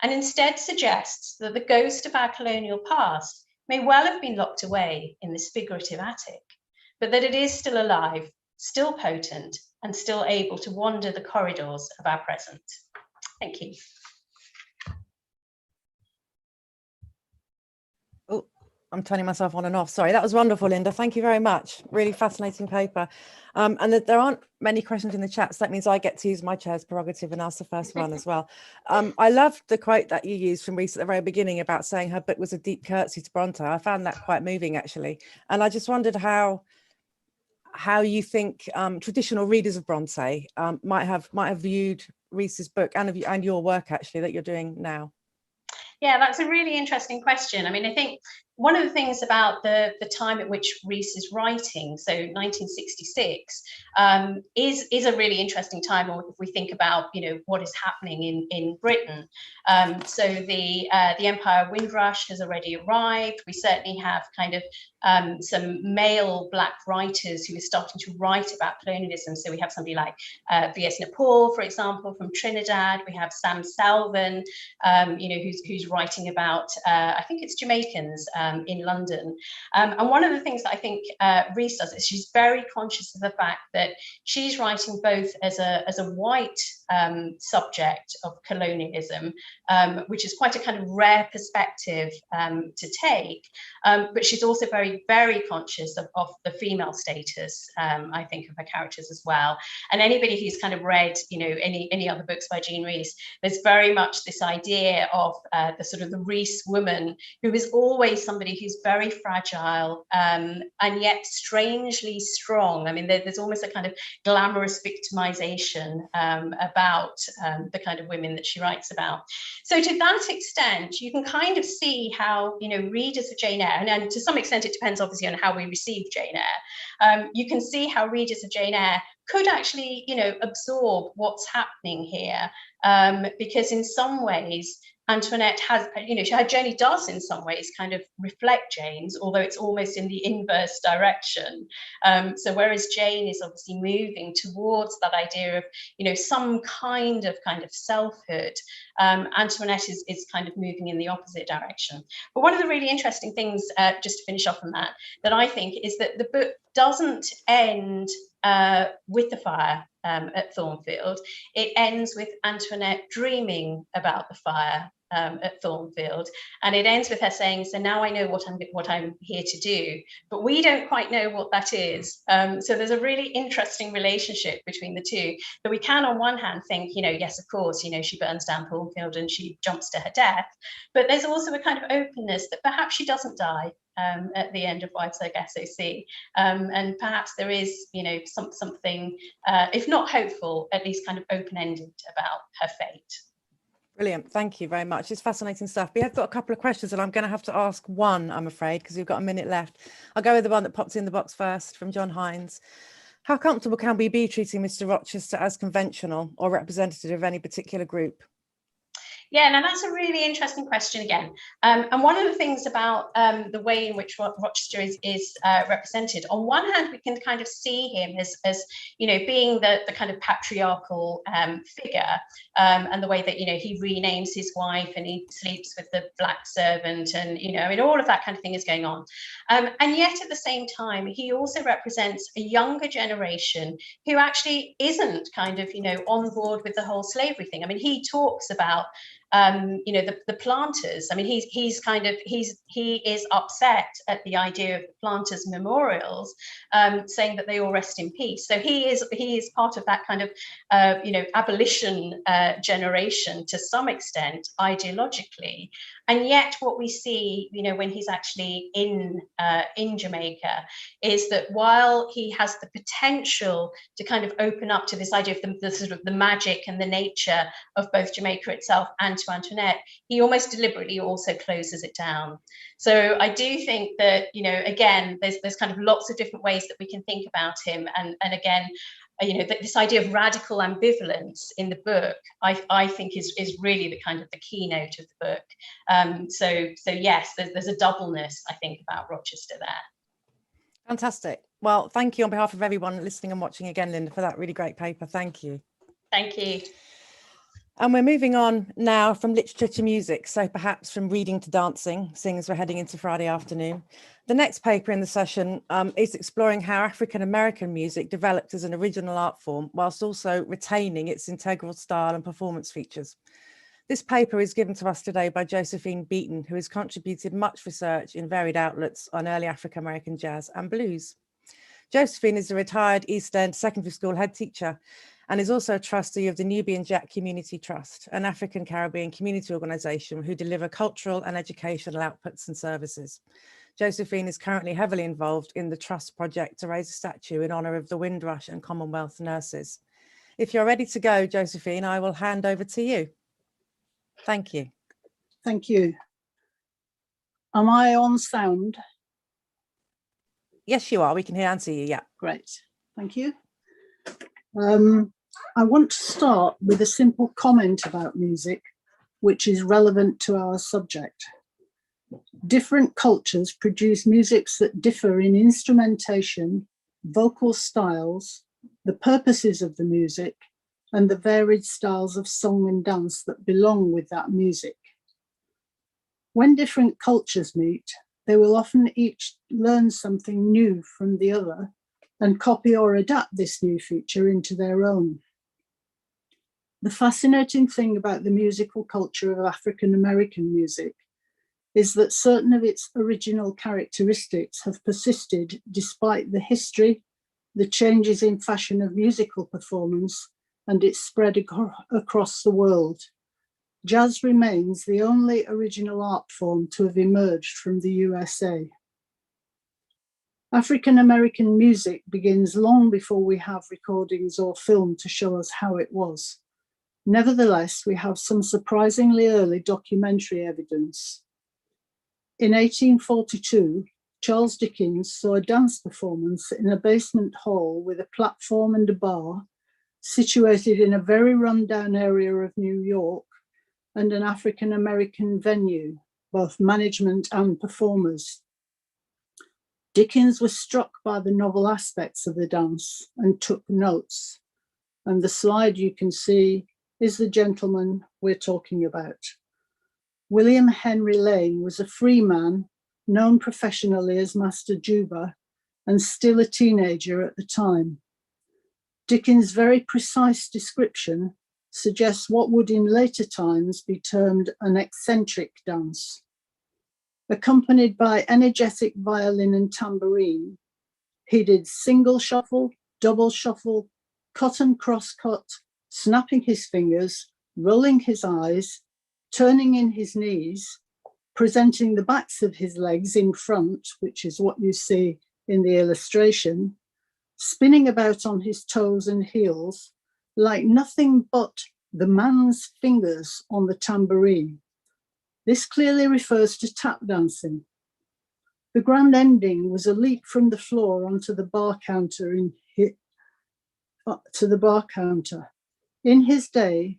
S8: and instead suggests that the ghost of our colonial past may well have been locked away in this figurative attic, but that it is still alive, still potent, and still able to wander the corridors of our present. Thank you.
S7: I'm turning myself on and off. Sorry, that was wonderful, Linda. Thank you very much. Really fascinating paper. And there aren't many questions in the chat, so that means I get to use my chair's prerogative and ask the first one as well. I loved the quote that you used from Rees at the very beginning about saying her book was a deep curtsy to Bronte. I found that quite moving, actually. And I just wondered how you think traditional readers of Bronte might have viewed Rees's book and your work, actually, that you're doing now.
S8: Yeah, that's a really interesting question. I mean, I think one of the things about the time at which Rees is writing, so 1966, is a really interesting time if we think about, what is happening in Britain. So the Empire Windrush has already arrived. We certainly have kind of some male Black writers who are starting to write about colonialism. So we have somebody like V.S. Nepal, for example, from Trinidad. We have Sam Salvin, who's writing about, I think it's Jamaicans in London. And one of the things that I think Rees does is she's very conscious of the fact that she's writing both as a white subject of colonialism, which is quite a kind of rare perspective to take, but she's also very, very conscious of the female status, I think, of her characters as well. And anybody who's kind of read, any other books by Jean Rees, there's very much this idea of the sort of the Rees woman who is always somebody who's very fragile and yet strangely strong. I mean, there's almost a kind of glamorous victimization about the kind of women that she writes about. So to that extent, you can kind of see how, you know, readers of Jane Eyre, and to some extent it depends obviously on how we receive Jane Eyre, you can see how readers of Jane Eyre could actually, you know, absorb what's happening here, because in some ways Antoinette has, you know, her journey does in some ways kind of reflect Jane's, although it's almost in the inverse direction. So whereas Jane is obviously moving towards that idea of, you know, some kind of selfhood, Antoinette is kind of moving in the opposite direction. But one of the really interesting things, just to finish off on that I think is that the book doesn't end with the fire at Thornfield. It ends with Antoinette dreaming about the fire at Thornfield, and it ends with her saying, "So now I know what I'm here to do," but we don't quite know what that is. So there's a really interesting relationship between the two, that we can on one hand think, you know, yes, of course, you know, she burns down Thornfield and she jumps to her death, but there's also a kind of openness that perhaps she doesn't die at the end of White Oak SOC, and perhaps there is, you know, something, if not hopeful, at least kind of open-ended about her fate.
S7: Brilliant, thank you very much. It's fascinating stuff. We have got a couple of questions and I'm going to have to ask one, I'm afraid, because we've got a minute left. I'll go with the one that popped in the box first, from John Hines. How comfortable can we be treating Mr. Rochester as conventional or representative of any particular group?
S8: Yeah, now that's a really interesting question again. And one of the things about the way in which Rochester is represented, on one hand, we can kind of see him as you know, being the kind of patriarchal figure, and the way that, you know, he renames his wife and he sleeps with the black servant, and, you know, I mean, all of that kind of thing is going on. And yet at the same time, he also represents a younger generation who actually isn't kind of, you know, on board with the whole slavery thing. I mean, he talks about you know, the planters. I mean, he is upset at the idea of the planters' memorials, saying that they all rest in peace. So he is part of that kind of you know, abolition generation to some extent ideologically. And yet what we see, you know, when he's actually in Jamaica, is that while he has the potential to kind of open up to this idea of the sort of the magic and the nature of both Jamaica itself and to Antoinette, he almost deliberately also closes it down. So I do think that, you know, again, there's kind of lots of different ways that we can think about him, and again, you know, this idea of radical ambivalence in the book, I think is really the kind of the keynote of the book. So yes, there's a doubleness, I think, about Rochester there.
S7: Fantastic. Well, thank you on behalf of everyone listening and watching again, Linda, for that really great paper. Thank you.
S8: Thank you.
S7: And we're moving on now from literature to music, so perhaps from reading to dancing, seeing as we're heading into Friday afternoon. The next paper in the session is exploring how African-American music developed as an original art form, whilst also retaining its integral style and performance features. This paper is given to us today by Josephine Beaton, who has contributed much research in varied outlets on early African-American jazz and blues. Josephine is a retired East End secondary school head teacher and is also a trustee of the Nubian Jack Community Trust, an African Caribbean community organisation who deliver cultural and educational outputs and services. Josephine is currently heavily involved in the Trust project to raise a statue in honour of the Windrush and Commonwealth nurses. If you're ready to go, Josephine, I will hand over to you. Thank you.
S9: Thank you. Am I on sound?
S7: Yes, you are. We can hear and see you, yeah.
S9: Great, thank you. I want to start with a simple comment about music, which is relevant to our subject. Different cultures produce musics that differ in instrumentation, vocal styles, the purposes of the music, and the varied styles of song and dance that belong with that music. When different cultures meet, they will often each learn something new from the other and copy or adapt this new feature into their own. The fascinating thing about the musical culture of African-American music is that certain of its original characteristics have persisted despite the history, the changes in fashion of musical performance, and its spread across the world. jazz remains the only original art form to have emerged from the USA. African American music begins long before we have recordings or film to show us how it was. Nevertheless, we have some surprisingly early documentary evidence. In 1842, Charles Dickens saw a dance performance in a basement hall with a platform and a bar situated in a very run-down area of New York and an African American venue, both management and performers. Dickens was struck by the novel aspects of the dance and took notes. And the slide you can see is the gentleman we're talking about. William Henry Lane was a free man, known professionally as Master Juba, and still a teenager at the time. Dickens' very precise description suggests what would in later times be termed an eccentric dance. Accompanied by energetic violin and tambourine, he did single shuffle, double shuffle, cut and cross-cut, snapping his fingers, rolling his eyes, turning in his knees, presenting the backs of his legs in front, which is what you see in the illustration, spinning about on his toes and heels, like nothing but the man's fingers on the tambourine. This clearly refers to tap dancing. The grand ending was a leap from the floor onto the bar counter In his day,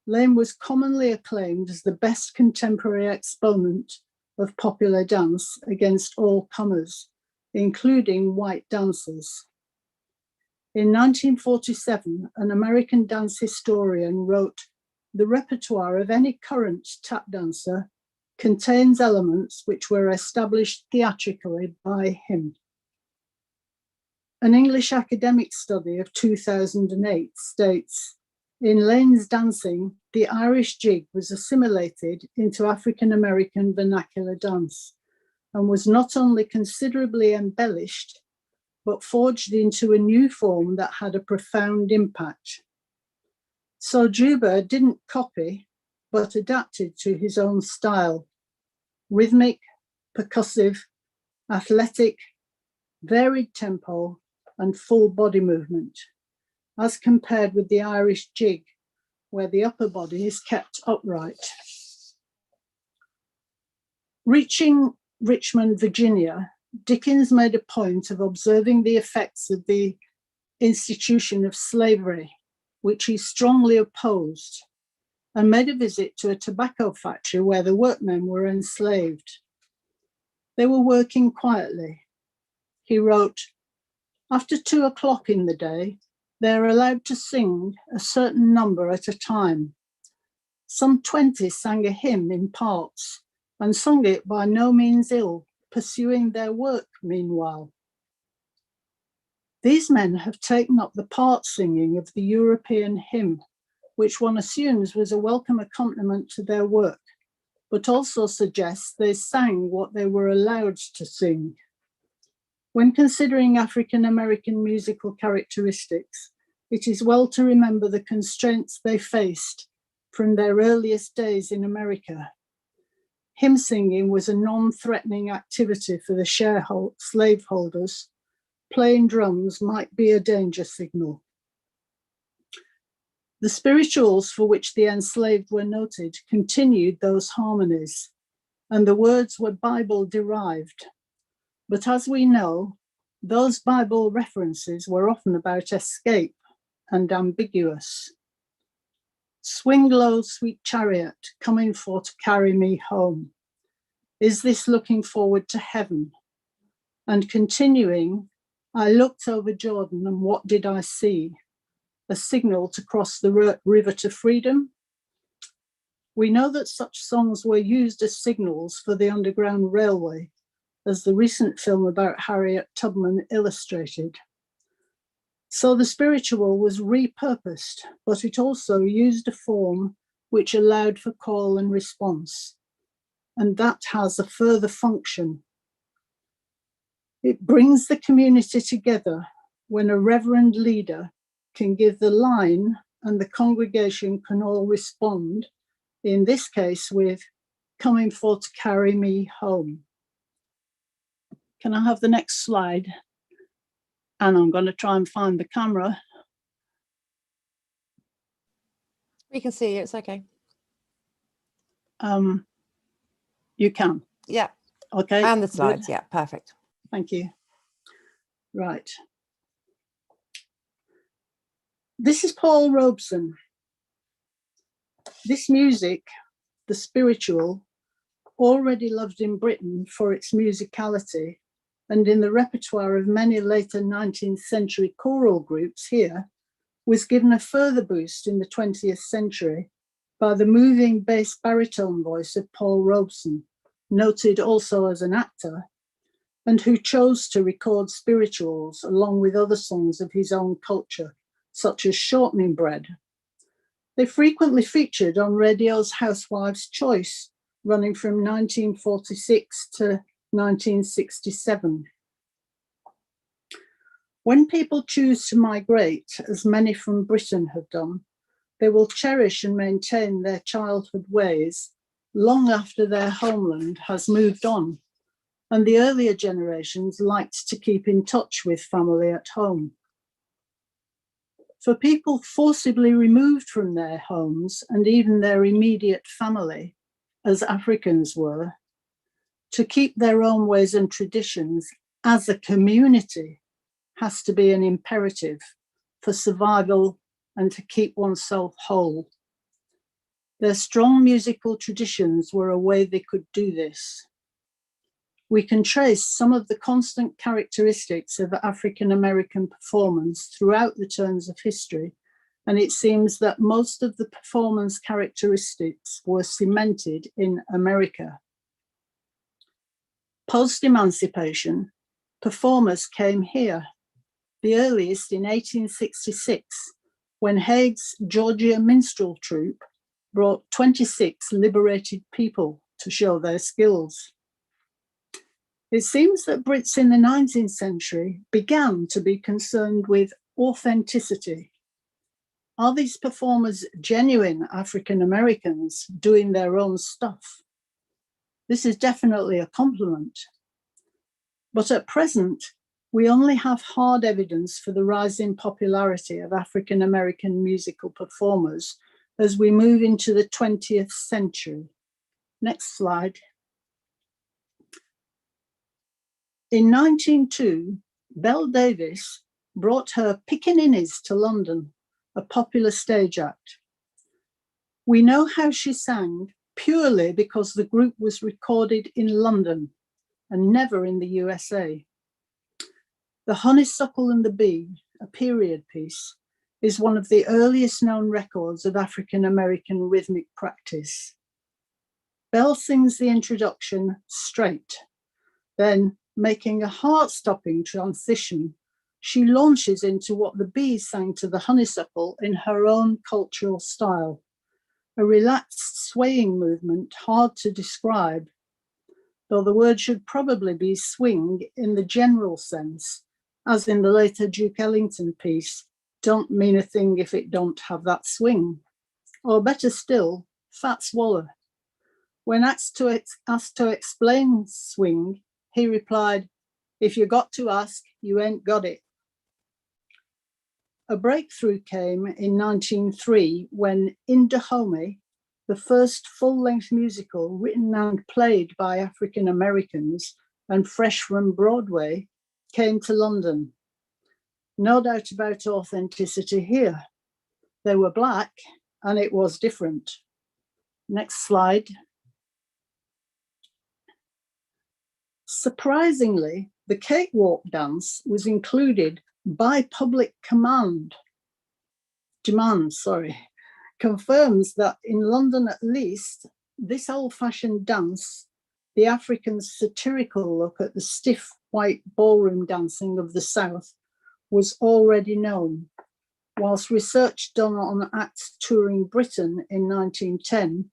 S9: Lane was commonly acclaimed as the best contemporary exponent of popular dance against all comers, including white dancers. In 1947, an American dance historian wrote, "The repertoire of any current tap dancer contains elements which were established theatrically by him." An English academic study of 2008 states, "In Lane's dancing, the Irish jig was assimilated into African American vernacular dance and was not only considerably embellished, but forged into a new form that had a profound impact." So Juba didn't copy, but adapted to his own style: rhythmic, percussive, athletic, varied tempo, and full body movement, as compared with the Irish jig, where the upper body is kept upright. Reaching Richmond, Virginia, Dickens made a point of observing the effects of the institution of slavery, which he strongly opposed, and made a visit to a tobacco factory where the workmen were enslaved. They were working quietly. He wrote, "After 2 o'clock in the day, they are allowed to sing a certain number at a time. Some 20 sang a hymn in parts and sung it by no means ill, pursuing their work meanwhile. These men have taken up the part singing of the European hymn, which one assumes was a welcome accompaniment to their work, but also suggests they sang what they were allowed to sing. When considering African American musical characteristics, it is well to remember the constraints they faced from their earliest days in America. Hymn singing was a non-threatening activity for the slaveholders. Playing drums might be a danger signal. The spirituals for which the enslaved were noted continued those harmonies, and the words were Bible derived. But as we know, those Bible references were often about escape and ambiguous. Swing low, sweet chariot, coming for to carry me home. Is this looking forward to heaven? And continuing, I looked over Jordan, and what did I see? A signal to cross the river to freedom? We know that such songs were used as signals for the Underground Railway, as the recent film about Harriet Tubman illustrated. So the spiritual was repurposed, but it also used a form which allowed for call and response. And that has a further function. It brings the community together when a reverend leader can give the line and the congregation can all respond in this case with Coming For to Carry Me Home. Can I have the next slide? And I'm going to try and find the camera.
S7: We can see you, it's okay.
S9: You can?
S7: Yeah.
S9: Okay.
S7: And the slides,
S9: good.
S7: yeah, perfect.
S9: Thank you. Right. This is Paul Robeson. This music, the spiritual, already loved in Britain for its musicality, and in the repertoire of many later 19th century choral groups here, was given a further boost in the 20th century by the moving bass baritone voice of Paul Robeson, noted also as an actor, and who chose to record spirituals along with other songs of his own culture, such as Shortening Bread. They frequently featured on radio's Housewife's Choice, running from 1946 to 1967. When people choose to migrate, as many from Britain have done, they will cherish and maintain their childhood ways long after their homeland has moved on, and the earlier generations liked to keep in touch with family at home. For people forcibly removed from their homes and even their immediate family, as Africans were, to keep their own ways and traditions as a community has to be an imperative for survival and to keep oneself whole. Their strong musical traditions were a way they could do this. We can trace some of the constant characteristics of African-American performance throughout the turns of history, and it seems that most of the performance characteristics were cemented in America. Post-emancipation, performers came here, the earliest in 1866, when Haig's Georgia Minstrel Troupe brought 26 liberated people to show their skills. It seems that Brits in the 19th century began to be concerned with authenticity. Are these performers genuine African Americans doing their own stuff? This is definitely a compliment. But at present, we only have hard evidence for the rising popularity of African American musical performers as we move into the 20th century. Next slide. In 1902, Belle Davis brought her Pickaninnies to London, a popular stage act. We know how she sang purely because the group was recorded in London and never in the USA. The Honeysuckle and the Bee, a period piece, is one of the earliest known records of African American rhythmic practice. Belle sings the introduction straight, then, making a heart-stopping transition, she launches into what the bee sang to the honeysuckle in her own cultural style, a relaxed swaying movement hard to describe, though the word should probably be swing in the general sense, as in the later Duke Ellington piece, Don't Mean a Thing If It Don't Have That Swing, or better still, Fats Waller. When asked to explain swing, he replied, "If you got to ask, you ain't got it." A breakthrough came in 1903 when In Dahomey, the first full-length musical written and played by African Americans and fresh from Broadway, came to London. No doubt about authenticity here. They were Black and it was different. Next slide. Surprisingly, the cakewalk dance was included by public demand, confirms that in London at least, this old-fashioned dance, the African's satirical look at the stiff white ballroom dancing of the South, was already known, whilst research done on acts touring Britain in 1910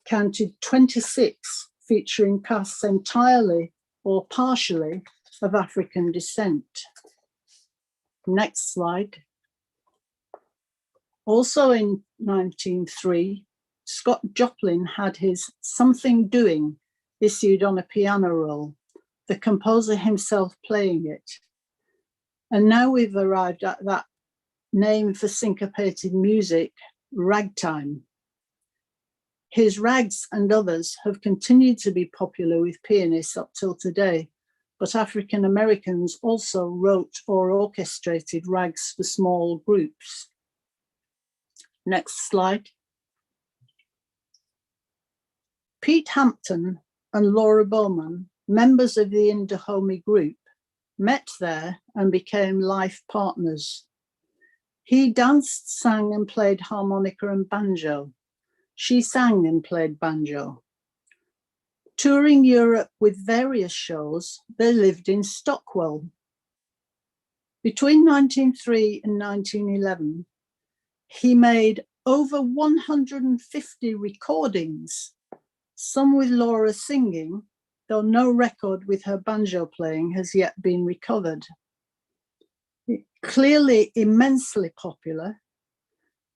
S9: counted 26 featuring casts entirely or partially of African descent. Next slide. Also in 1903, Scott Joplin had his Something Doing issued on a piano roll, the composer himself playing it. And now we've arrived at that name for syncopated music, ragtime. His rags and others have continued to be popular with pianists up till today, but African Americans also wrote or orchestrated rags for small groups. Next slide. Pete Hampton and Laura Bowman, members of the Indahomey group, met there and became life partners. He danced, sang and played harmonica and banjo. She sang and played banjo. Touring Europe with various shows, they lived in Stockwell. Between 1903 and 1911, he made over 150 recordings, some with Laura singing, though no record with her banjo playing has yet been recovered. Clearly immensely popular,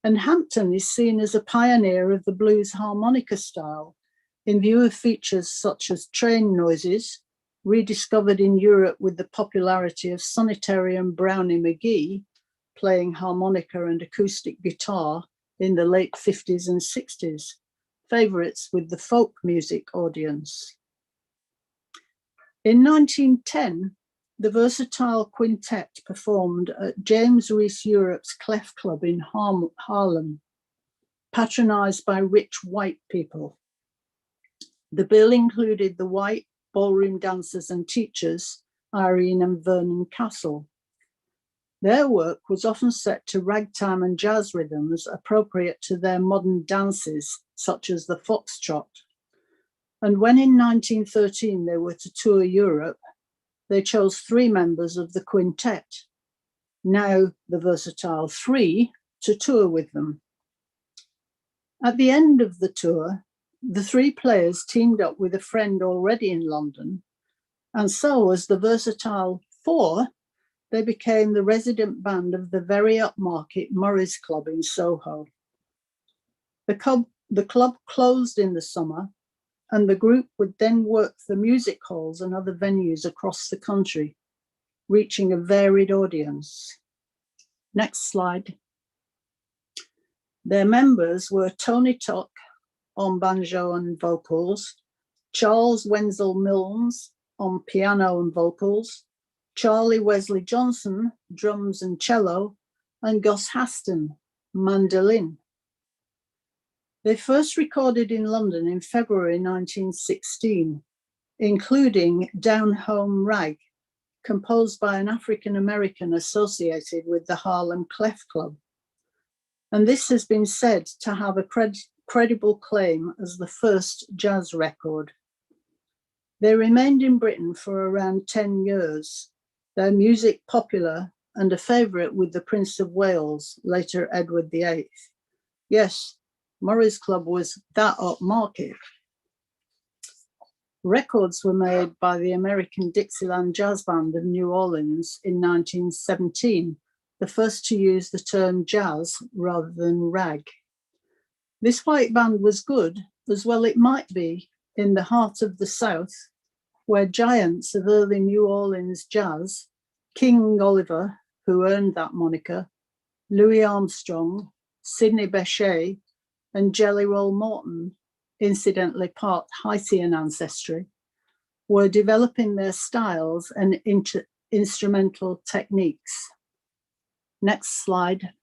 S9: and Hampton is seen as a pioneer of the blues harmonica style in view of features such as train noises, rediscovered in Europe with the popularity of Sonny and Brownie McGee playing harmonica and acoustic guitar in the late 50s and 60s, favourites with the folk music audience. In 1910, the versatile quintet performed at James Reese Europe's Clef Club in Harlem, patronised by rich white people. The bill included the white ballroom dancers and teachers, Irene and Vernon Castle. Their work was often set to ragtime and jazz rhythms appropriate to their modern dances, such as the foxtrot. And when in 1913 they were to tour Europe, they chose 3 members of the quintet, now the versatile 3, to tour with them. At the end of the tour, the 3 players teamed up with a friend already in London, and so as the versatile 4, they became the resident band of the very upmarket Murray's Club in Soho. The club closed in the summer, and the group would then work the music halls and other venues across the country, reaching a varied audience. Next slide. Their members were Tony Tuck on banjo and vocals, Charles Wenzel Milnes on piano and vocals, Charlie Wesley Johnson, drums and cello, and Gus Haston, mandolin. They first recorded in London in February 1916, including Down Home Rag, composed by an African-American associated with the Harlem Clef Club. And this has been said to have a credible claim as the first jazz record. They remained in Britain for around 10 years, their music popular and a favourite with the Prince of Wales, later Edward VIII. Yes, Murray's Club was that upmarket. Records were made by the American Dixieland Jazz Band of New Orleans in 1917, the first to use the term jazz rather than rag. This white band was good, as well it might be, in the heart of the South, where giants of early New Orleans jazz, King Oliver, who earned that moniker, Louis Armstrong, Sidney Bechet, and Jelly Roll Morton, incidentally part Haitian ancestry, were developing their styles and instrumental techniques. Next slide.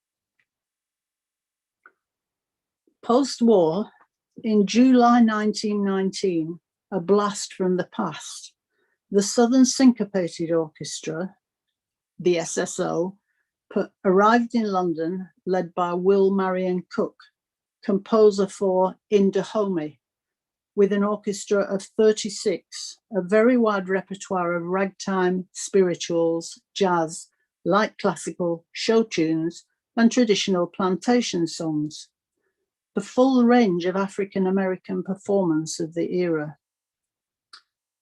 S9: Post-war, in July 1919, a blast from the past, the Southern Syncopated Orchestra, the SSO, arrived in London, led by Will Marion Cook, composer for Indahomey, with an orchestra of 36, a very wide repertoire of ragtime, spirituals, jazz, light classical, show tunes, and traditional plantation songs. The full range of African-American performance of the era.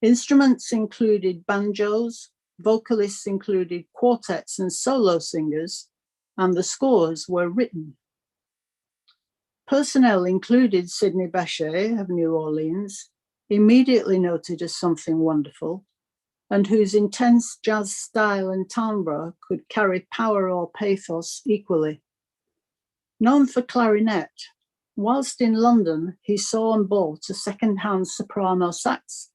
S9: Instruments included banjos, vocalists included quartets and solo singers, and the scores were written. Personnel included Sidney Bechet of New Orleans, immediately noted as something wonderful, and whose intense jazz style and timbre could carry power or pathos equally. Known for clarinet, whilst in London, he saw and bought a second-hand soprano sax,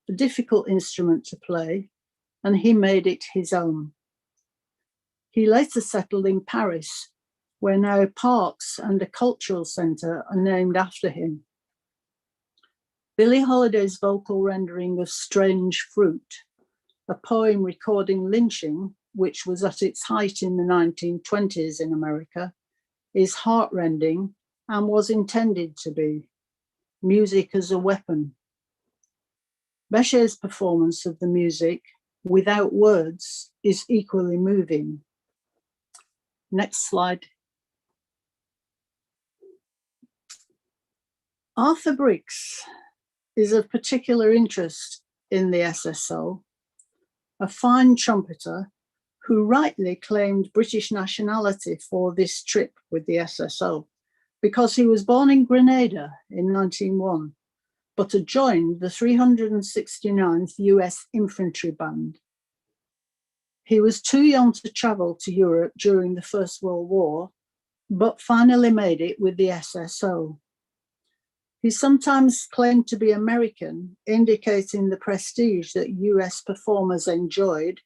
S9: a difficult instrument to play, and he made it his own. He later settled in Paris, where now parks and a cultural centre are named after him. Billie Holiday's vocal rendering of Strange Fruit, a poem recording lynching, which was at its height in the 1920s in America, is heartrending and was intended to be. Music as a weapon. Bechet's performance of the music, without words, is equally moving. Next slide. Arthur Briggs is of particular interest in the SSO, a fine trumpeter who rightly claimed British nationality for this trip with the SSO because he was born in Grenada in 1901, but had joined the 369th US Infantry Band. He was too young to travel to Europe during the First World War, but finally made it with the SSO. He sometimes claimed to be American, indicating the prestige that US performers enjoyed,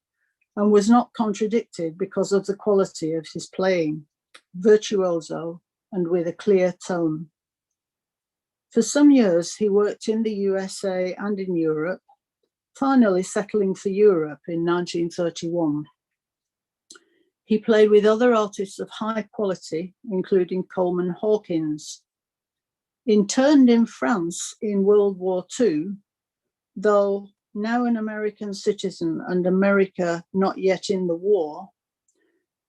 S9: and was not contradicted because of the quality of his playing, virtuoso and with a clear tone. For some years, he worked in the USA and in Europe, finally settling for Europe in 1931. He played with other artists of high quality, including Coleman Hawkins. Interned in France in World War II, though now an American citizen and America not yet in the war,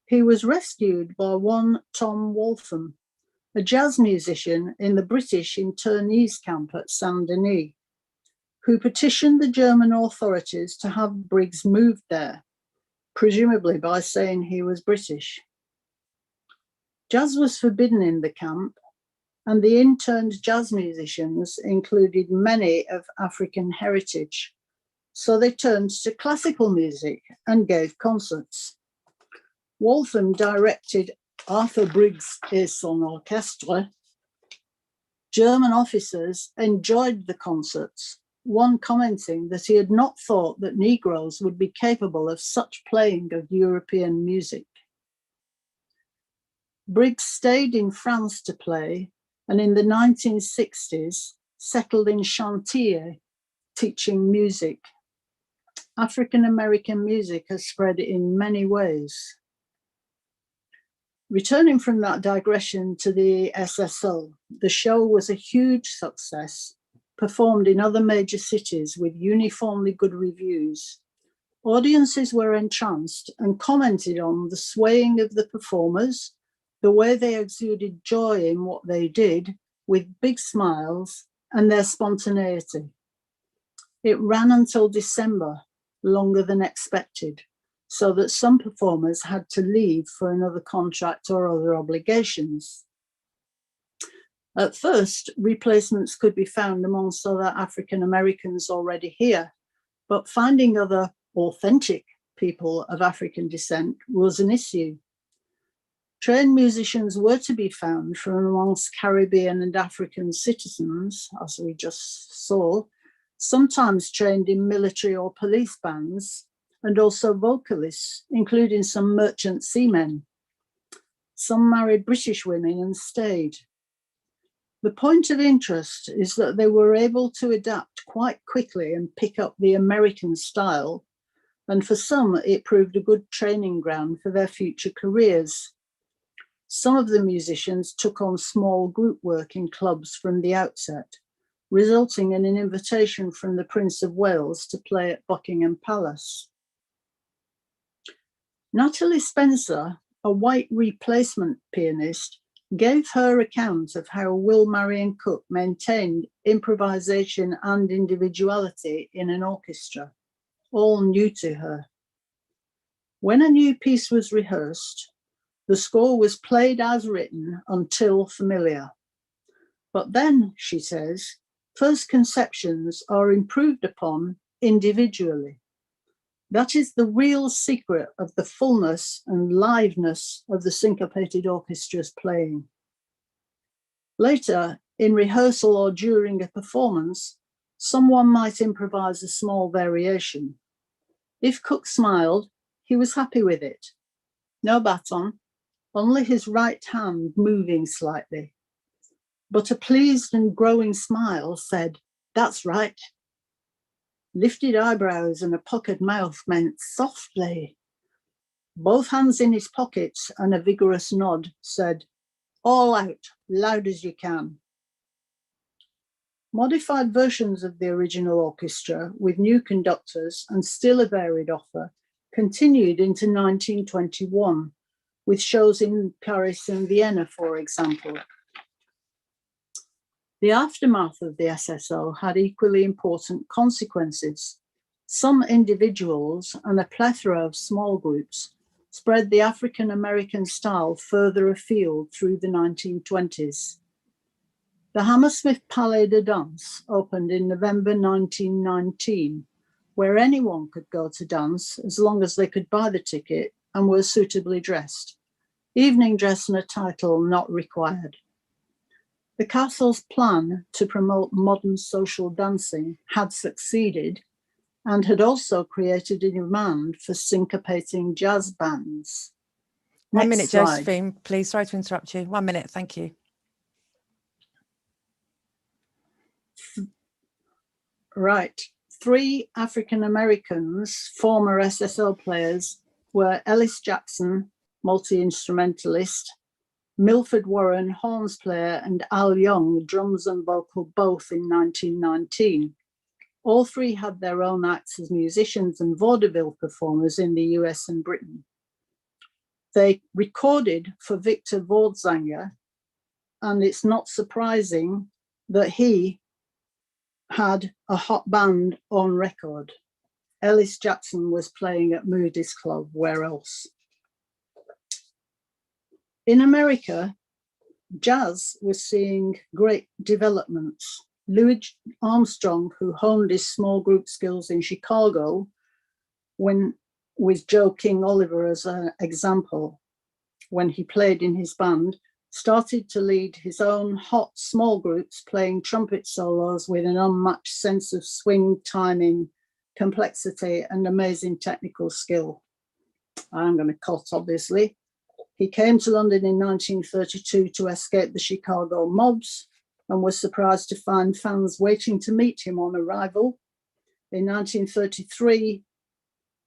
S9: he was rescued by one Tom Waltham, a jazz musician in the British internees camp at Saint-Denis, who petitioned the German authorities to have Briggs moved there, presumably by saying he was British. Jazz was forbidden in the camp, and the interned jazz musicians included many of African heritage, so they turned to classical music and gave concerts. Waltham directed Arthur Briggs et son orchestre. German officers enjoyed the concerts, one commenting that he had not thought that Negroes would be capable of such playing of European music. Briggs stayed in France to play, and in the 1960s settled in Chantilly, teaching music. African-American music has spread in many ways. Returning from that digression to the SSO, the show was a huge success, performed in other major cities with uniformly good reviews. Audiences were entranced and commented on the swaying of the performers, the way they exuded joy in what they did, with big smiles, and their spontaneity. It ran until December, longer than expected, so that some performers had to leave for another contract or other obligations. At first, replacements could be found amongst other African Americans already here, but finding other authentic people of African descent was an issue. Trained musicians were to be found from amongst Caribbean and African citizens, as we just saw, sometimes trained in military or police bands, and also vocalists, including some merchant seamen. Some married British women and stayed. The point of interest is that they were able to adapt quite quickly and pick up the American style, and for some it proved a good training ground for their future careers. Some of the musicians took on small group work in clubs from the outset, resulting in an invitation from the Prince of Wales to play at Buckingham Palace. Natalie Spencer, a white replacement pianist, gave her account of how Will Marion Cook maintained improvisation and individuality in an orchestra, all new to her. When a new piece was rehearsed, the score was played as written until familiar. But then, she says, first conceptions are improved upon individually. That is the real secret of the fullness and liveness of the syncopated orchestra's playing. Later, in rehearsal or during a performance, someone might improvise a small variation. If Cook smiled, he was happy with it. No baton, only his right hand moving slightly. But a pleased and growing smile said, "That's right." Lifted eyebrows and a puckered mouth meant softly. Both hands in his pockets and a vigorous nod said, "All out, loud as you can." Modified versions of the original orchestra with new conductors and still a varied offer continued into 1921 with shows in Paris and Vienna, for example. The aftermath of the SSO had equally important consequences. Some individuals and a plethora of small groups spread the African American style further afield through the 1920s. The Hammersmith Palais de Danse opened in November 1919, where anyone could go to dance as long as they could buy the ticket and were suitably dressed. Evening dress and a title not required. The castle's plan to promote modern social dancing had succeeded and had also created a demand for syncopating jazz bands.
S7: One
S9: Next
S7: minute,
S9: slide.
S7: Josephine, please. Sorry to interrupt you. 1 minute, thank you.
S9: Right. 3 African Americans, former SSL players, were Ellis Jackson, multi-instrumentalist, Milford Warren, horns player, and Al Young, drums and vocal, both in 1919. All 3 had their own acts as musicians and vaudeville performers in the US and Britain. They recorded for Victor Vordzanger, and it's not surprising that he had a hot band on record. Ellis Jackson was playing at Moody's Club, where else? In America, jazz was seeing great developments. Louis Armstrong, who honed his small group skills in Chicago, with Joe King Oliver as an example, when he played in his band, started to lead his own hot small groups, playing trumpet solos with an unmatched sense of swing, timing, complexity, and amazing technical skill. I'm going to cut, obviously. He came to London in 1932 to escape the Chicago mobs and was surprised to find fans waiting to meet him on arrival. In 1933,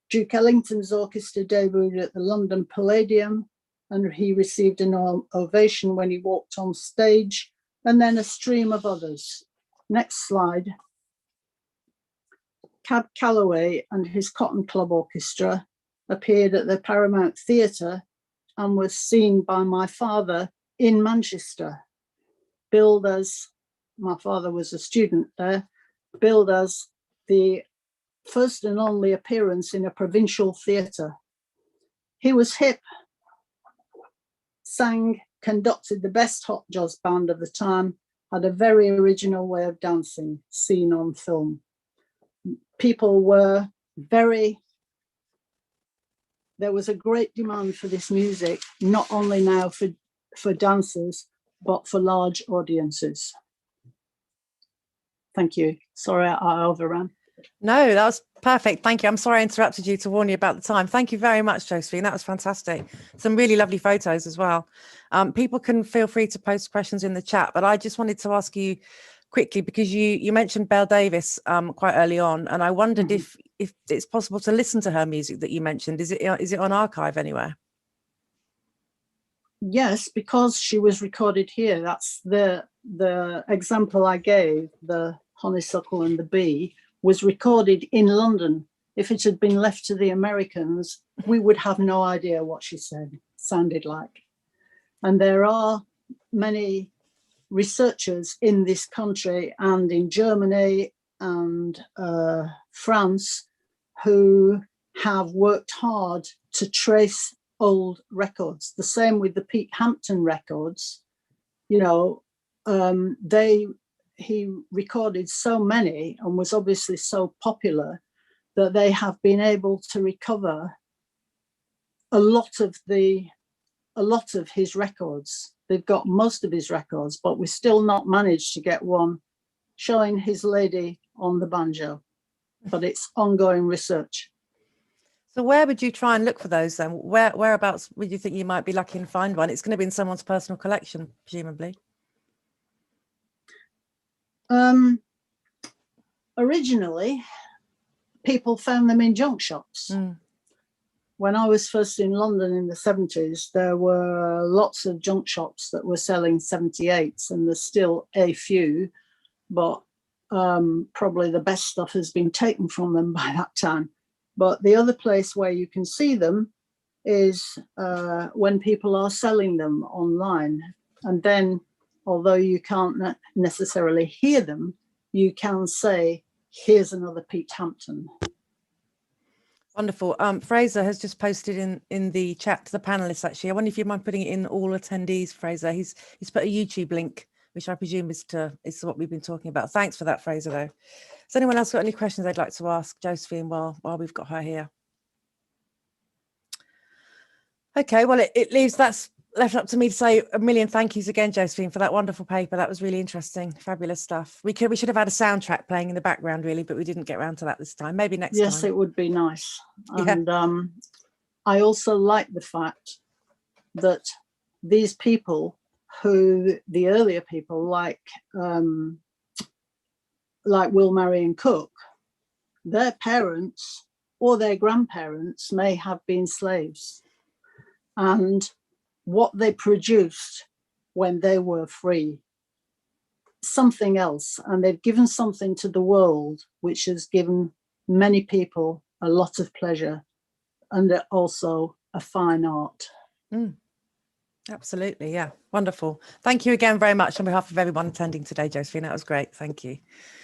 S9: Duke Ellington's orchestra debuted at the London Palladium, and he received an ovation when he walked on stage, and then a stream of others. Next slide. Cab Calloway and his Cotton Club Orchestra appeared at the Paramount Theatre and was seen by my father in Manchester, billed as, my father was a student there, billed as the first and only appearance in a provincial theatre. He was hip, sang, conducted the best hot jazz band of the time, had a very original way of dancing, seen on film. People were there was a great demand for this music, not only now for dancers, but for large audiences. Thank you. Sorry, I overran.
S7: No, that was perfect. Thank you. I'm sorry I interrupted you to warn you about the time. Thank you very much, Josephine. That was fantastic. Some really lovely photos as well. People can feel free to post questions in the chat, but I just wanted to ask you quickly, because you mentioned Belle Davis quite early on, and I wondered if it's possible to listen to her music that you mentioned. Is it on archive anywhere?
S9: Yes, because she was recorded here. That's the example I gave, the honeysuckle and the bee, was recorded in London. If it had been left to the Americans, we would have no idea what she sounded like. And there are many researchers in this country and in Germany and France who have worked hard to trace old records. The same with the Pete Hampton records. You know, he recorded so many and was obviously so popular that they have been able to recover a lot of his records. They've got most of his records, but we've still not managed to get one showing his lady on the banjo. But it's ongoing research.
S7: So where would you try and look for those then? Whereabouts would you think you might be lucky and find one? It's going to be in someone's personal collection, presumably.
S9: Originally, people found them in junk shops. When I was first in London in the 70s, there were lots of junk shops that were selling 78s, and there's still a few, but probably the best stuff has been taken from them by that time. But the other place where you can see them is when people are selling them online. And then, although you can't necessarily hear them, you can say, here's another Pete Hampton.
S7: Wonderful. Fraser has just posted in the chat to the panelists, actually. I wonder if you mind putting it in all attendees, Fraser. He's put a YouTube link, which I presume is what we've been talking about. Thanks for that, Fraser, though. Has anyone else got any questions they'd like to ask Josephine while we've got her here? Okay, well, that's left up to me to say a million thank yous again, Josephine, for that wonderful paper. That was really interesting, fabulous stuff. We should have had a soundtrack playing in the background, really, but we didn't get around to that this time. Maybe next time.
S9: Yes, it would be nice.
S7: Yeah.
S9: And I also like the fact that these people, the earlier people like Will Marion Cook, their parents or their grandparents may have been slaves, and what they produced when they were free, something else, and they've given something to the world which has given many people a lot of pleasure and also a fine art.
S7: Absolutely, yeah, wonderful. Thank you again very much on behalf of everyone attending today, Josephine. That was great. Thank you.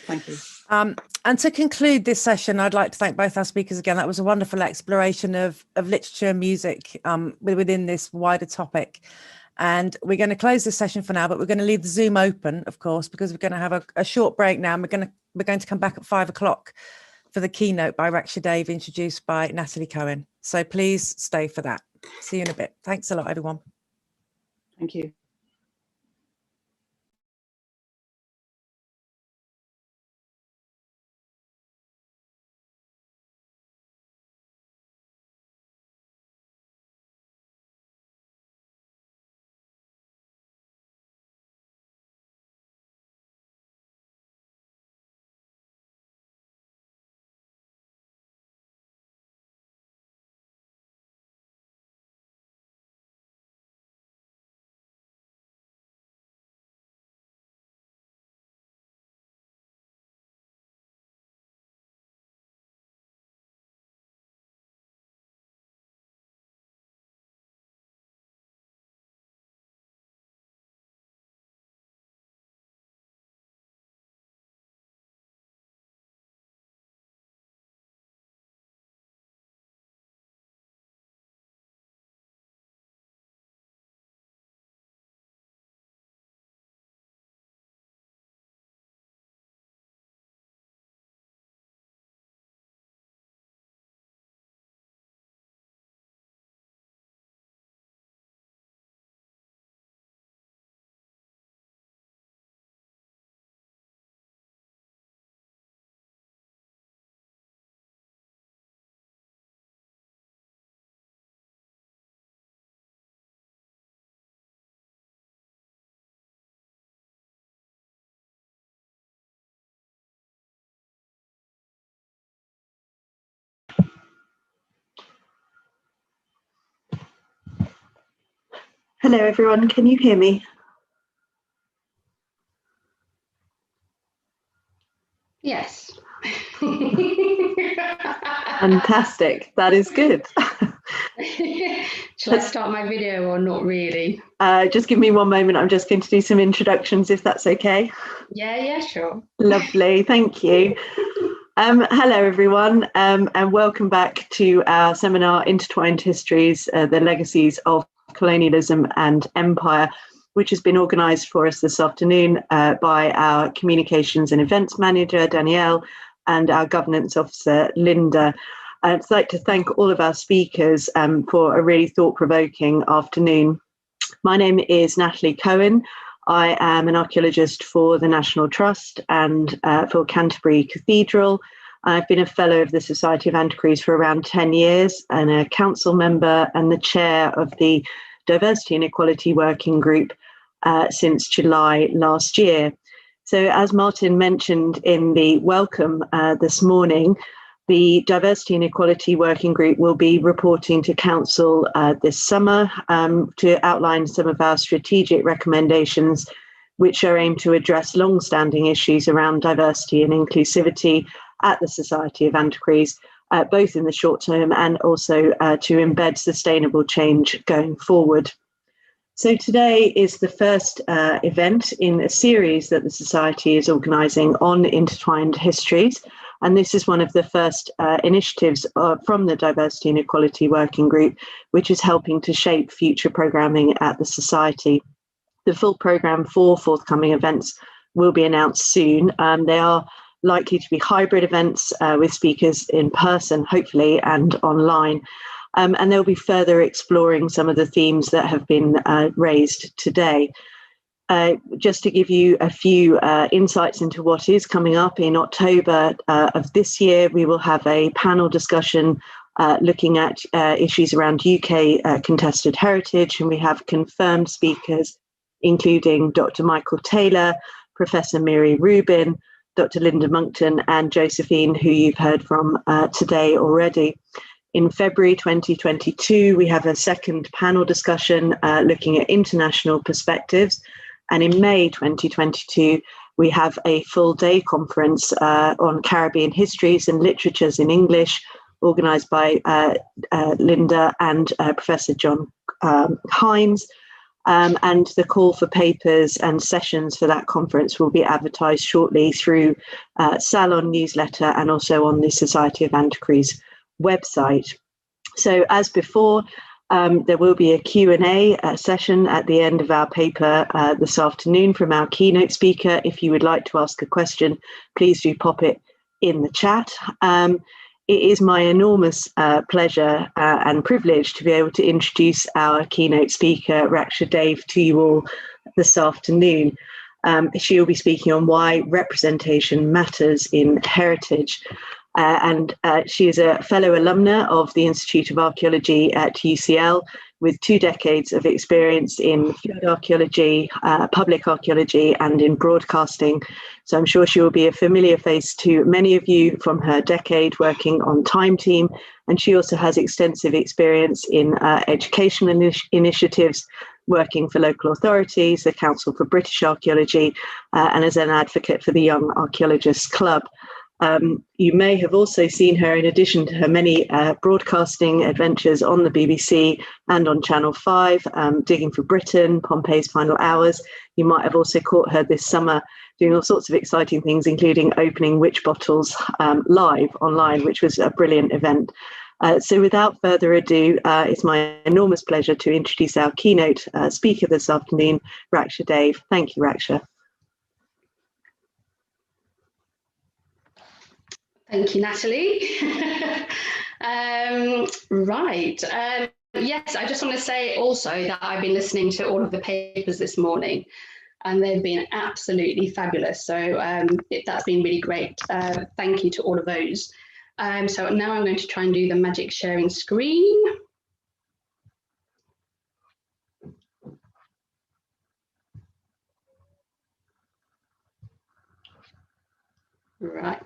S9: Thank you.
S7: And to conclude this session, I'd like to thank both our speakers again. That was a wonderful exploration of literature and music within this wider topic. And we're going to close this session for now, but we're going to leave the Zoom open, of course, because we're going to have a short break now. And we're going to come back at 5 o'clock for the keynote by Raksha Dave, introduced by Natalie Cohen. So please stay for that. See you in a bit. Thanks a lot, everyone.
S9: Thank you.
S10: Hello everyone, can you hear me?
S11: Yes.
S10: Fantastic, that is good.
S11: Shall I start my video or not really?
S10: Just give me one moment, I'm just going to do some introductions if that's okay.
S11: Yeah, sure.
S10: Lovely, thank you. Hello everyone, and welcome back to our seminar, Intertwined Histories, the Legacies of Colonialism and Empire, which has been organised for us this afternoon by our Communications and Events Manager, Danielle, and our Governance Officer, Linda. I'd like to thank all of our speakers for a really thought-provoking afternoon. My name is Natalie Cohen. I am an archaeologist for the National Trust and for Canterbury Cathedral. I've been a fellow of the Society of Antiquaries for around 10 years and a council member and the chair of the Diversity and Equality Working Group since July last year. So as Martin mentioned in the welcome this morning, the Diversity and Equality Working Group will be reporting to Council this summer to outline some of our strategic recommendations, which are aimed to address long-standing issues around diversity and inclusivity at the Society of Antiquaries, both in the short term and also to embed sustainable change going forward. So today is the first event in a series that the Society is organising on intertwined histories. And this is one of the first initiatives from the Diversity and Equality Working Group, which is helping to shape future programming at the Society. The full programme for forthcoming events will be announced soon. They are likely to be hybrid events with speakers in person, hopefully, and online. And they'll be further exploring some of the themes that have been raised today. Just to give you a few insights into what is coming up, in October of this year, we will have a panel discussion looking at issues around UK contested heritage, and we have confirmed speakers, including Dr. Michael Taylor, Professor Miri Rubin, Dr. Linda Monkton, and Josephine, who you've heard from today already. In February 2022, we have a second panel discussion looking at international perspectives. And in May 2022, we have a full day conference on Caribbean histories and literatures in English, organised by Linda and Professor John Hines. And the call for papers and sessions for that conference will be advertised shortly through SAL newsletter and also on the Society of Antiquaries website. So as before, there will be a Q&A session at the end of our paper this afternoon from our keynote speaker. If you would like to ask a question, please do pop it in the chat. It is my enormous pleasure and privilege to be able to introduce our keynote speaker, Raksha Dave, to you all this afternoon. She will be speaking on why representation matters in heritage. And she is a fellow alumna of the Institute of Archaeology at UCL, with 2 decades of experience in field archaeology, public archaeology, and in broadcasting. So I'm sure she will be a familiar face to many of you from her decade working on Time Team. And she also has extensive experience in educational initiatives, working for local authorities, the Council for British Archaeology, and as an advocate for the Young Archaeologists Club. You may have also seen her, in addition to her many broadcasting adventures on the BBC and on Channel 5, Digging for Britain, Pompey's Final Hours. You might have also caught her this summer doing all sorts of exciting things, including opening witch bottles live online, which was a brilliant event. So without further ado, it's my enormous pleasure to introduce our keynote speaker this afternoon, Raksha Dave. Thank you, Raksha.
S11: Thank you, Natalie. Right. Yes, I just want to say also that I've been listening to all of the papers this morning, and they've been absolutely fabulous. So that's been really great. Thank you to all of those. So now I'm going to try and do the magic sharing screen. Right.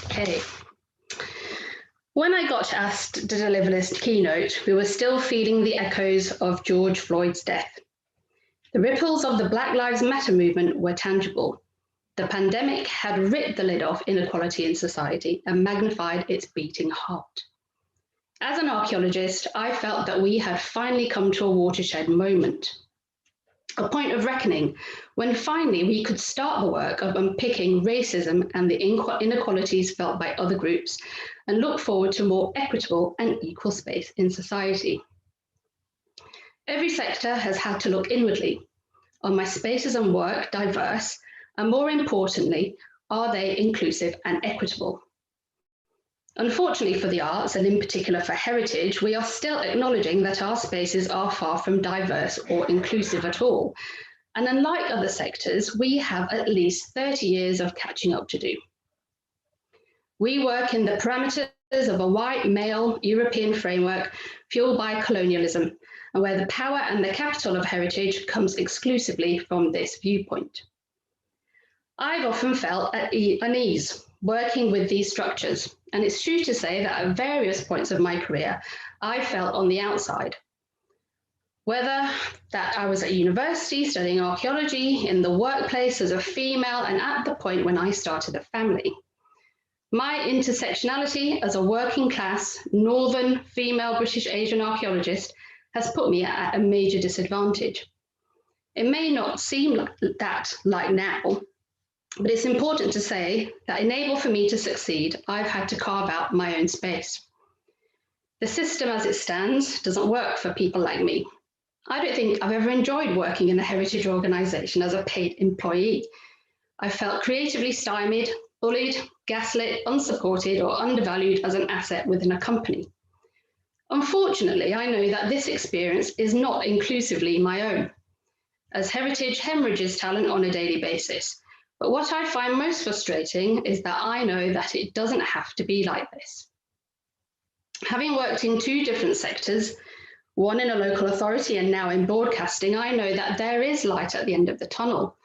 S11: Okay. When I got asked to deliver this keynote, we were still feeling the echoes of George Floyd's death. The ripples of the Black Lives Matter movement were tangible. The pandemic had ripped the lid off inequality in society and magnified its beating heart. As an archaeologist, I felt that we had finally come to a watershed moment. a point of reckoning when finally we could start the work of unpicking racism and the inequalities felt by other groups and look forward to more equitable and equal space in society. Every sector has had to look inwardly. Are my spaces and work diverse? And more importantly, are they inclusive and equitable? Unfortunately for the arts, and in particular for heritage, we are still acknowledging that our spaces are far from diverse or inclusive at all. And unlike other sectors, we have at least 30 years of catching up to do. We work in the parameters of a white, male, European framework fueled by colonialism, and where the power and the capital of heritage comes exclusively from this viewpoint. I've often felt at unease working with these structures, and it's true to say that at various points of my career, I felt on the outside. Whether that I was at university studying archaeology, in the workplace as a female, and at the point when I started a family. My intersectionality as a working class, northern, female British Asian archaeologist has put me at a major disadvantage. It may not seem like now, but it's important to say that in order for me to succeed, I've had to carve out my own space. The system as it stands doesn't work for people like me. I don't think I've ever enjoyed working in a heritage organisation as a paid employee. I felt creatively stymied, bullied, gaslit, unsupported or undervalued as an asset within a company. Unfortunately, I know that this experience is not inclusively my own, as heritage hemorrhages talent on a daily basis. But what I find most frustrating is that I know that it doesn't have to be like this. Having worked in two different sectors, one in a local authority and now in broadcasting, I know that there is light at the end of the tunnel,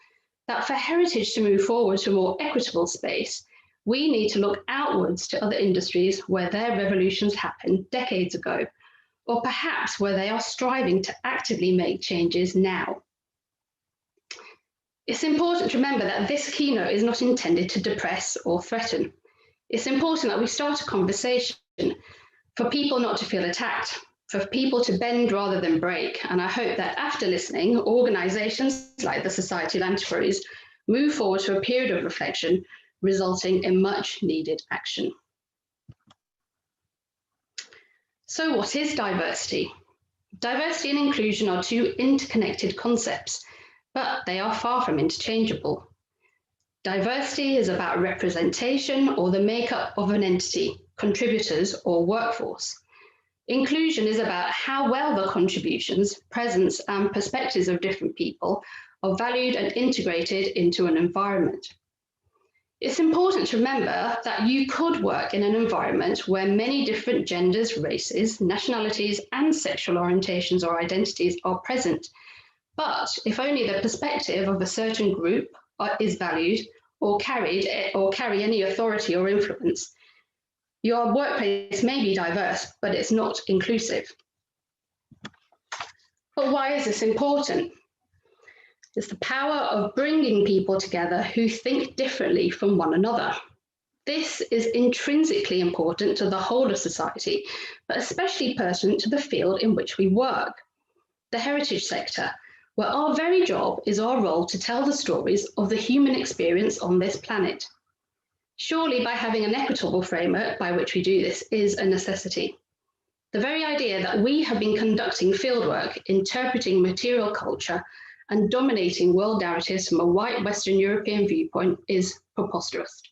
S11: that for heritage to move forward to a more equitable space, we need to look outwards to other industries where their revolutions happened decades ago, or perhaps where they are striving to actively make changes now. It's important to remember that this keynote is not intended to depress or threaten. It's important that we start a conversation for people not to feel attacked, for people to bend rather than break. And I hope that after listening, organisations like the Society of Antiquaries move forward to a period of reflection, resulting in much needed action. So what is diversity? Diversity and inclusion are two interconnected concepts, but they are far from interchangeable. Diversity is about representation or the makeup of an entity, contributors or workforce. Inclusion is about how well the contributions, presence and perspectives of different people are valued and integrated into an environment. It's important to remember that you could work in an environment where many different genders, races, nationalities, and sexual orientations or identities are present. But if only the perspective of a certain group is valued or carry any authority or influence, your workplace may be diverse, but it's not inclusive. But why is this important? It's the power of bringing people together who think differently from one another. This is intrinsically important to the whole of society, but especially pertinent to the field in which we work, the heritage sector, where our very job is our role to tell the stories of the human experience on this planet. Surely by having an equitable framework by which we do this is a necessity. The very idea that we have been conducting fieldwork, interpreting material culture, and dominating world narratives from a white Western European viewpoint is preposterous.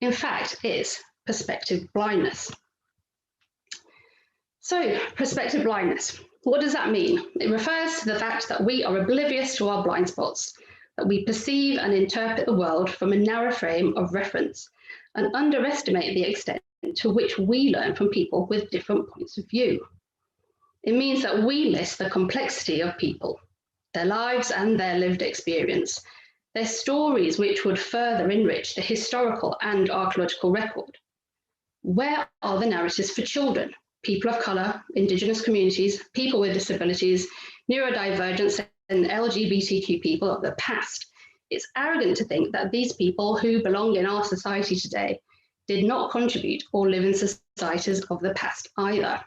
S11: In fact, it's perspective blindness. So, perspective blindness, what does that mean? It refers to the fact that we are oblivious to our blind spots, that we perceive and interpret the world from a narrow frame of reference and underestimate the extent to which we learn from people with different points of view. It means that we miss the complexity of people, their lives and their lived experience, their stories which would further enrich the historical and archaeological record. Where are the narratives for children, people of colour, Indigenous communities, people with disabilities, neurodivergence and LGBTQ people of the past? It's arrogant to think that these people who belong in our society today did not contribute or live in societies of the past either.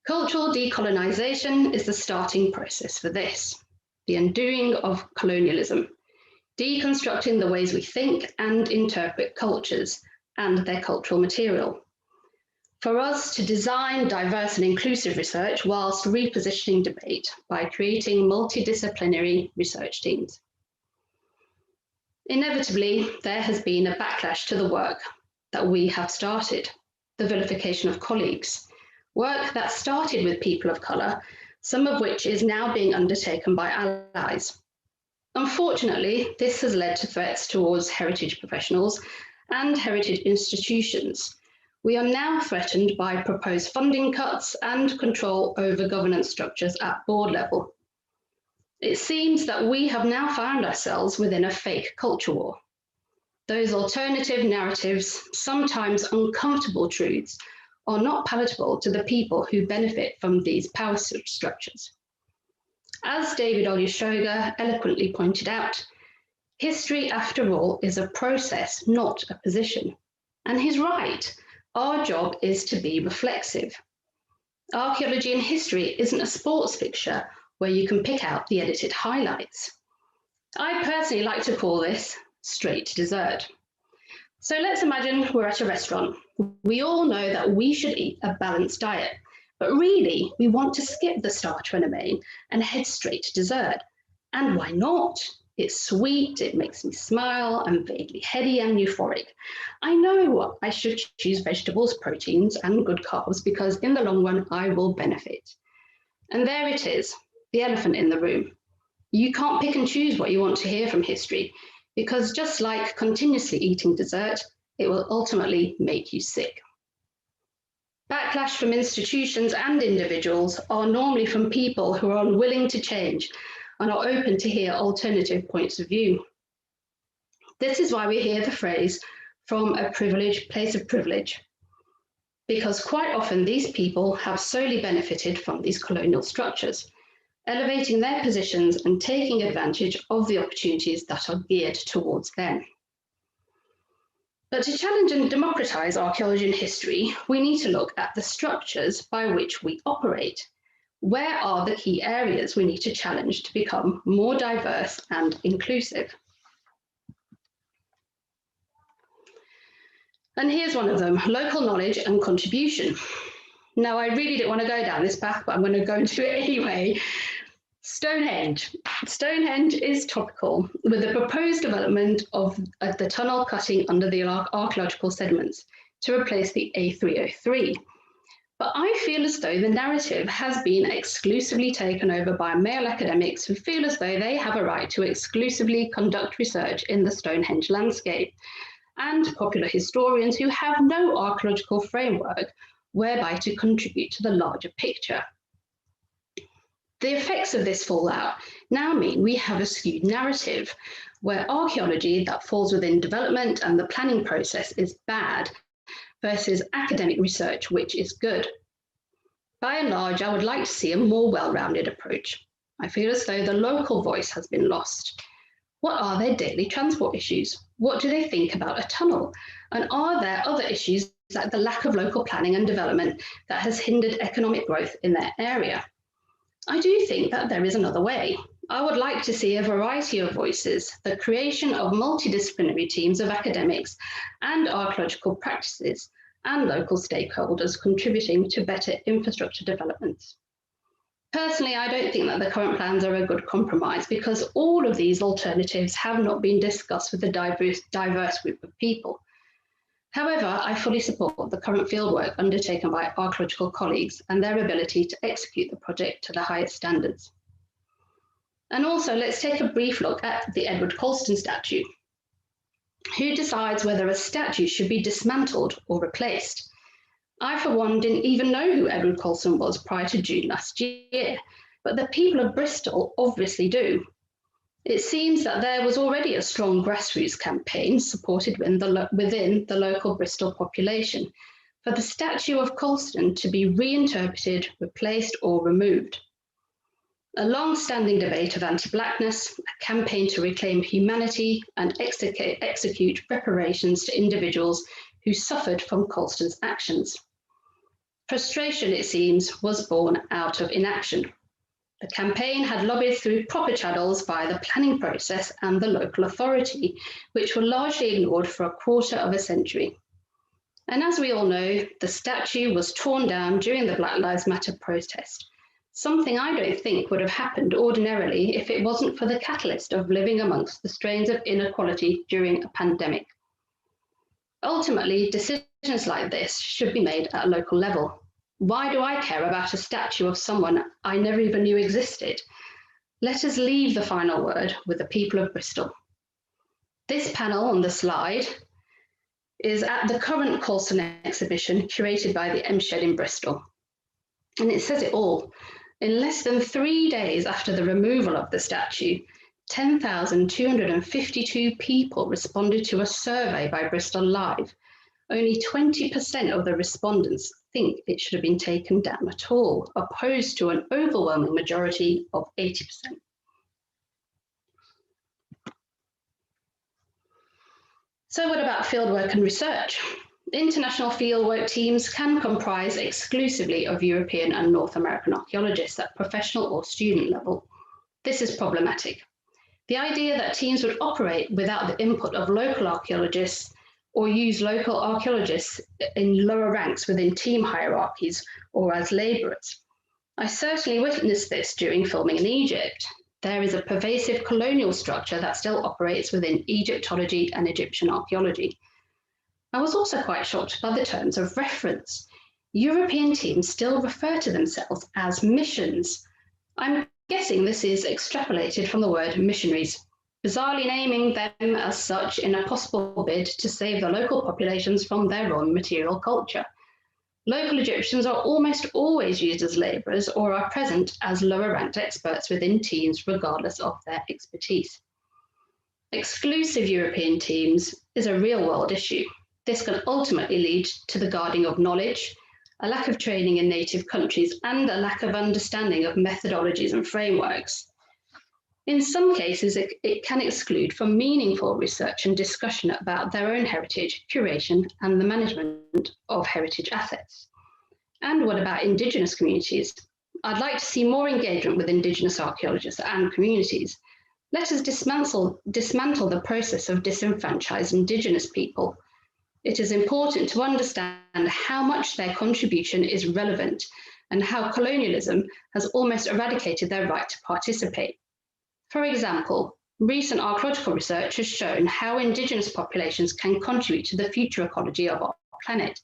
S11: Cultural decolonisation is the starting process for this, the undoing of colonialism, deconstructing the ways we think and interpret cultures and their cultural material. For us to design diverse and inclusive research whilst repositioning debate by creating multidisciplinary research teams. Inevitably, there has been a backlash to the work that we have started, the vilification of colleagues, work that started with people of colour, some of which is now being undertaken by allies. Unfortunately, this has led to threats towards heritage professionals and heritage institutions. We are now threatened by proposed funding cuts and control over governance structures at board level. It seems that we have now found ourselves within a fake culture war. Those alternative narratives, sometimes uncomfortable truths, are not palatable to the people who benefit from these power structures. As David Olusoga eloquently pointed out, history, after all, is a process, not a position. And he's right. Our job is to be reflexive. Archaeology and history isn't a sports fixture where you can pick out the edited highlights. I personally like to call this straight to dessert. So let's imagine we're at a restaurant. We all know that we should eat a balanced diet, but really we want to skip the starter and a main and head straight to dessert. And why not? It's sweet, it makes me smile, I'm vaguely heady and euphoric. I know I should choose vegetables, proteins, and good carbs because in the long run, I will benefit. And there it is, the elephant in the room. You can't pick and choose what you want to hear from history because just like continuously eating dessert, it will ultimately make you sick. Backlash from institutions and individuals are normally from people who are unwilling to change and are open to hear alternative points of view. This is why we hear the phrase, from a privileged place of privilege, because quite often these people have solely benefited from these colonial structures, elevating their positions and taking advantage of the opportunities that are geared towards them. But to challenge and democratise archaeology and history, we need to look at the structures by which we operate. Where are the key areas we need to challenge to become more diverse and inclusive? And here's one of them, local knowledge and contribution. Now, I really didn't want to go down this path, but I'm going to go into it anyway. Stonehenge. Stonehenge is topical with the proposed development of the tunnel cutting under the archaeological sediments to replace the A303. But I feel as though the narrative has been exclusively taken over by male academics who feel as though they have a right to exclusively conduct research in the Stonehenge landscape, and popular historians who have no archaeological framework whereby to contribute to the larger picture. The effects of this fallout now mean we have a skewed narrative where archaeology that falls within development and the planning process is bad versus academic research, which is good. By and large, I would like to see a more well-rounded approach. I feel as though the local voice has been lost. What are their daily transport issues? What do they think about a tunnel? And are there other issues like the lack of local planning and development that has hindered economic growth in their area? I do think that there is another way. I would like to see a variety of voices, the creation of multidisciplinary teams of academics and archaeological practices and local stakeholders contributing to better infrastructure developments. Personally, I don't think that the current plans are a good compromise because all of these alternatives have not been discussed with a diverse group of people. However, I fully support the current fieldwork undertaken by archaeological colleagues and their ability to execute the project to the highest standards. And also, let's take a brief look at the Edward Colston statue. Who decides whether a statue should be dismantled or replaced? I, for one, didn't even know who Edward Colston was prior to June last year, but the people of Bristol obviously do. It seems that there was already a strong grassroots campaign supported within the local Bristol population for the statue of Colston to be reinterpreted, replaced, or removed. A long-standing debate of anti-blackness, a campaign to reclaim humanity and execute reparations to individuals who suffered from Colston's actions. Frustration, it seems, was born out of inaction. The campaign had lobbied through proper channels via the planning process and the local authority, which were largely ignored for a quarter of a century. And as we all know, the statue was torn down during the Black Lives Matter protest, something I don't think would have happened ordinarily if it wasn't for the catalyst of living amongst the strains of inequality during a pandemic. Ultimately, decisions like this should be made at a local level. Why do I care about a statue of someone I never even knew existed? Let us leave the final word with the people of Bristol. This panel on the slide is at the current Colston exhibition curated by the M Shed in Bristol. And it says it all. In less than 3 days after the removal of the statue, 10,252 people responded to a survey by Bristol Live. Only 20% of the respondents think it should have been taken down at all, opposed to an overwhelming majority of 80%. So what about fieldwork and research? International fieldwork teams can comprise exclusively of European and North American archaeologists at professional or student level. This is problematic. The idea that teams would operate without the input of local archaeologists or use local archaeologists in lower ranks within team hierarchies or as labourers. I certainly witnessed this during filming in Egypt. There is a pervasive colonial structure that still operates within Egyptology and Egyptian archaeology. I was also quite shocked by the terms of reference. European teams still refer to themselves as missions. I'm guessing this is extrapolated from the word missionaries, bizarrely naming them as such in a possible bid to save the local populations from their own material culture. Local Egyptians are almost always used as labourers or are present as lower ranked experts within teams regardless of their expertise. Exclusive European teams is a real world issue. This can ultimately lead to the guarding of knowledge, a lack of training in native countries, and a lack of understanding of methodologies and frameworks. In some cases, it can exclude from meaningful research and discussion about their own heritage, curation, and the management of heritage assets. And what about Indigenous communities? I'd like to see more engagement with Indigenous archaeologists and communities. Let us dismantle the process of disenfranchised Indigenous people. It is important to understand how much their contribution is relevant and how colonialism has almost eradicated their right to participate. For example, recent archaeological research has shown how Indigenous populations can contribute to the future ecology of our planet.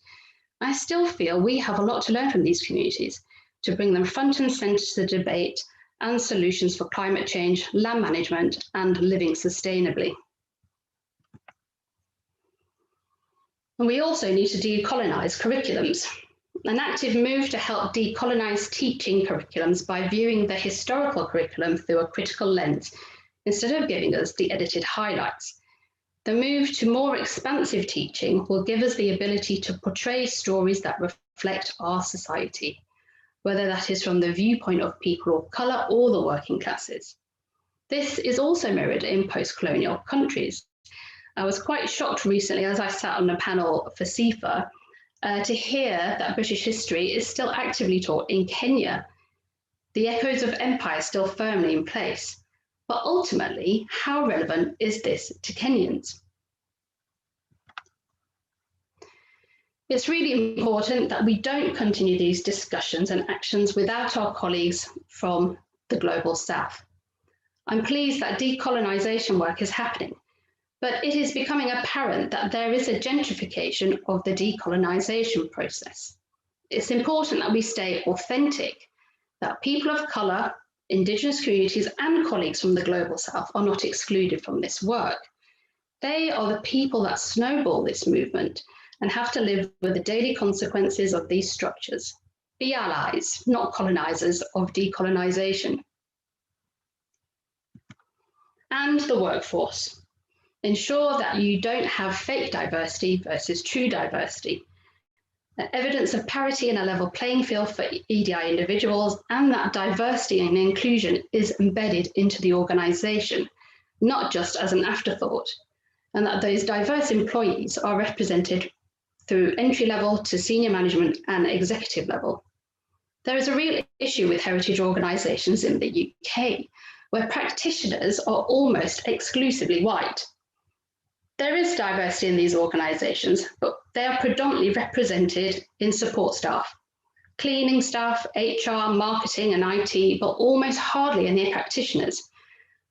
S11: I still feel we have a lot to learn from these communities to bring them front and centre to the debate and solutions for climate change, land management, and living sustainably. And we also need to decolonise curriculums. An active move to help decolonise teaching curriculums by viewing the historical curriculum through a critical lens, instead of giving us the edited highlights. The move to more expansive teaching will give us the ability to portray stories that reflect our society, whether that is from the viewpoint of people of colour or the working classes. This is also mirrored in post-colonial countries. I was quite shocked recently as I sat on a panel for CIFA to hear that British history is still actively taught in Kenya. The echoes of empire still firmly in place. But ultimately, how relevant is this to Kenyans? It's really important that we don't continue these discussions and actions without our colleagues from the Global South. I'm pleased that decolonisation work is happening, but it is becoming apparent that there is a gentrification of the decolonisation process. It's important that we stay authentic, that people of colour, Indigenous communities and colleagues from the Global South are not excluded from this work. They are the people that snowball this movement and have to live with the daily consequences of these structures. Be allies, not colonisers of decolonisation. And the workforce. Ensure that you don't have fake diversity versus true diversity. Evidence of parity and a level playing field for EDI individuals, and that diversity and inclusion is embedded into the organisation, not just as an afterthought, and that those diverse employees are represented through entry level to senior management and executive level. There is a real issue with heritage organisations in the UK, where practitioners are almost exclusively white. There is diversity in these organisations, but they are predominantly represented in support staff, cleaning staff, HR, marketing and IT, but almost hardly any practitioners.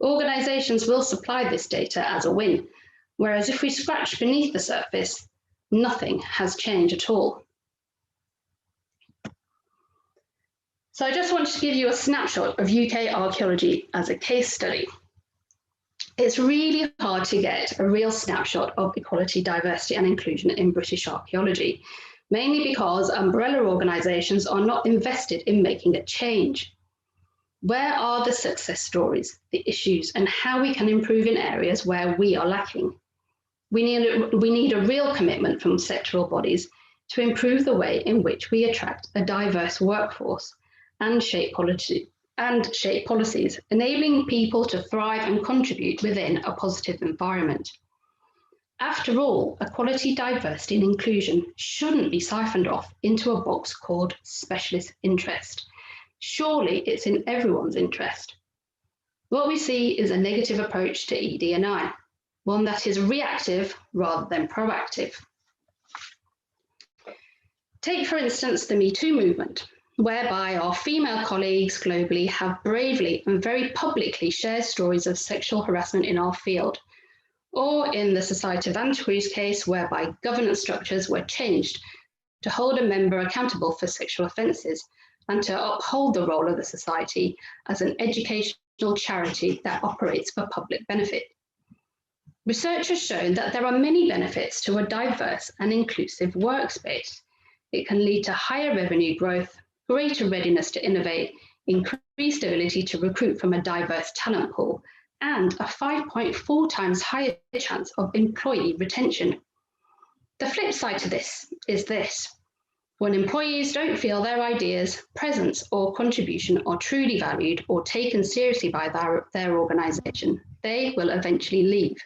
S11: Organisations will supply this data as a win, whereas if we scratch beneath the surface, nothing has changed at all. So I just wanted to give you a snapshot of UK archaeology as a case study. It's really hard to get a real snapshot of equality, diversity and inclusion in British archaeology, mainly because umbrella organisations are not invested in making a change. Where are the success stories, the issues, and how we can improve in areas where we are lacking? We need a real commitment from sectoral bodies to improve the way in which we attract a diverse workforce and shape policies, enabling people to thrive and contribute within a positive environment. After all, equality, diversity and inclusion shouldn't be siphoned off into a box called specialist interest. Surely it's in everyone's interest. What we see is a negative approach to ED&I, one that is reactive rather than proactive. Take, for instance, the Me Too movement, whereby our female colleagues globally have bravely and very publicly shared stories of sexual harassment in our field, or in the Society of Antiquaries case, whereby governance structures were changed to hold a member accountable for sexual offences and to uphold the role of the Society as an educational charity that operates for public benefit. Research has shown that there are many benefits to a diverse and inclusive workspace. It can lead to higher revenue growth, greater readiness to innovate, increased ability to recruit from a diverse talent pool, and a 5.4 times higher chance of employee retention. The flip side to this is this. When employees don't feel their ideas, presence, or contribution are truly valued or taken seriously by their organisation, they will eventually leave.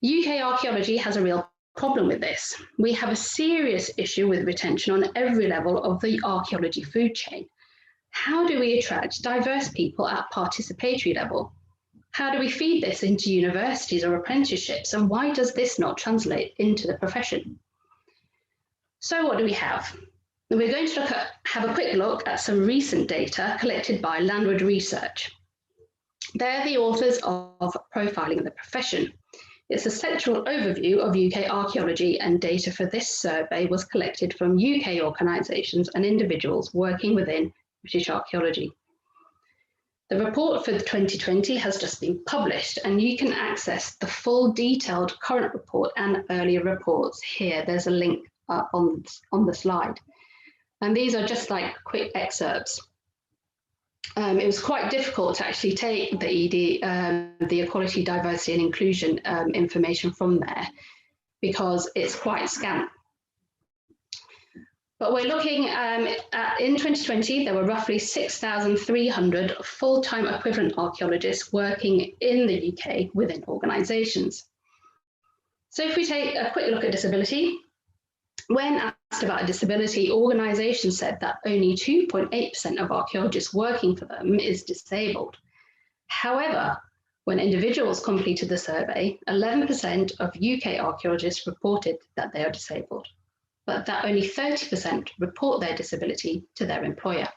S11: UK archaeology has a real problem with this. We have a serious issue with retention on every level of the archaeology food chain. How do we attract diverse people at participatory level? How do we feed this into universities or apprenticeships? And why does this not translate into the profession? So what do we have? We're going to have a quick look at some recent data collected by Landward Research. They're the authors of Profiling the Profession. It's a sectoral overview of UK archaeology, and data for this survey was collected from UK organisations and individuals working within British archaeology. The report for 2020 has just been published, and you can access the full detailed current report and earlier reports here. There's a link on the slide. And these are just like quick excerpts. It was quite difficult to actually take the the equality, diversity and inclusion information from there because it's quite scant. But we're looking at, in 2020, there were roughly 6,300 full-time equivalent archaeologists working in the UK within organisations. So if we take a quick look at disability, when asked about a disability, organisations said that only 2.8% of archaeologists working for them is disabled. However, when individuals completed the survey, 11% of UK archaeologists reported that they are disabled, but that only 30% report their disability to their employer.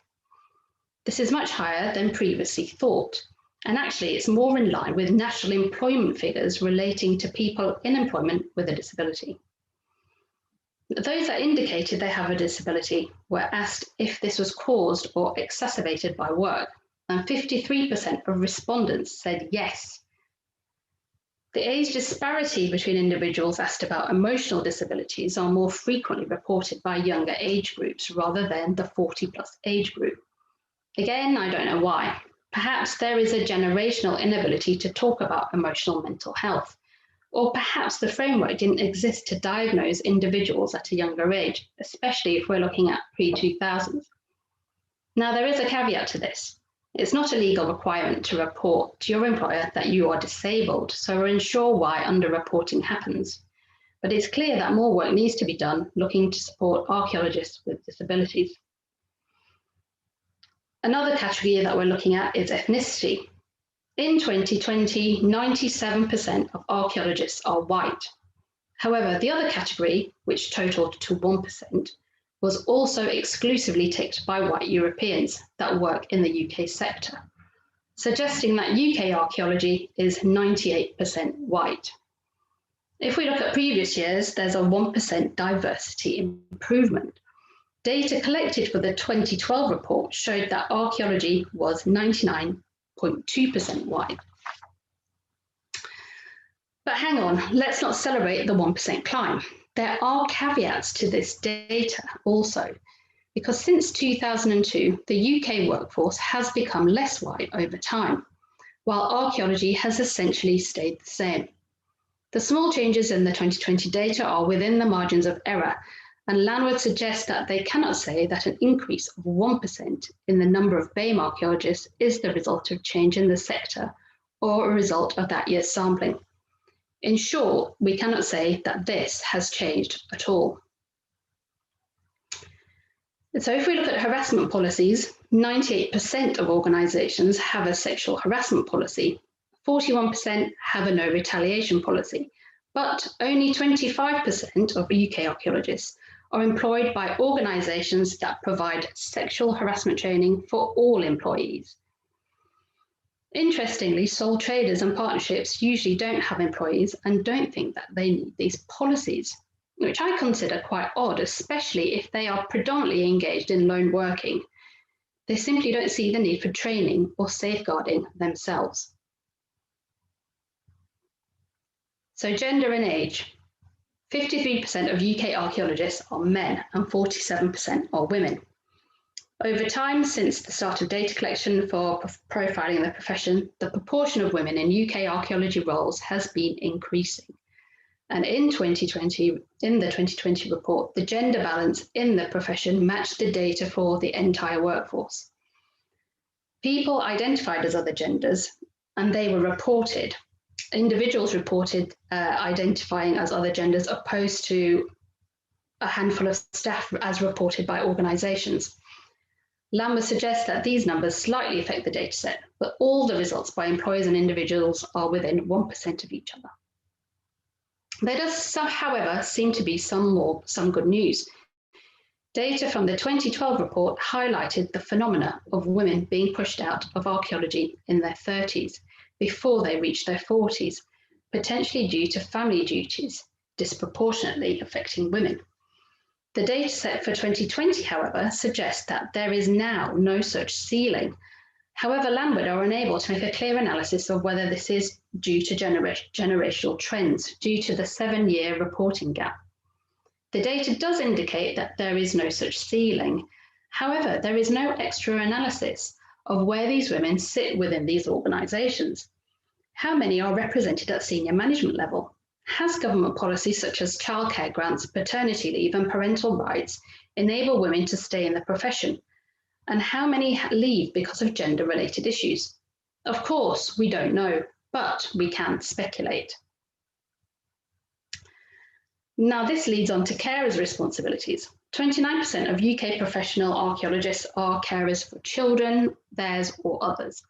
S11: This is much higher than previously thought, and actually it's more in line with national employment figures relating to people in employment with a disability. Those that indicated they have a disability were asked if this was caused or exacerbated by work, and 53% of respondents said yes. The age disparity between individuals asked about emotional disabilities are more frequently reported by younger age groups rather than the 40+ age group. Again, I don't know why. Perhaps there is a generational inability to talk about emotional mental health. Or perhaps the framework didn't exist to diagnose individuals at a younger age, especially if we're looking at pre-2000s. Now, there is a caveat to this. It's not a legal requirement to report to your employer that you are disabled, so ensure why underreporting happens. but it's clear that more work needs to be done looking to support archaeologists with disabilities. Another category that we're looking at is ethnicity. In 2020, 97% of archaeologists are white. However, the other category, which totaled to 1%, was also exclusively ticked by white Europeans that work in the UK sector, suggesting that UK archaeology is 98% white. If we look at previous years, there's a 1% diversity improvement. Data collected for the 2012 report showed that archaeology was 99.2% white. But hang on, let's not celebrate the 1% climb. There are caveats to this data also, because since 2002, the UK workforce has become less white over time, while archaeology has essentially stayed the same. The small changes in the 2020 data are within the margins of error, and Landward suggests that they cannot say that an increase of 1% in the number of BAME archaeologists is the result of change in the sector or a result of that year's sampling. In short, we cannot say that this has changed at all. So if we look at harassment policies, 98% of organisations have a sexual harassment policy, 41% have a no retaliation policy, but only 25% of UK archaeologists are employed by organisations that provide sexual harassment training for all employees. Interestingly, sole traders and partnerships usually don't have employees and don't think that they need these policies, which I consider quite odd, especially if they are predominantly engaged in lone working. They simply don't see the need for training or safeguarding themselves. So gender and age. 53% of UK archaeologists are men and 47% are women. Over time, since the start of data collection for profiling the profession, the proportion of women in UK archaeology roles has been increasing. And in the 2020 report, the gender balance in the profession matched the data for the entire workforce. People identified as other genders, and they were reported. Individuals reported identifying as other genders opposed to a handful of staff as reported by organisations. Lambert suggests that these numbers slightly affect the dataset, but all the results by employers and individuals are within 1% of each other. There does, however, seem to be some good news. Data from the 2012 report highlighted the phenomena of women being pushed out of archaeology in their 30s before they reach their 40s, potentially due to family duties disproportionately affecting women. The dataset for 2020, however, suggests that there is now no such ceiling. However, Landward are unable to make a clear analysis of whether this is due to generational trends due to the 7-year reporting gap. The data does indicate that there is no such ceiling. However, there is no extra analysis of where these women sit within these organisations. How many are represented at senior management level? Has government policies such as childcare grants, paternity leave and parental rights enable women to stay in the profession? And how many leave because of gender-related issues? Of course, we don't know, but we can speculate. Now, this leads on to carers' responsibilities. 29% of UK professional archaeologists are carers for children, theirs or others,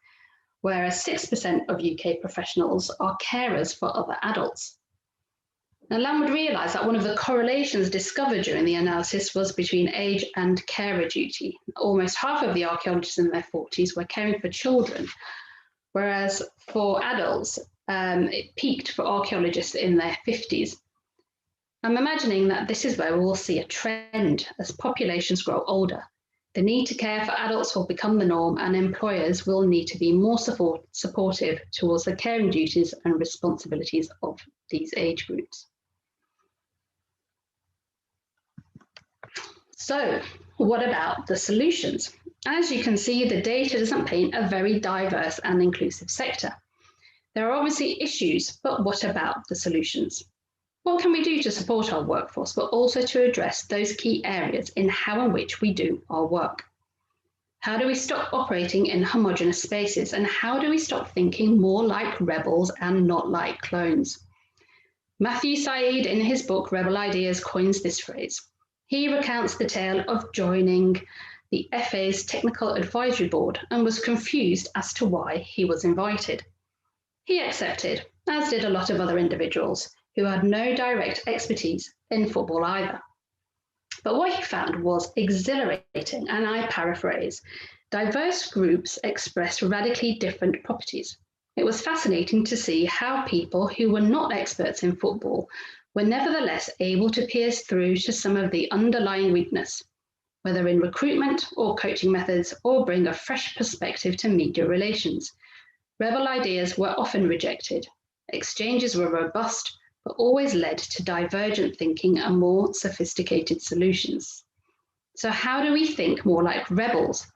S11: whereas 6% of UK professionals are carers for other adults. Now, Landward realised that one of the correlations discovered during the analysis was between age and carer duty. Almost half of the archaeologists in their 40s were caring for children, whereas for adults, it peaked for archaeologists in their 50s. I'm imagining that this is where we will see a trend as populations grow older. The need to care for adults will become the norm, and employers will need to be more supportive towards the caring duties and responsibilities of these age groups. So, what about the solutions? As you can see, the data doesn't paint a very diverse and inclusive sector. There are obviously issues, but what about the solutions? What can we do to support our workforce, but also to address those key areas in how and which we do our work? How do we stop operating in homogenous spaces, and how do we stop thinking more like rebels and not like clones? Matthew Said, in his book Rebel Ideas, coins this phrase. He recounts the tale of joining the FA's Technical Advisory Board and was confused as to why he was invited. He accepted, as did a lot of other individuals who had no direct expertise in football either. But what he found was exhilarating, and I paraphrase, diverse groups express radically different properties. It was fascinating to see how people who were not experts in football were nevertheless able to pierce through to some of the underlying weakness, whether in recruitment or coaching methods, or bring a fresh perspective to media relations. Rebel ideas were often rejected. Exchanges were robust, but always led to divergent thinking and more sophisticated solutions. So how do we think more like rebels?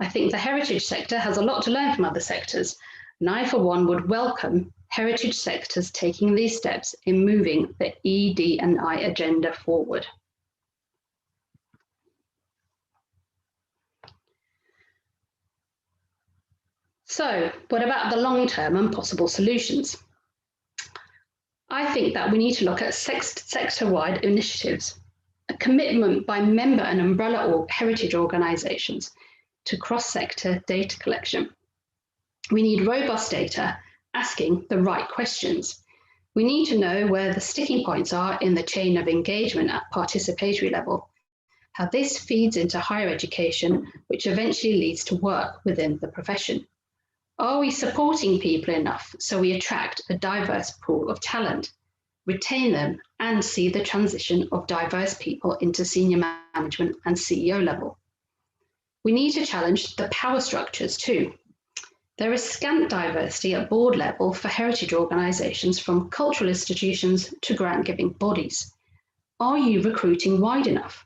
S11: I think the heritage sector has a lot to learn from other sectors, and I, for one, would welcome heritage sectors taking these steps in moving the ED&I agenda forward. So, what about the long-term and possible solutions? I think that we need to look at sector-wide initiatives, a commitment by member and umbrella or heritage organisations to cross-sector data collection. We need robust data asking the right questions. We need to know where the sticking points are in the chain of engagement at participatory level, how this feeds into higher education, which eventually leads to work within the profession. Are we supporting people enough so we attract a diverse pool of talent, retain them, and see the transition of diverse people into senior management and CEO level? We need to challenge the power structures too. There is scant diversity at board level for heritage organisations, from cultural institutions to grant-giving bodies. Are you recruiting wide enough?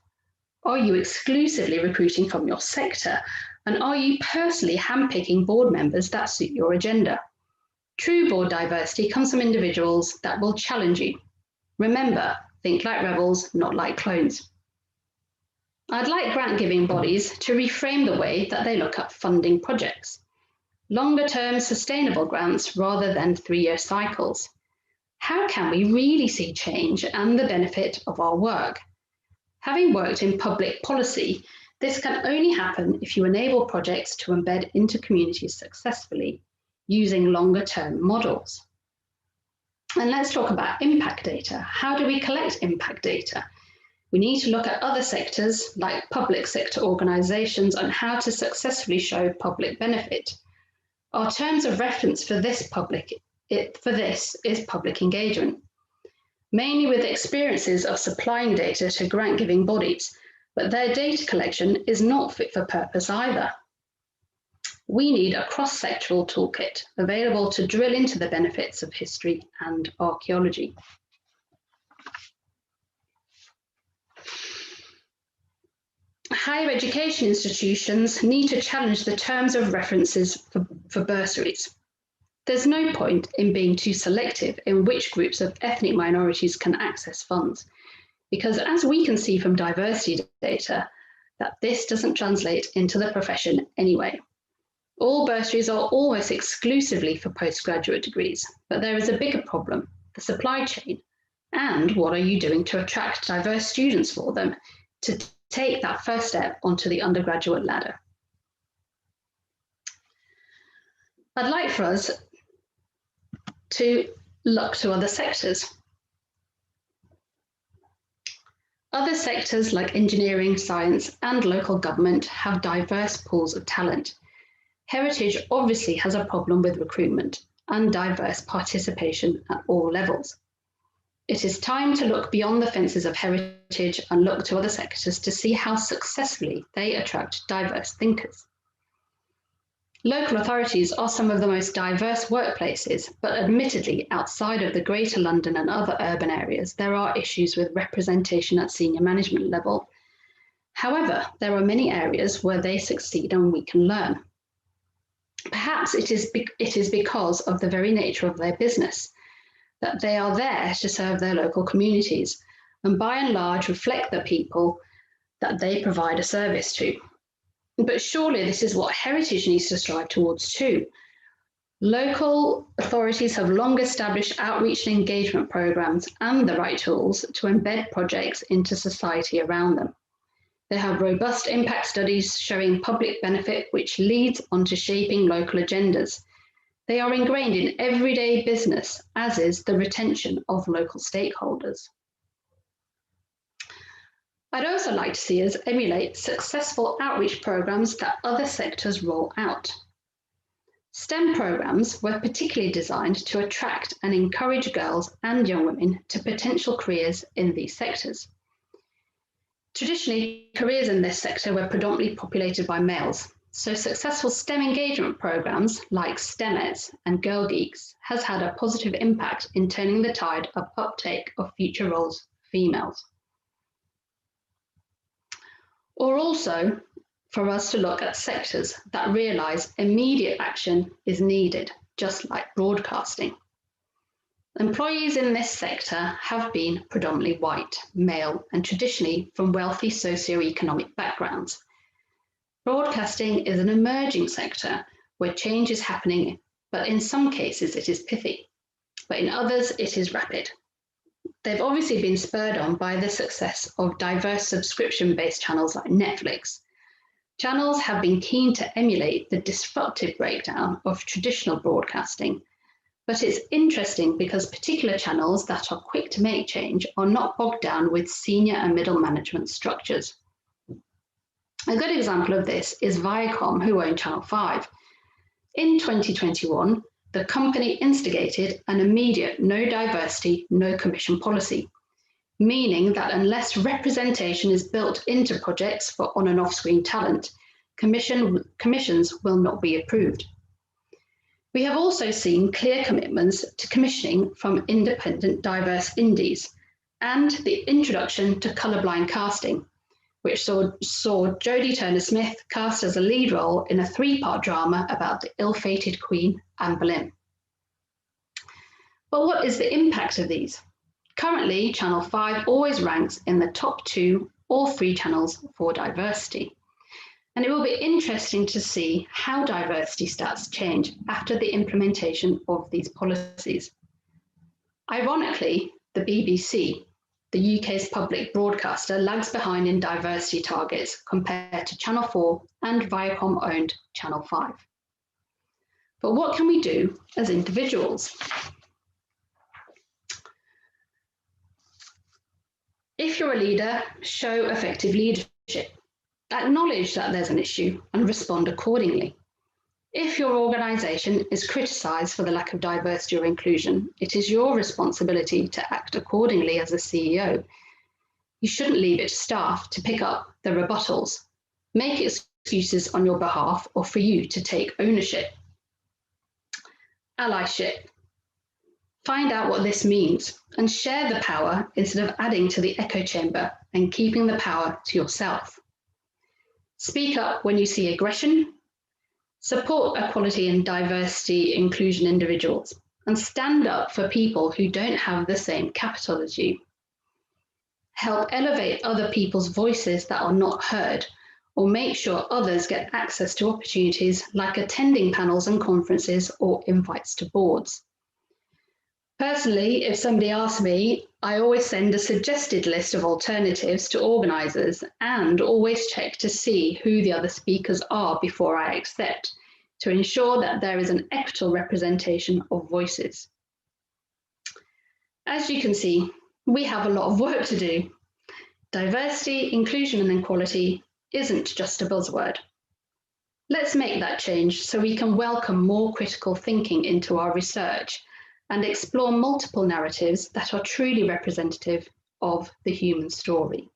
S11: Are you exclusively recruiting from your sector? And are you personally handpicking board members that suit your agenda? True board diversity comes from individuals that will challenge you. Remember, think like rebels, not like clones. I'd like grant-giving bodies to reframe the way that they look at funding projects. Longer-term sustainable grants rather than 3-year cycles. How can we really see change and the benefit of our work? Having worked in public policy, this can only happen if you enable projects to embed into communities successfully using longer-term models. And let's talk about impact data. How do we collect impact data? We need to look at other sectors like public sector organisations and how to successfully show public benefit. Our terms of reference for this is public engagement, mainly with experiences of supplying data to grant-giving bodies, but their data collection is not fit for purpose either. We need a cross-sectoral toolkit available to drill into the benefits of history and archaeology. Higher education institutions need to challenge the terms of references for bursaries. There's no point in being too selective in which groups of ethnic minorities can access funds, because as we can see from diversity data, that this doesn't translate into the profession anyway. All bursaries are almost exclusively for postgraduate degrees, but there is a bigger problem, the supply chain. And what are you doing to attract diverse students for them to take that first step onto the undergraduate ladder? I'd like for us to look to other sectors. Other sectors like engineering, science, and local government have diverse pools of talent. Heritage obviously has a problem with recruitment and diverse participation at all levels. It is time to look beyond the fences of heritage and look to other sectors to see how successfully they attract diverse thinkers. Local authorities are some of the most diverse workplaces, but admittedly, outside of the Greater London and other urban areas, there are issues with representation at senior management level. However, there are many areas where they succeed and we can learn. Perhaps it is because of the very nature of their business, that they are there to serve their local communities and by and large reflect the people that they provide a service to. But surely this is what heritage needs to strive towards too. Local authorities have long established outreach and engagement programs and the right tools to embed projects into society around them. They have robust impact studies showing public benefit, which leads on to shaping local agendas. They are ingrained in everyday business, as is the retention of local stakeholders. I'd also like to see us emulate successful outreach programs that other sectors roll out. STEM programs were particularly designed to attract and encourage girls and young women to potential careers in these sectors. Traditionally, careers in this sector were predominantly populated by males, so successful STEM engagement programs like STEMettes and Girl Geeks has had a positive impact in turning the tide of uptake of future roles for females. Or also for us to look at sectors that realise immediate action is needed, just like broadcasting. Employees in this sector have been predominantly white, male, and traditionally from wealthy socioeconomic backgrounds. Broadcasting is an emerging sector where change is happening, but in some cases it is pithy, but in others it is rapid. They've obviously been spurred on by the success of diverse subscription-based channels like Netflix. Channels have been keen to emulate the disruptive breakdown of traditional broadcasting, but it's interesting because particular channels that are quick to make change are not bogged down with senior and middle management structures. A good example of this is Viacom, who own Channel 5. In 2021, the company instigated an immediate no diversity, no commission policy, meaning that unless representation is built into projects for on and off-screen talent, commissions will not be approved. We have also seen clear commitments to commissioning from independent diverse indies and the introduction to colourblind casting, which saw Jodie Turner-Smith cast as a lead role in a 3-part drama about the ill-fated Queen Anne Boleyn. But what is the impact of these? Currently, Channel 5 always ranks in the top 2 or 3 channels for diversity. And it will be interesting to see how diversity stats change after the implementation of these policies. Ironically, the BBC, the UK's public broadcaster, lags behind in diversity targets compared to Channel 4 and Viacom-owned Channel 5. But what can we do as individuals? If you're a leader, show effective leadership. Acknowledge that there's an issue and respond accordingly. If your organisation is criticised for the lack of diversity or inclusion, it is your responsibility to act accordingly as a CEO. You shouldn't leave it to staff to pick up the rebuttals, make excuses on your behalf, or for you to take ownership. Allyship. Find out what this means and share the power instead of adding to the echo chamber and keeping the power to yourself. Speak up when you see aggression, support equality and diversity inclusion individuals, and stand up for people who don't have the same capital as you. Help elevate other people's voices that are not heard, or make sure others get access to opportunities like attending panels and conferences or invites to boards. Personally, if somebody asks me, I always send a suggested list of alternatives to organisers and always check to see who the other speakers are before I accept, to ensure that there is an equitable representation of voices. As you can see, we have a lot of work to do. Diversity, inclusion and equality isn't just a buzzword. Let's make that change so we can welcome more critical thinking into our research and explore multiple narratives that are truly representative of the human story.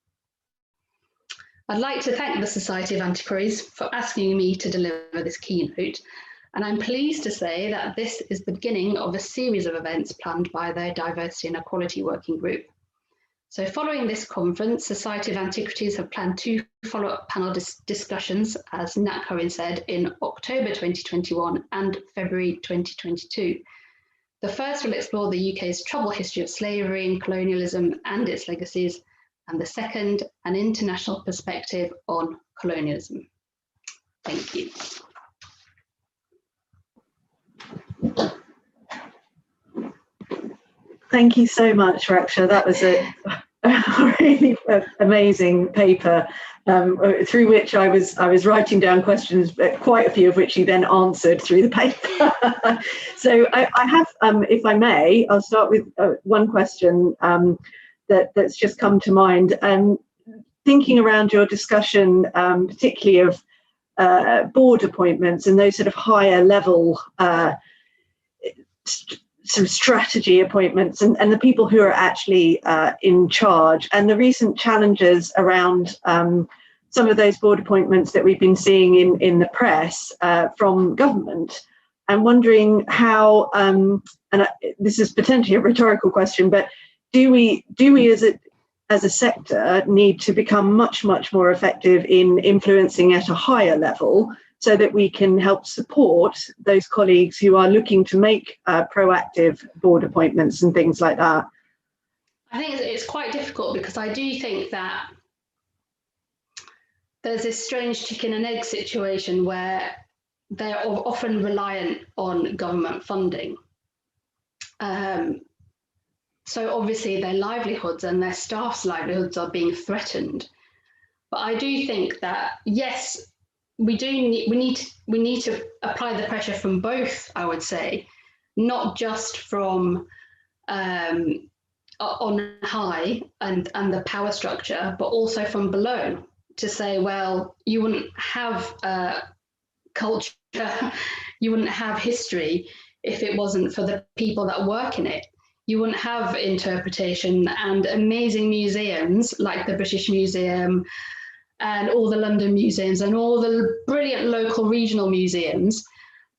S11: I'd like to thank the Society of Antiquaries for asking me to deliver this keynote, and I'm pleased to say that this is the beginning of a series of events planned by their Diversity and Equality Working Group. So following this conference, Society of Antiquaries have planned 2 follow-up panel discussions, as Nat Cohen said, in October 2021 and February 2022. The first will explore the UK's troubled history of slavery and colonialism and its legacies, and the second, an international perspective on colonialism. Thank you.
S10: Thank you so much, Raksha. That was a really amazing paper, through which I was writing down questions, but quite a few of which you then answered through the paper. So I have, if I may, I'll start with one question that's just come to mind. Thinking around your discussion, particularly of board appointments and those sort of higher level sort of strategy appointments and the people who are actually in charge, and the recent challenges around some of those board appointments that we've been seeing in the press from government. I'm wondering how, this is potentially a rhetorical question, but do we as a sector need to become much more effective in influencing at a higher level, so that we can help support those colleagues who are looking to make proactive board appointments and things like that?
S11: I think it's quite difficult, because I do think that there's this strange chicken and egg situation where they're often reliant on government funding. So obviously their livelihoods and their staff's livelihoods are being threatened. But I do think that, yes, we need to apply the pressure from both, I would say, not just from on high and the power structure, but also from below, to say, well, you wouldn't have culture, you wouldn't have history if it wasn't for the people that work in it. You wouldn't have interpretation and amazing museums like the British Museum and all the London museums and all the brilliant local regional museums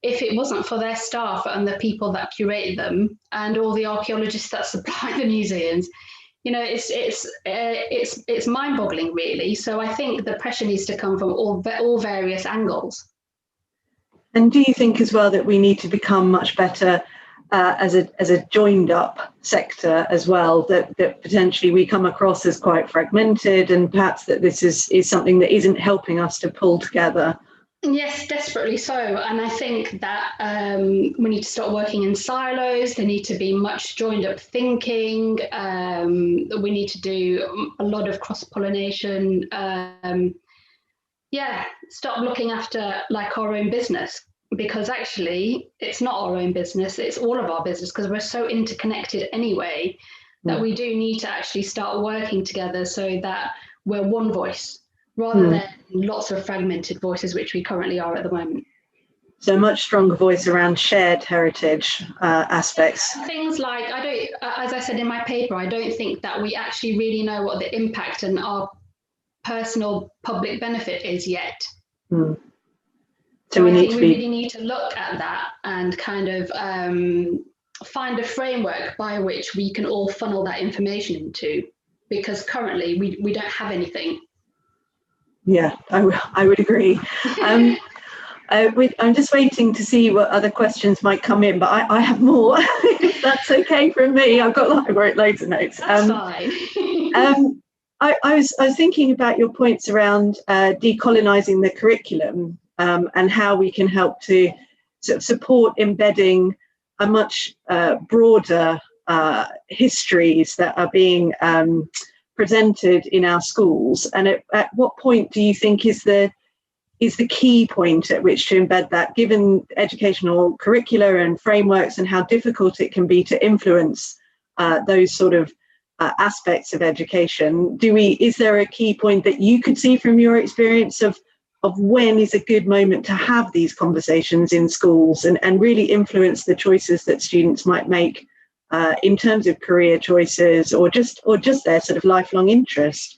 S11: if it wasn't for their staff and the people that curate them and all the archaeologists that supply the museums. You know, it's mind-boggling, really. So I think the pressure needs to come from all various angles.
S10: And do you think as well that we need to become much better as a joined up sector as well, that potentially we come across as quite fragmented, and perhaps that this is something that isn't helping us to pull together?
S11: Yes, desperately so. And I think that we need to start working in silos. There need to be much joined up thinking. We need to do a lot of cross-pollination. Stop looking after like our own business, because actually it's not our own business, it's all of our business, because we're so interconnected anyway that we do need to actually start working together so that we're one voice rather than lots of fragmented voices, which we currently are at the moment.
S10: So much stronger voice around shared heritage aspects.
S11: Things like, as I said in my paper, I don't think that we actually really know what the impact and our personal public benefit is yet. So I think we really need to look at that and kind of find a framework by which we can all funnel that information into, because currently we don't have anything.
S10: Yeah, I would agree. I'm just waiting to see what other questions might come in, but I have more. If that's okay from me. I've got loads of notes.
S11: That's fine.
S10: I was thinking about your points around decolonising the curriculum and how we can help to sort of support embedding a much broader histories that are being presented in our schools. And at what point do you think is the key point at which to embed that, given educational curricula and frameworks and how difficult it can be to influence those sort of aspects of education? Is there a key point that you could see from your experience of when is a good moment to have these conversations in schools and really influence the choices that students might make in terms of career choices or just their sort of lifelong interest?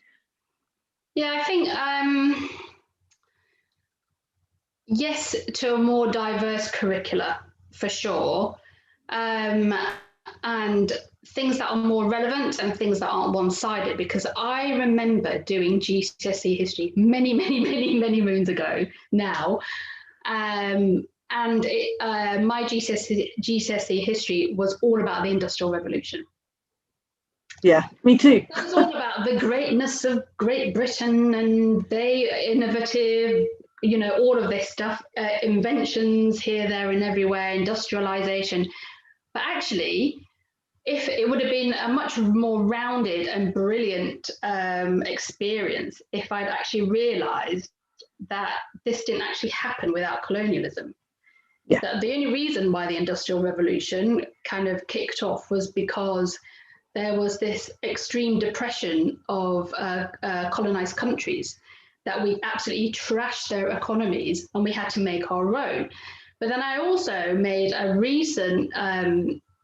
S11: Yeah, I think yes to a more diverse curricula for sure, and things that are more relevant and things that aren't one-sided, because I remember doing GCSE history many moons ago now, and my GCSE history was all about the Industrial Revolution.
S10: Yeah, me too.
S11: It was all about the greatness of Great Britain and they innovative you know, all of this stuff, inventions here, there, and everywhere, industrialization. But actually, if it would have been a much more rounded and brilliant experience if I'd actually realized that this didn't actually happen without colonialism.
S10: Yeah.
S11: That the only reason why the Industrial Revolution kind of kicked off was because there was this extreme depression of colonized countries, that we absolutely trashed their economies and we had to make our own. But then I also made a recent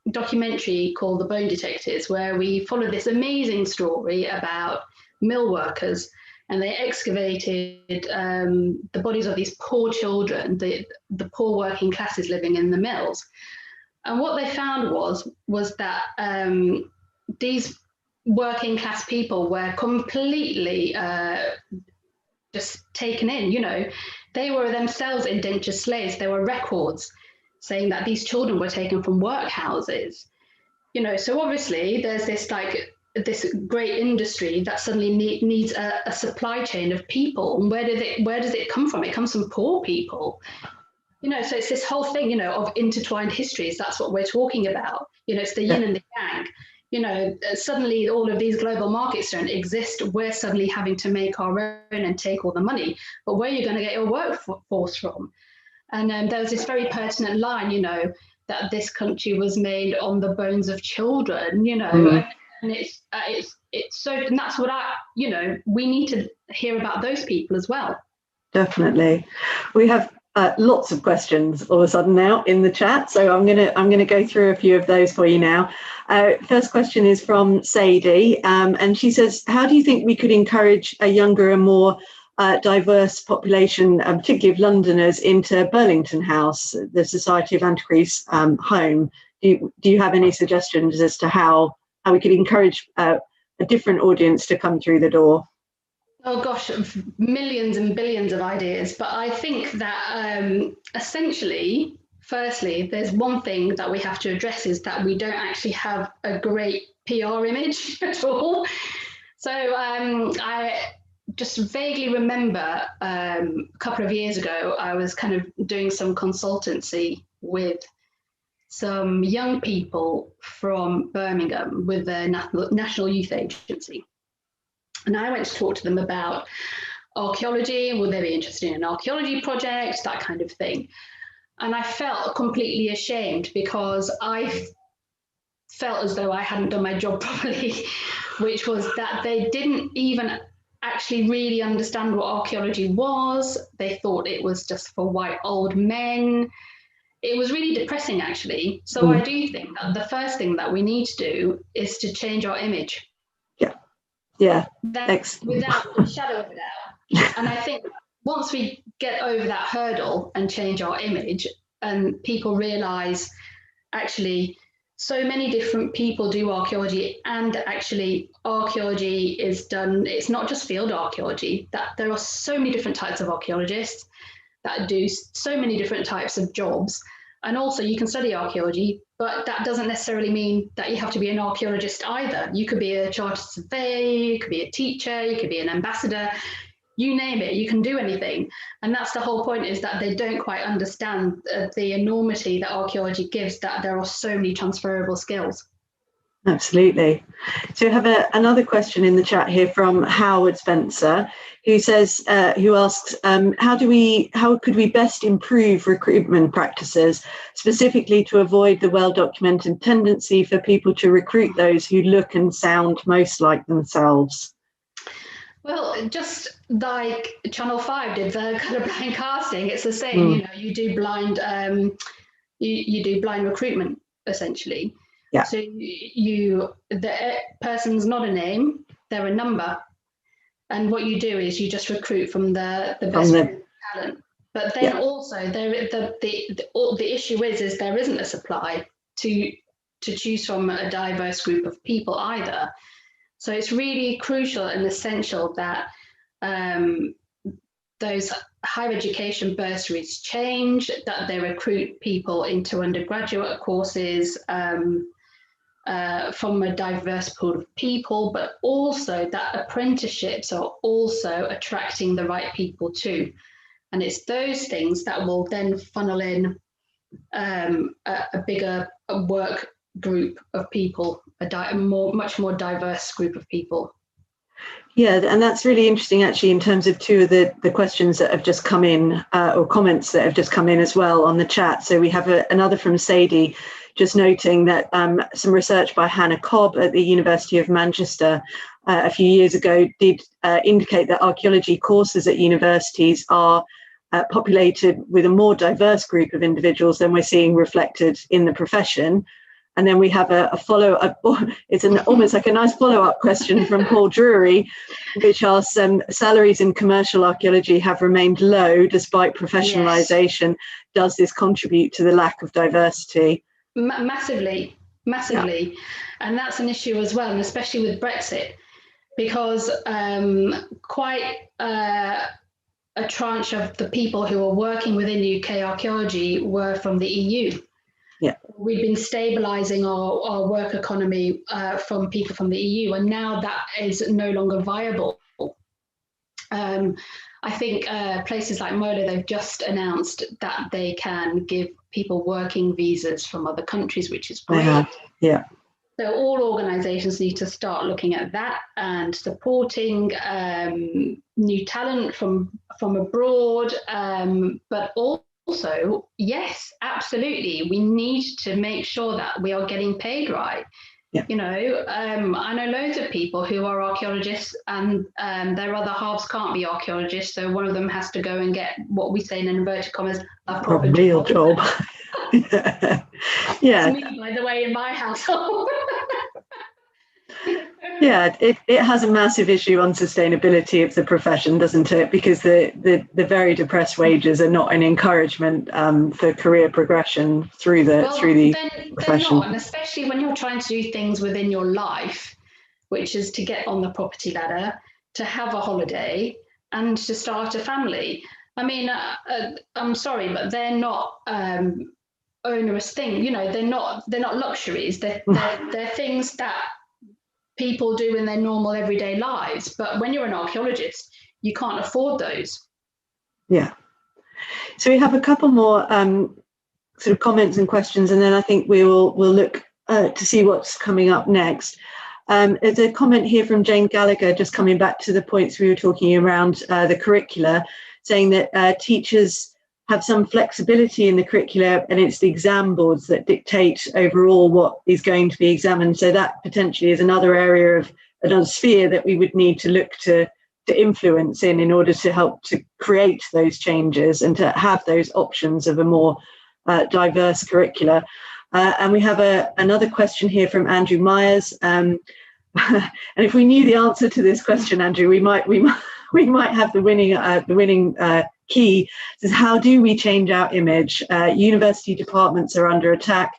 S11: documentary called The Bone Detectives, where we followed this amazing story about mill workers, and they excavated the bodies of these poor children, the poor working classes living in the mills. And what they found was that these working class people were completely just taken in, you know. They were themselves indentured slaves. There were records saying that these children were taken from workhouses, you know. So obviously there's this this great industry that suddenly needs a supply chain of people. And where does it come from? It comes from poor people, you know. So it's this whole thing, you know, of intertwined histories. That's what we're talking about. You know, it's the yin and the yang. You know, suddenly all of these global markets don't exist. We're suddenly having to make our own and take all the money. But where are you going to get your workforce from? And there was this very pertinent line, you know, that this country was made on the bones of children, you know, and it's so, and that's what you know, we need to hear about those people as well.
S10: Definitely. We have lots of questions all of a sudden now in the chat, so I'm gonna go through a few of those for you now. First question is from Sadie, and she says, how do you think we could encourage a younger and more diverse population, particularly of Londoners, into Burlington House, the Society of Antiquaries home? Do you have any suggestions as to how we could encourage a different audience to come through the door?
S11: Oh gosh, millions and billions of ideas. But I think that essentially, firstly, there's one thing that we have to address, is that we don't actually have a great PR image at all. So I just vaguely remember a couple of years ago, I was kind of doing some consultancy with some young people from Birmingham with the National Youth Agency. And I went to talk to them about archaeology, would they be interested in an archaeology project, that kind of thing. And I felt completely ashamed, because I felt as though I hadn't done my job properly, which was that they didn't even actually really understand what archaeology was. They thought it was just for white old men. It was really depressing, actually. So I do think that the first thing that we need to do is to change our image.
S10: Yeah,
S11: without a shadow of a doubt. And I think once we get over that hurdle and change our image, and people realize actually so many different people do archaeology, and actually archaeology is done, it's not just field archaeology, that there are so many different types of archaeologists that do so many different types of jobs. And also you can study archaeology, but that doesn't necessarily mean that you have to be an archaeologist either. You could be a chartered surveyor, you could be a teacher, you could be an ambassador, you name it, you can do anything. And that's the whole point, is that they don't quite understand the enormity that archaeology gives, that there are so many transferable skills.
S10: Absolutely. So we have another question in the chat here from Howard Spencer, who says, who asks, how could we best improve recruitment practices, specifically to avoid the well-documented tendency for people to recruit those who look and sound most like themselves?
S11: Well, just like Channel 5 did the kind of blind casting, it's the same. You know, you do blind, you do blind recruitment essentially.
S10: Yeah.
S11: So the person's not a name, they're a number, and what you do is you just recruit from the best talent. But then also the issue is there isn't a supply to choose from a diverse group of people either. So it's really crucial and essential that those higher education bursaries change, that they recruit people into undergraduate courses from a diverse pool of people, but also that apprenticeships are also attracting the right people too. And it's those things that will then funnel in a bigger work group of people, much more diverse group of people.
S10: Yeah, and that's really interesting, actually, in terms of two of the questions that have just come in, or comments that have just come in as well on the chat. So we have another from Sadie, just noting that some research by Hannah Cobb at the University of Manchester a few years ago did indicate that archaeology courses at universities are populated with a more diverse group of individuals than we're seeing reflected in the profession. And then we have a follow-up, it's almost like a nice follow-up question from Paul Drury, which asks, salaries in commercial archaeology have remained low despite professionalisation. Yes. Does this contribute to the lack of diversity?
S11: Massively. Yeah. And that's an issue as well, and especially with Brexit, because quite a tranche of the people who are working within UK archaeology were from the EU.
S10: Yeah.
S11: We've been stabilising our work economy from people from the EU, and now that is no longer viable. I think places like Mola, they've just announced that they can give people working visas from other countries, which is great.
S10: Yeah.
S11: So all organisations need to start looking at that and supporting new talent from abroad, but also, yes, absolutely, we need to make sure that we are getting paid right.
S10: Yeah.
S11: You know, I know loads of people who are archaeologists and their other halves can't be archaeologists, so one of them has to go and get what we say in inverted commas a proper
S10: real job. Yeah.
S11: That's me, by the way, in my household.
S10: Yeah, it has a massive issue on sustainability of the profession, doesn't it? Because the very depressed wages are not an encouragement for career progression through the profession.
S11: They're not, and especially when you're trying to do things within your life, which is to get on the property ladder, to have a holiday, and to start a family. I mean, I'm sorry, but they're not onerous things. You know, they're not luxuries. They're things that people do in their normal everyday lives, but when you're an archaeologist, you can't afford those.
S10: Yeah. So we have a couple more sort of comments and questions, and then I think we'll look to see what's coming up next. There's a comment here from Jane Gallagher, just coming back to the points we were talking around the curricula, saying that teachers have some flexibility in the curricula, and it's the exam boards that dictate overall what is going to be examined. So that potentially is another area of another sphere that we would need to look to influence in order to help to create those changes and to have those options of a more diverse curricula. And we have another question here from Andrew Myers. And if we knew the answer to this question, Andrew, we might have the winning key. Is how do we change our image? University departments are under attack.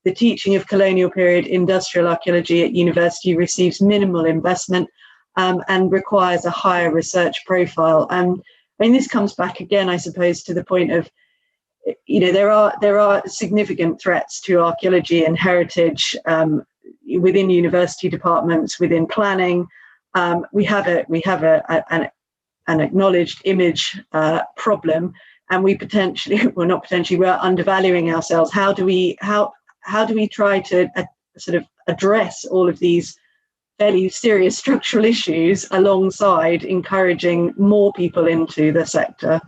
S10: The teaching of colonial period industrial archaeology at university receives minimal investment and requires a higher research profile. I mean, this comes back again, I suppose, to the point of, you know, there are significant threats to archaeology and heritage within university departments, within planning. We have an acknowledged image problem, and we potentially, well, not potentially, we're undervaluing ourselves. How do we try to sort of address all of these fairly serious structural issues alongside encouraging more people into the sector?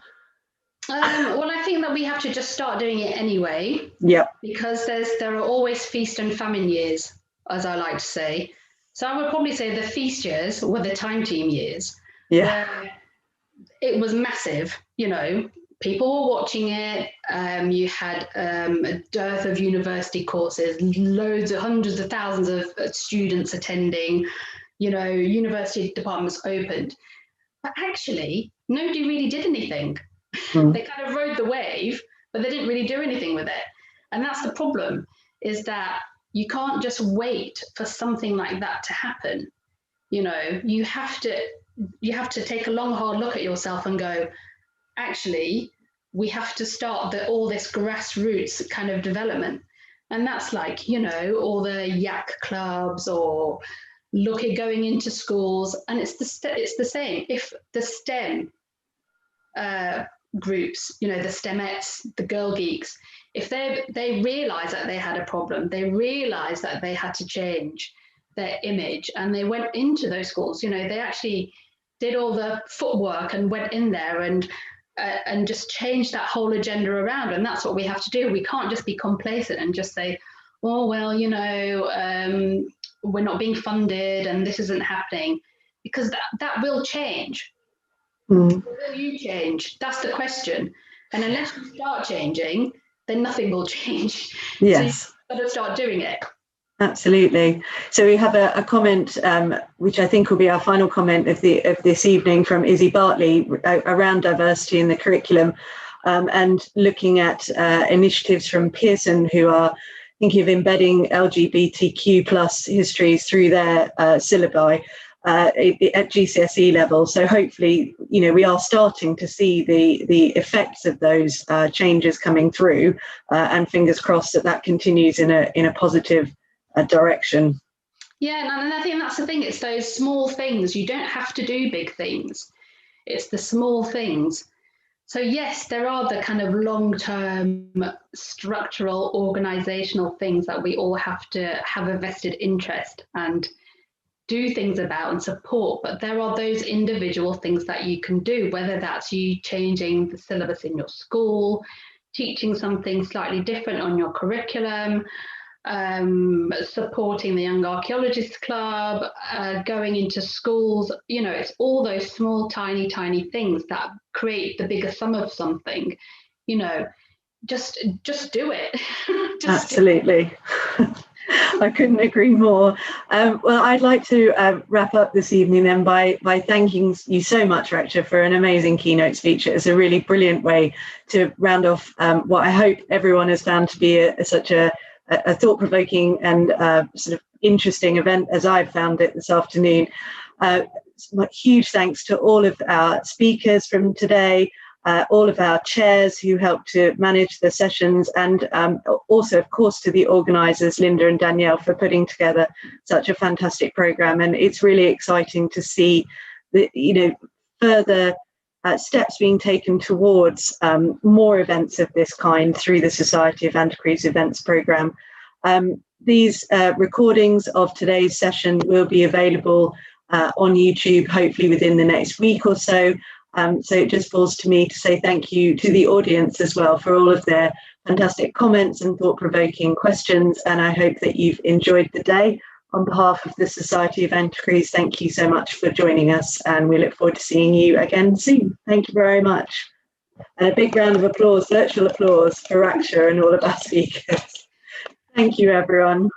S11: Well, I think that we have to just start doing it anyway.
S10: Yeah. Because
S11: there are always feast and famine years, as I like to say. So I would probably say the feast years were the time team years.
S10: Yeah.
S11: Where it was massive, you know, people were watching it. You had a dearth of university courses, hundreds of thousands of students attending, you know, university departments opened. But actually, nobody really did anything. They kind of rode the wave, but they didn't really do anything with it. And that's the problem, is that you can't just wait for something like that to happen. You know, you have to take a long, hard look at yourself and go, actually, we have to start all this grassroots kind of development. And that's like, you know, all the yak clubs, or look at going into schools. And it's the same. If the STEM groups, you know, the STEMettes, the Girl Geeks, if they realised that they had a problem, they realised that they had to change their image, and they went into those schools, you know, they actually did all the footwork and went in there and just changed that whole agenda around. And that's what we have to do. We can't just be complacent and just say, oh, well, you know, we're not being funded and this isn't happening, because that will change. Will you change? That's the question. And unless you start changing, then nothing will change.
S10: Yes.
S11: So you've got to start doing it.
S10: Absolutely. So we have a comment, which I think will be our final comment of this evening, from Izzy Bartley around diversity in the curriculum, and looking at initiatives from Pearson, who are thinking of embedding LGBTQ plus histories through their syllabi at GCSE level. So hopefully, you know, we are starting to see the effects of those changes coming through, and fingers crossed that continues in a positive direction.
S11: Yeah, and I think that's the thing. It's those small things. You don't have to do big things. It's the small things. So yes, there are the kind of long-term structural organizational things that we all have to have a vested interest and do things about and support, but there are those individual things that you can do, whether that's you changing the syllabus in your school, teaching something slightly different on your curriculum, supporting the Young Archaeologists Club, going into schools. You know, it's all those small, tiny things that create the bigger sum of something. You know, just do it.
S10: Absolutely. I couldn't agree more. Well, I'd like to wrap up this evening then by thanking you so much, Rector, for an amazing keynote speech. It's a really brilliant way to round off what I hope everyone has found to be such a thought-provoking and sort of interesting event as I've found it this afternoon. Huge thanks to all of our speakers from today, all of our chairs who helped to manage the sessions, and also, of course, to the organisers, Linda and Danielle, for putting together such a fantastic programme. And it's really exciting to see the, you know, further steps being taken towards more events of this kind through the Society of Antiquaries Events Programme. These recordings of today's session will be available on YouTube, hopefully within the next week or so. So it just falls to me to say thank you to the audience as well for all of their fantastic comments and thought-provoking questions. And I hope that you've enjoyed the day. On behalf of the Society of Antiquaries, thank you so much for joining us, and we look forward to seeing you again soon. Thank you very much. And a big round of applause, virtual applause, for Raksha and all of our speakers. Thank you, everyone.